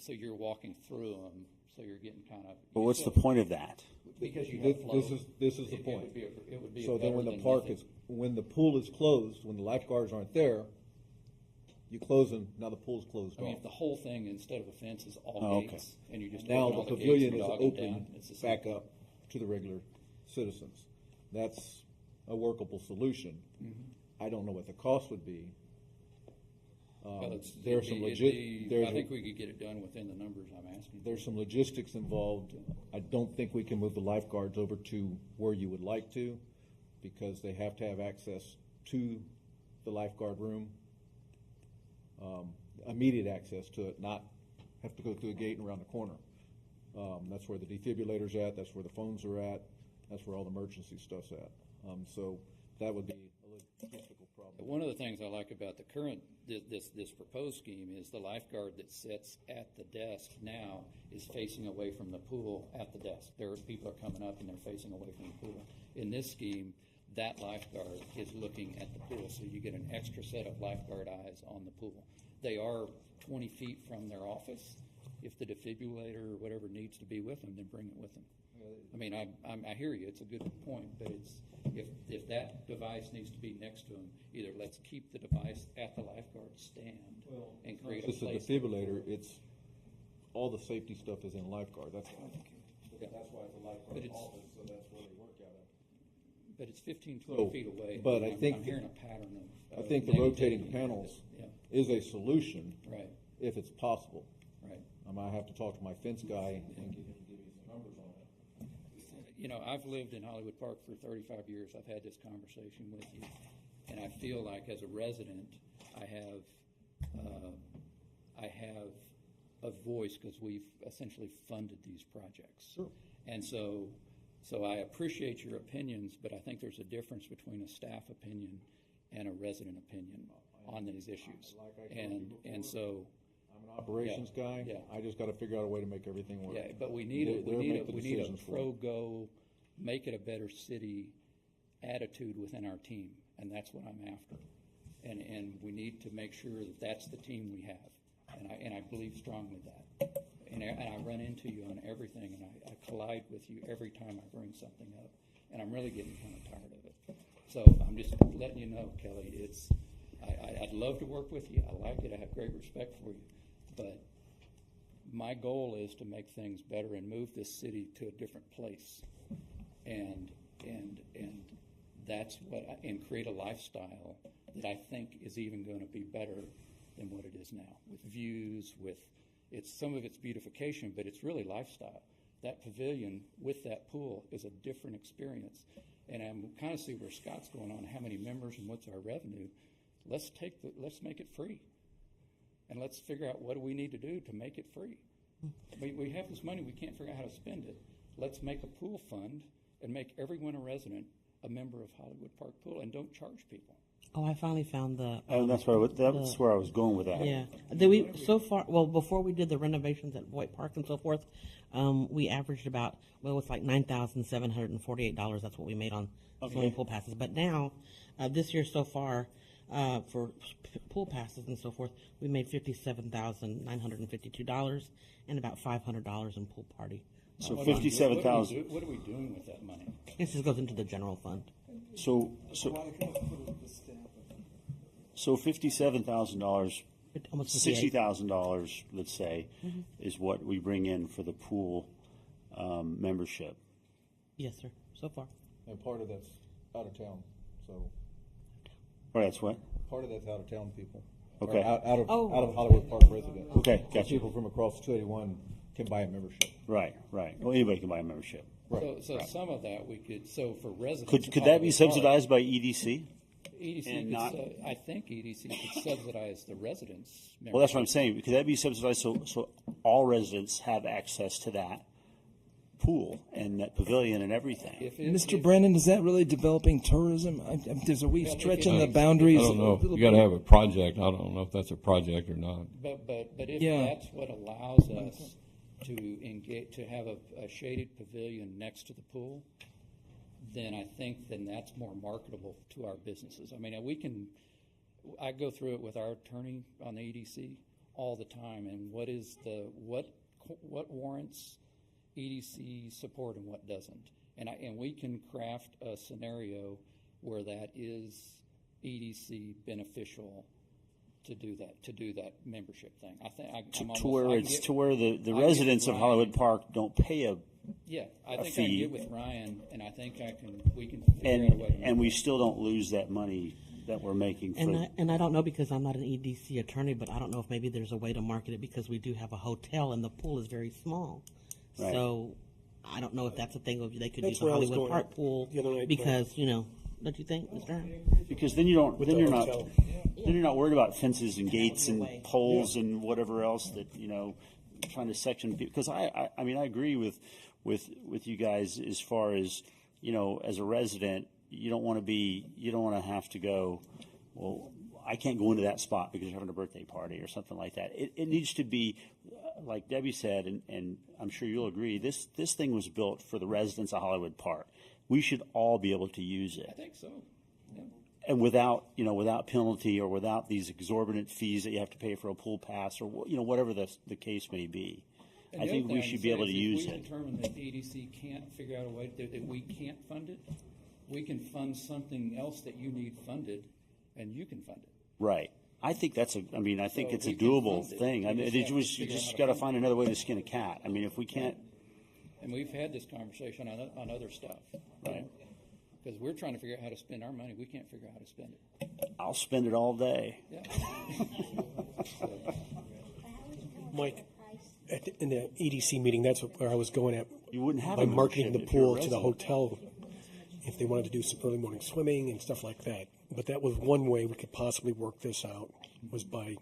you're walking through them, so you're getting kind of. But what's the point of that? Because you have flow. This is the It point. would be So then better when the than park nothing. is, when the pool is closed, when the lifeguards aren't there, you close them, now the pool's closed I mean, off. if the whole thing instead of a fence is all Oh, okay. gates, and you just Now open all the the pavilion gates is for dogging open down, it's the same. back up to the regular citizens. That's a workable solution. I don't know what the cost would be. Well, There's some I think we could get it done within the numbers I'm asking. There's some logistics involved. I don't think we can move the lifeguards over to where you would like to, because they have to have access to the lifeguard room, immediate access to it, not have to go through a gate and around the corner. That's where the defibrillators at, that's where the phones are at, that's where all the emergency stuff's at. So that would be a logistical problem. But one of the things I like about the current, this proposed scheme is the lifeguard that sits at the desk now is facing away from the pool at the desk. People are coming up and they're facing away from the pool. In this scheme, that lifeguard is looking at the pool, so you get an extra set of lifeguard eyes on the pool. They are 20 feet from their office. If the defibrillator or whatever needs to be with them, then bring it with them. I mean, I hear you. It's a good point, but if that device needs to be next to them, either let's keep the device at the lifeguard stand and create a It's a place. defibrillator, it's, all the safety stuff is in lifeguard, that's why it's a lifeguard office, so that's where they work but it's 15, 20 feet away. But and I think I'm hearing a pattern of. I think the maybe rotating taking panels yeah. is a solution, Right. if it's possible. Right. I might have to talk to my fence guy and give you some numbers on it. You know, I've lived in Hollywood Park for 35 years. I've had this conversation with you, and I feel like as a resident, I have a voice because we've essentially funded these projects. Sure. And so I appreciate your opinions, but I think there's a difference between a staff opinion and a resident opinion on these issues. And so. I'm an operations guy. Yeah. I just got to figure out a way to make everything work. Yeah, but we need They'll make the a decisions for it. pro-go, make it a better city attitude within our team, and that's what I'm after. And we need to make sure that that's the team we have, and I believe strongly that. And I run into you on everything, and I collide with you every time I bring something up, and I'm really getting kind of tired of it. So I'm just letting you know, Kelly, I'd love to work with you. I like it. I have great respect for you. But my goal is to make things better and move this city to a different place, and that's what and create a lifestyle that I think is even going to be better than what it is now, with views, with some of it's beautification, but it's really lifestyle. That pavilion with that pool is a different experience, and I'm kind of see where Scott's going on. How many members and what's our revenue? Let's make it free. And let's figure out what do we need to do to make it free. We have this money, we can't figure out how to spend it. Let's make a pool fund and make everyone a resident, a member of Hollywood Park Pool, and don't charge people. Oh, I finally found the. That's where I was going with that. Yeah. Before we did the renovations at Voight Park and so forth, we averaged about, it's like $9,748. That's what we made on swimming pool passes. But now, this year so far, for pool passes and so forth, we made $57,952 and about $500 in pool party. So 57,000. What are we doing with that money? It just goes into the general fund. So $57,000, $60,000, let's say, is what we bring in for the pool membership. Yes, sir. So far. And part of that's out of town, so. Or that's what? Part of that's out of town people. Okay. Or out of Hollywood Park residents. Okay, So gotcha. people from across 281 can buy a membership. Right. Well, anybody can buy a membership. So some of that we could. So for residents, Could that be subsidized by EDC? EDC And could not- I think EDC could subsidize the residents. Well, that's what I'm saying. Could that be subsidized so all residents have access to that pool and that pavilion and everything? Mr. Brennan, is that really developing tourism? Are we stretching the I boundaries? don't know. a little You got to bit? have a project. I don't know if that's a project or not. But if Yeah. that's what allows us to engage, to have a shaded pavilion next to the pool, then I think that's more marketable to our businesses. I mean, I go through it with our attorney on the EDC all the time, and what warrants EDC support and what doesn't, and we can craft a scenario where that is EDC beneficial to do that membership thing. I think To where the residents of Hollywood Park don't pay a Yeah, I a think I can fee. get with Ryan, and I think we can figure out a way to and we still don't lose that money that we're making for. And I don't know, because I'm not an EDC attorney, but I don't know if maybe there's a way to market it, because we do have a hotel and the pool is very small. Right. So I don't know if that's a thing of they could That's use a where I was Hollywood going Park pool the other night, because don't you think, Mr. Aaron? Because then you're not worried about fences and gates and way. poles and whatever else that trying to section people. Because I mean I agree with you guys as far as as a resident you don't want to have to go, well, I can't go into that spot because you're having a birthday party or something like that. It needs to be like Debbie said, and I'm sure you'll agree. This thing was built for the residents of Hollywood Park. We should all be able to use it. I think so. Yeah. And without penalty or without these exorbitant fees that you have to pay for a pool pass or whatever the case may be. And I the think other we thing should I'd be say able to is use if we it. determine that EDC can't figure out a way that we can't fund it, we can fund something else that you need funded, and you can fund it. Right. I think it's a we can doable fund it. thing. I We mean, just have to you figure out just how got to to find fund it. another way to skin a cat. I mean, if we can't, And we've had this conversation on other stuff. right. Because we're trying to figure out how to spend our money. We can't figure out how to spend it. I'll spend it all day. Yeah. Mike, in the EDC meeting, that's where I was going at. You wouldn't have by a marketing the membership if you're a pool to the resident. hotel if they wanted to do some early morning swimming and stuff like that. But that was one way we could possibly work this out, was by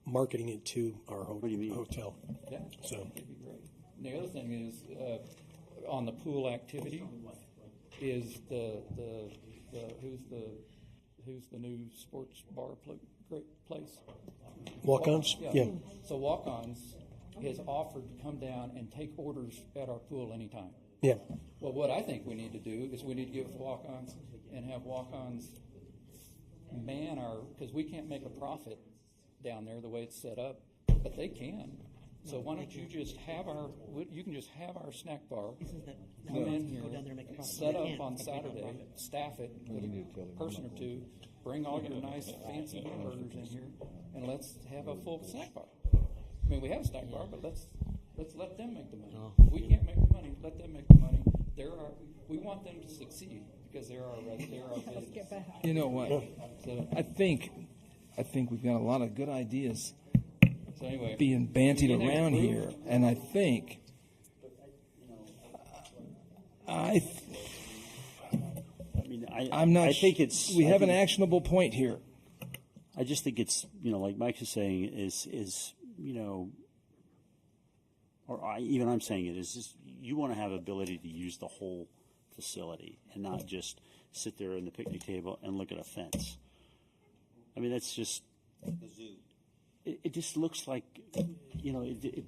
marketing it to our hotel. Yeah. So. That'd be great. And the other thing is, on the pool activity, is who's the new sports bar place? Walk-ons? Yeah. So Walk-ons has offered to come down and take orders at our pool anytime. Yeah. Well, what I think we need to do is we need to get with Walk-ons and have Walk-ons man because we can't make a profit down there the way it's set up, but they can. So why don't you just have our snack bar, come in here, set up on Saturday, staff it with a person or two, bring all your nice fancy hamburgers in here, and let's have a full snack bar. I mean, we have a snack bar, but let's let them make the money. We can't make the money, let them make the money. We want them to succeed because they're our business. You know what? So, I think we've got a lot of good ideas So anyway, being bantied we get around approved. here, and I think I'm not. I think it's. We I have an think- actionable point here. I just think it's, like Mike is saying, is or I'm saying it is just you want to have ability to use the whole facility and not just sit there in the picnic table and look at a fence. I mean, that's just The zoo. it just looks like it looks like a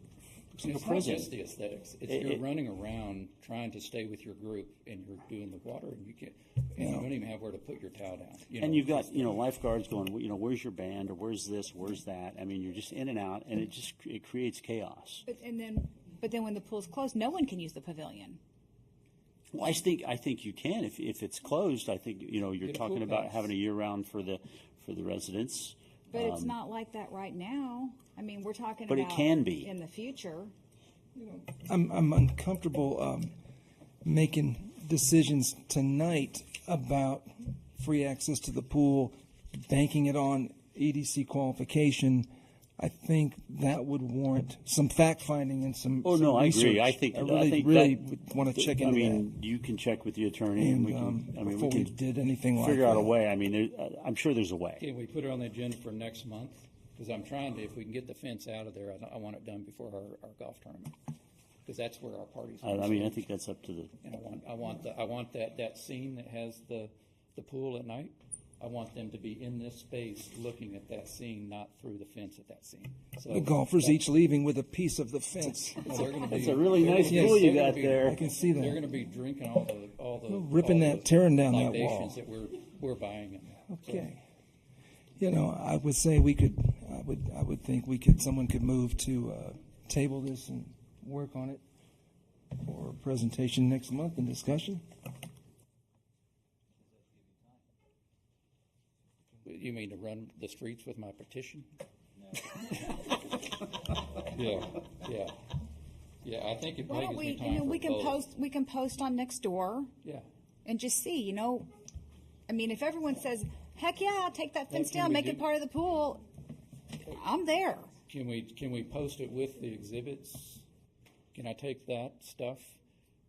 It's not prison. just the aesthetics. It's It- you're it- running around trying to stay with your group, and you're doing the water, and you can't. And you don't even have where to put your towel down. And you've got lifeguards going. Where's your band or where's this? Where's that? I mean, you're just in and out, and it creates chaos. But then when the pool's closed, no one can use the pavilion. Well, I think you can if it's closed. I think you're Get a talking pool about pass. having a year round for the residents. But it's not like that right now. I mean, we're talking But it about can be. in the future. I'm uncomfortable making decisions tonight about free access to the pool, banking it on EDC qualification. I think that would warrant some fact finding and some. Oh some no, I research. agree. I think really that, would want to check I into mean, you can check with the attorney, and we can. I mean, before we can did anything like figure out a that. way. I mean, I'm sure there's a way. Can we put it on the agenda for next month? Because I'm trying to, if we can get the fence out of there, I want it done before our golf tournament. Because that's where our parties. I mean, I think that's up to the. And I want that scene that has the pool at night. I want them to be in this space looking at that scene, not through the fence at that scene. So The golfers each leaving with a piece of the fence. They're gonna be- It's a really they're nice gonna be- pool you they're gonna got be- there. I can see that. They're going to be drinking all the Ripping all that, tearing down that libations wall. that we're buying. Them. Okay. I would say we could. I would think we could. Someone could move to table this and work on it for presentation next month and discussion. You mean to run the streets with my petition? Yeah. I think it Why might don't we? be time for We can both. post. We can post on Nextdoor. Yeah. And just see. I mean, if everyone says, "Heck yeah, take that fence can down, we make do- it part of the pool," I'm there. Can we post it with the exhibits? Can I take that stuff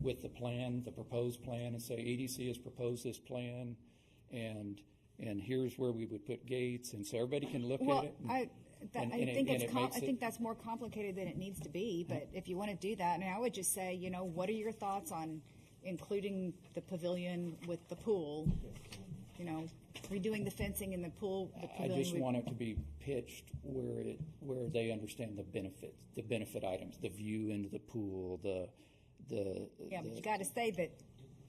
with the plan, the proposed plan, and say EDC has proposed this plan, and here's where we would put gates, and so everybody can look Well, at it. I think and it makes I it- think that's more complicated than it needs to be. But if you want to do that, I would just say, what are your thoughts on including the pavilion with the pool? Redoing the fencing in the pool. The I pavilion just would- want it to be pitched where they understand the benefit items, the view into the pool, Yeah, but you got to say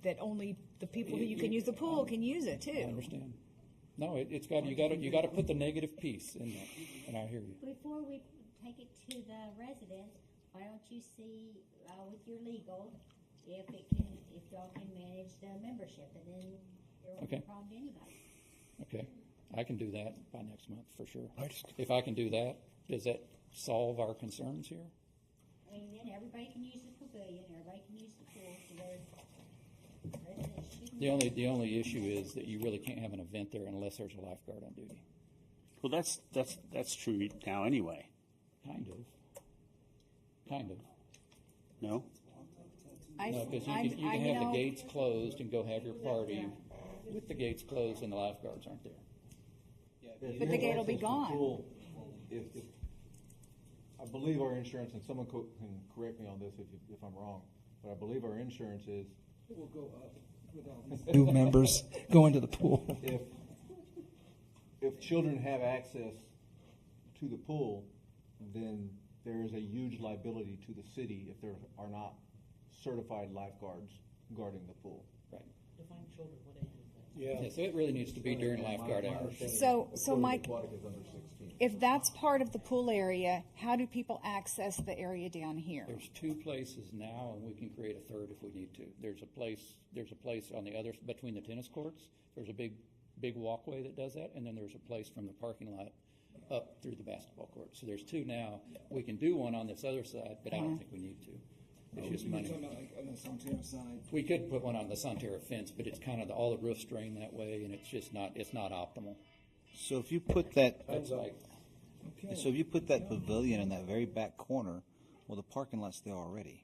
that only the people who you can use the pool can use it too. I understand. No, you got to put the negative piece in there, and I hear you. Before we take it to the residents, why don't you see with your legal if y'all can manage the membership, and then there won't be a Okay. problem to anybody. Okay, I can do that by next month for sure. If I can do that, does that solve our concerns here? I mean, then everybody can use the pavilion, everybody can use the pool, so there's. The only issue is that you really can't have an event there unless there's a lifeguard on duty. Well, that's true now anyway. Kind of. No? No, because you can have the gates closed and go have your party with the gates closed and the lifeguards aren't there. But the gate will be gone. If I believe our insurance, and someone can correct me on this if I'm wrong, but I believe our insurance is. It will go up with all these new members going to the pool. If children have access to the pool, then there is a huge liability to the city if there are not certified lifeguards guarding the pool. Right. Define children, what age is that? Yeah, so it really needs to be during lifeguard hours. So Mike, if that's part of the pool area, how do people access the area down here? There's two places now, and we can create a third if we need to. There's a place on the other, between the tennis courts. There's a big walkway that does that, and then there's a place from the parking lot up through the basketball court. So there's two now. We can do one on this other side, but I don't think we need to. It's just money. On the Santerre side. We could put one on the Santerre fence, but it's kind of all the roofs drain that way, and it's just not optimal. So if you put that, That's like, so if you put that pavilion in that very back corner, well, the parking lot's there already,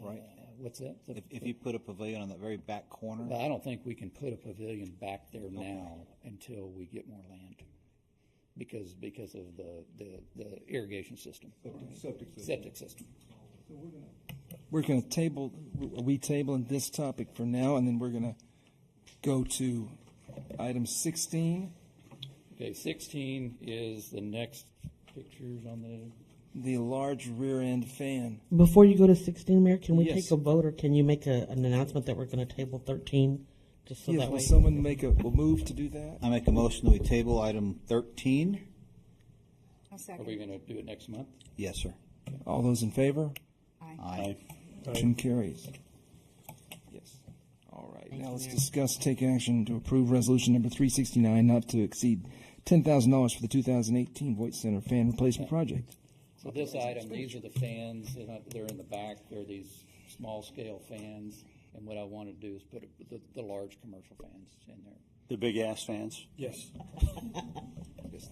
right? What's that? If you put a pavilion on that very back corner, I don't think we can put a pavilion back there now until we get more land, because of the irrigation system, septic system. We're going to table. Are we tabling this topic for now, and then we're going to go to item 16. Okay, 16 is the next pictures on the large rear end fan. Before you go to 16, Mayor, can we Yes. take a vote, or can you make an announcement that we're going to table 13? Just so Yes, that will way. someone make a move to do that? I make a motion that we table item 13. Are we going to do it next month? Yes, sir. All those in favor? Aye. Motion carries. Yes. All right. Now let's discuss, take action to approve resolution number 369, not to exceed $10,000 for the 2018 Voight Center fan replacement project. So this item, these are the fans, they're in the back, they're these small scale fans, and what I want to do is put the large commercial fans in there. The big ass fans? Yes. That's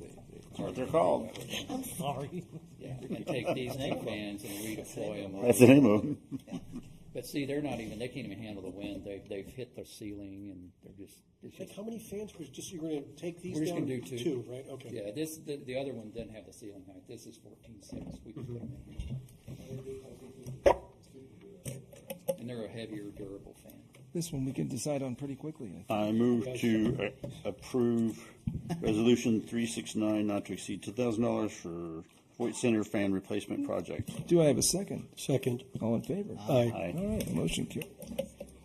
what they're called. I'm sorry. Yeah, and take these two fans and redeploy them. That's the name of them. But see, they can't even handle the wind. They've hit the ceiling, and it's just. How many fans? You're going to take these We're just down? going to do two. Two, right? Okay. Yeah, the other one doesn't have the ceiling height. This is 14.6. We can put them in. And they're a heavier, durable fan. This one we can decide on pretty quickly. I move to approve resolution 369, not to exceed $10,000 for Voight Center fan replacement project. Do I have a second? Second. All in favor? Aye. All right, motion carries.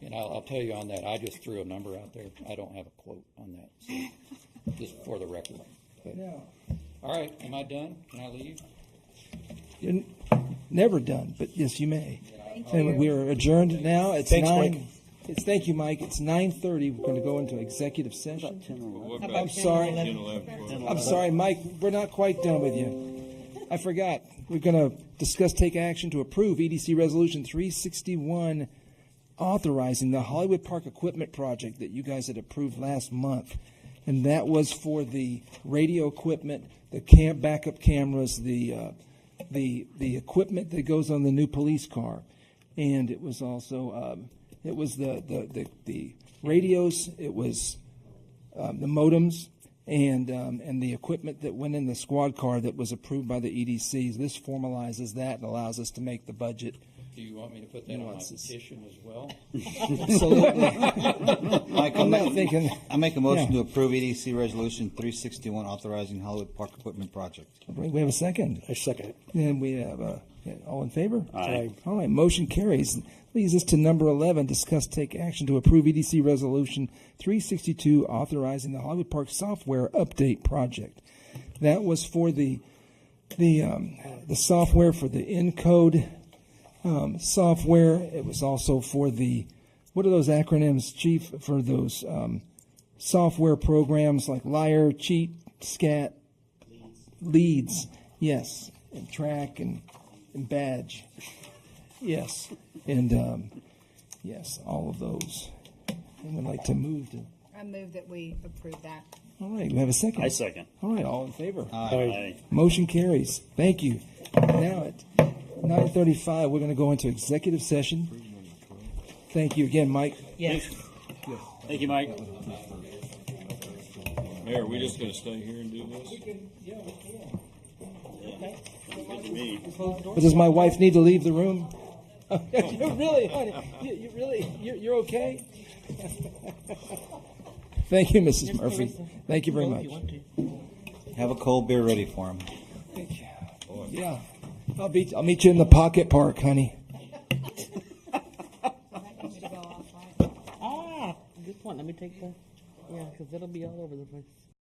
And I'll tell you on that, I just threw a number out there. I don't have a quote on that, so just for the record. But, all right, am I done? Can I leave? You're never done, but yes, you may. And we are adjourned now. It's Thanks, 9. Mike. Thank you, Mike. It's 9:30. We're going to go into executive session. I'm sorry. I'm sorry, Mike. We're not quite done with you. I forgot. We're going to discuss, take action to approve EDC Resolution 361, authorizing the Hollywood Park Equipment Project that you guys had approved last month. And that was for the radio equipment, the backup cameras, the equipment that goes on the new police car. And it was also it was the radios, it was the modems, and the equipment that went in the squad car that was approved by the EDCs. This formalizes that and allows us to make the budget. Do you want me to put that on my petition as well? Absolutely. Mike, I'm not thinking. I make a motion to approve EDC Resolution 361, authorizing Hollywood Park Equipment Project. We have a second. I second it. And we have all in favor? Aye. All right, motion carries. Leads us to number 11, discuss, take action to approve EDC Resolution 362, authorizing the Hollywood Park Software Update Project. That was for the software for the Encode software. It was also for what are those acronyms, Chief, for those software programs like Liar, Cheat, Scat, Leads, yes, and Track and Badge, yes, and Yes, all of those. And I'd like to move to. I move that we approve that. All right, we have a second. I second. All right, all in favor? Aye. Motion carries. Thank you. Now at 9:35, we're going to go into executive session. Thank you again, Mike. Yes. Thank you, Mike. Mayor, are we just gonna stay here and do this? Good to me. But does my wife need to leave the room? You're really, honey, you're okay? Thank you, Mrs. Murphy. Thank you very much. Have a cold beer ready for him. Thank you. Yeah, I'll meet you in the pocket park, honey. Ah, good point. Let me take the, yeah, because it'll be all over the place.